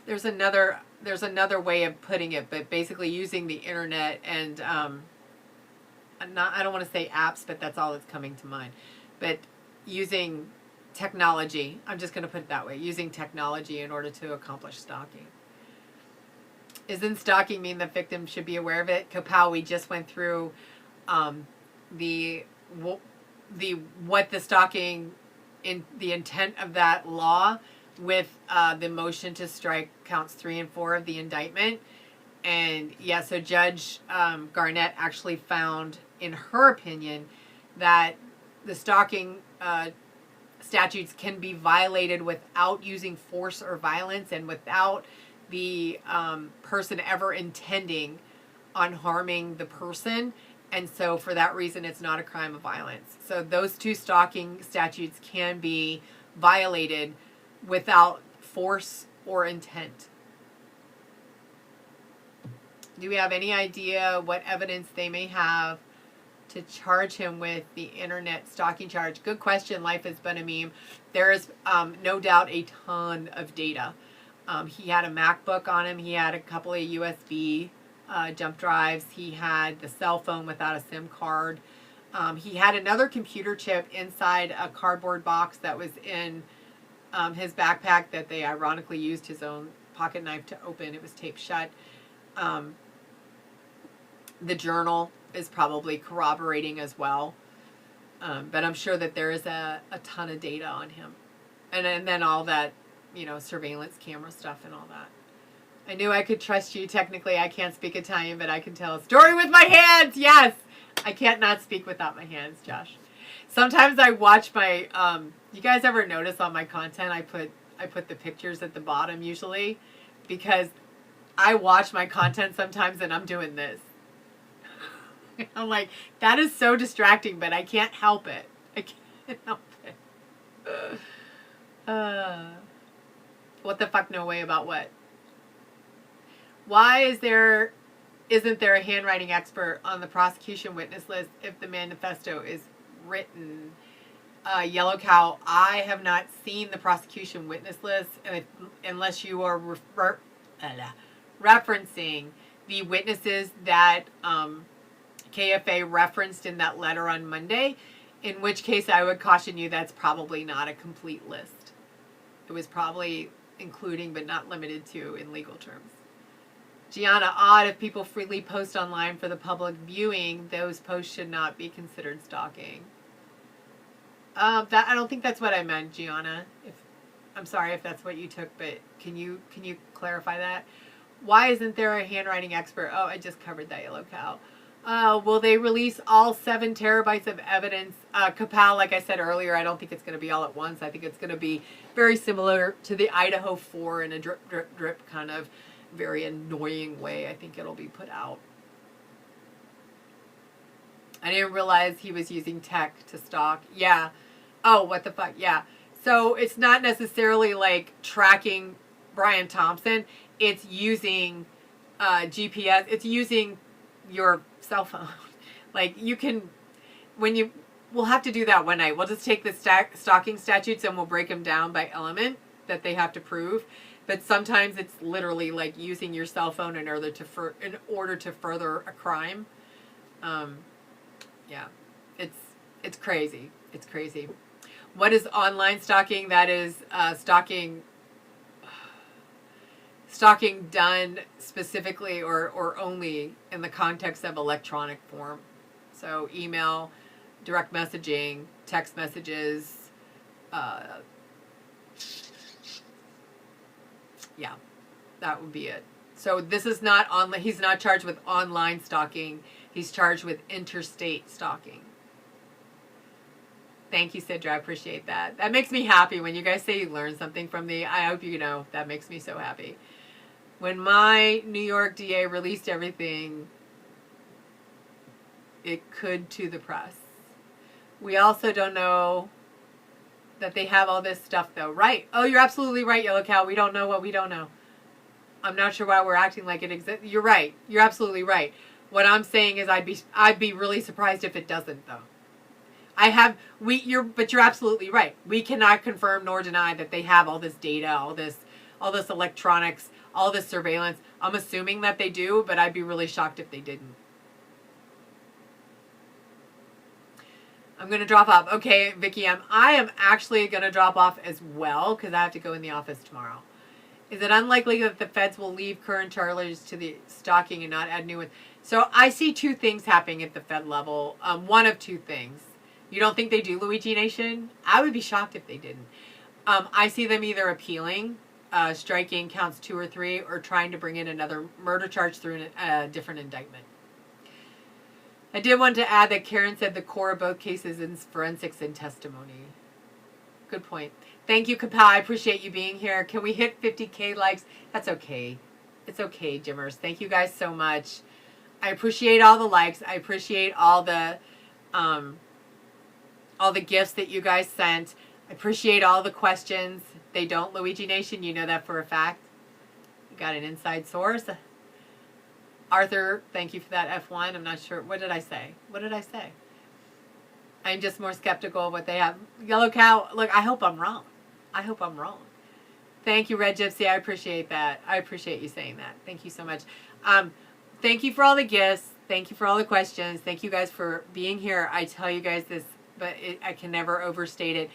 There's another way of putting it, but basically using the internet and I don't want to say apps, but that's all that's coming to mind. But using technology, I'm just going to put it that way, using technology in order to accomplish stalking. Isn't stalking mean the victim should be aware of it? Kapow, we just went through what the stalking in the intent of that law with the motion to strike counts 3 and 4 of the indictment. And yeah, so Judge Garnett actually found, in her opinion, that the stalking statutes can be violated without using force or violence and without the person ever intending on harming the person. And so for that reason, it's not a crime of violence. So those 2 stalking statutes can be violated without force or intent. Do we have any idea what evidence they may have to charge him with the internet stalking charge? Good question. Life has been a meme. There is no doubt a ton of data. He had a MacBook on him. He had a couple of USB jump drives. He had the cell phone without a SIM card. He had another computer chip inside a cardboard box that was in his backpack that they ironically used his own pocket knife to open. It was taped shut. The journal is probably corroborating as well. But I'm sure that there is a ton of data on him. And then all that, surveillance camera stuff and all that. I knew I could trust you. Technically, I can't speak Italian, but I can tell a story with my hands. Yes, I can't not speak without my hands, Josh. Sometimes I watch my. You guys ever notice on my content I put the pictures at the bottom usually, because I watch my content sometimes and I'm doing this. I'm like, that is so distracting, but I can't help it. I can't help it. What the fuck? No way about what? Why isn't there a handwriting expert on the prosecution witness list if the manifesto is written? Yellow Cow, I have not seen the prosecution witness list, unless you are referencing the witnesses that KFA referenced in that letter on Monday, in which case I would caution you that's probably not a complete list. It was probably including but not limited to in legal terms. Gianna, odd if people freely post online for the public viewing, those posts should not be considered stalking. I don't think that's what I meant, Gianna. I'm sorry if that's what you took, but can you clarify that? Why isn't there a handwriting expert? Oh, I just covered that, Yellow Cow. Will they release all 7 terabytes of evidence? Kapow, like I said earlier, I don't think it's going to be all at once. I think it's going to be very similar to the Idaho 4 in a drip, drip, drip kind of very annoying way. I think it'll be put out. I didn't realize he was using tech to stalk. Yeah. Oh, what the fuck? Yeah. So it's not necessarily like tracking Brian Thompson. It's using GPS. It's using your cell phone. Like you can, we'll have to do that one night. We'll just take the stalking statutes and we'll break them down by element that they have to prove. But sometimes it's literally like using your cell phone in order to further a crime. Yeah, it's crazy. It's crazy. What is online stalking? That is stalking done specifically or only in the context of electronic form. So email, direct messaging, text messages. Yeah, that would be it. So this is not online. He's not charged with online stalking. He's charged with interstate stalking. Thank you, Sidra. I appreciate that. That makes me happy when you guys say you learned something from me. I hope you know. That makes me so happy. When my New York DA released everything, it could to the press. We also don't know that they have all this stuff, though. Right. Oh, you're absolutely right, Yellow Cow. We don't know what we don't know. I'm not sure why we're acting like it exists. You're right. You're absolutely right. What I'm saying is I'd be really surprised if it doesn't, though. But you're absolutely right. We cannot confirm nor deny that they have all this data, all this electronics, all this surveillance. I'm assuming that they do, but I'd be really shocked if they didn't. I'm going to drop off. Okay, Vicky, I am actually going to drop off as well because I have to go in the office tomorrow. Is it unlikely that the feds will leave current charges to the stalking and not add new ones? So I see 2 things happening at the Fed level. One of 2 things. You don't think they do, Luigi Nation? I would be shocked if they didn't. I see them either appealing, striking counts 2 or 3, or trying to bring in another murder charge through a different indictment. I did want to add that Karen said the core of both cases is forensics and testimony. Good point. Thank you, Kapow. I appreciate you being here. Can we hit 50K likes? That's okay. It's okay, Jimmers. Thank you guys so much. I appreciate all the likes. I appreciate all the gifts that you guys sent. I appreciate all the questions. They don't, Luigi Nation. You know that for a fact. You got an inside source. Arthur, thank you for that F1. I'm not sure. What did I say? What did I say? I'm just more skeptical of what they have. Yellow Cow, look, I hope I'm wrong. I hope I'm wrong. Thank you, Red Gypsy. I appreciate that. I appreciate you saying that. Thank you so much. Thank you for all the gifts. Thank you for all the questions. Thank you guys for being here. I tell you guys this, but I can never overstate it.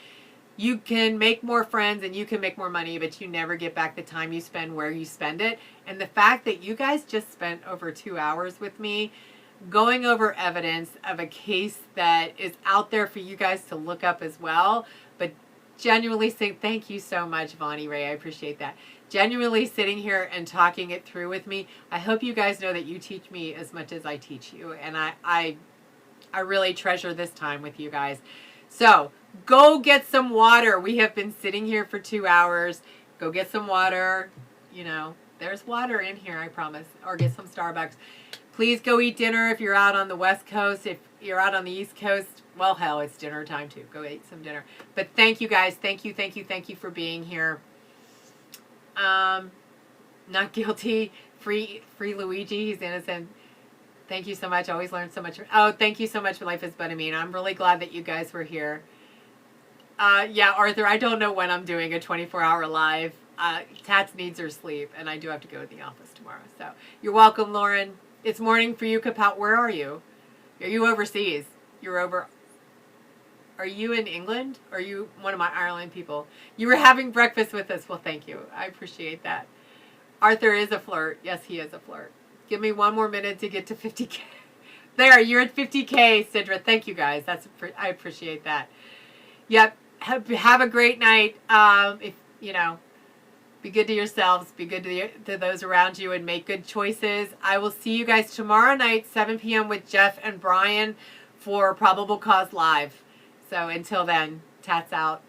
You can make more friends and you can make more money, but you never get back the time you spend where you spend it. And the fact that you guys just spent over 2 hours with me going over evidence of a case that is out there for you guys to look up as well, but genuinely saying thank you so much, Vonnie Ray. I appreciate that. Genuinely sitting here and talking it through with me. I hope you guys know that you teach me as much as I teach you. And I I really treasure this time with you guys. So go get some water. We have been sitting here for 2 hours. Go get some water. You know, there's water in here, I promise. Or get some Starbucks. Please go eat dinner if you're out on the West Coast. If you're out on the East Coast, well, hell, it's dinner time too. Go eat some dinner. But thank you guys. Thank you for being here. Not guilty. Free Luigi. He's innocent. Thank you so much. Always learn so much. Oh, thank you so much for Life is But a Mean. I'm really glad that you guys were here. Yeah, Arthur, I don't know when I'm doing a 24-hour live. Tats needs her sleep, and I do have to go to the office tomorrow. So you're welcome, Lauren. It's morning for you, Kapow. Where are you? Are you overseas? You're over. Are you in England? Or are you one of my Ireland people? You were having breakfast with us. Well, thank you. I appreciate that. Arthur is a flirt. Yes, he is a flirt. Give me one more minute to get to 50K. There, you're at 50K, Sidra. Thank you, guys. I appreciate that. Yep. Have a great night. If you know, be good to yourselves. Be good to those around you, and make good choices. I will see you guys tomorrow night, 7 p.m. with Jeff and Brian for Probable Cause Live. So until then, Tats out.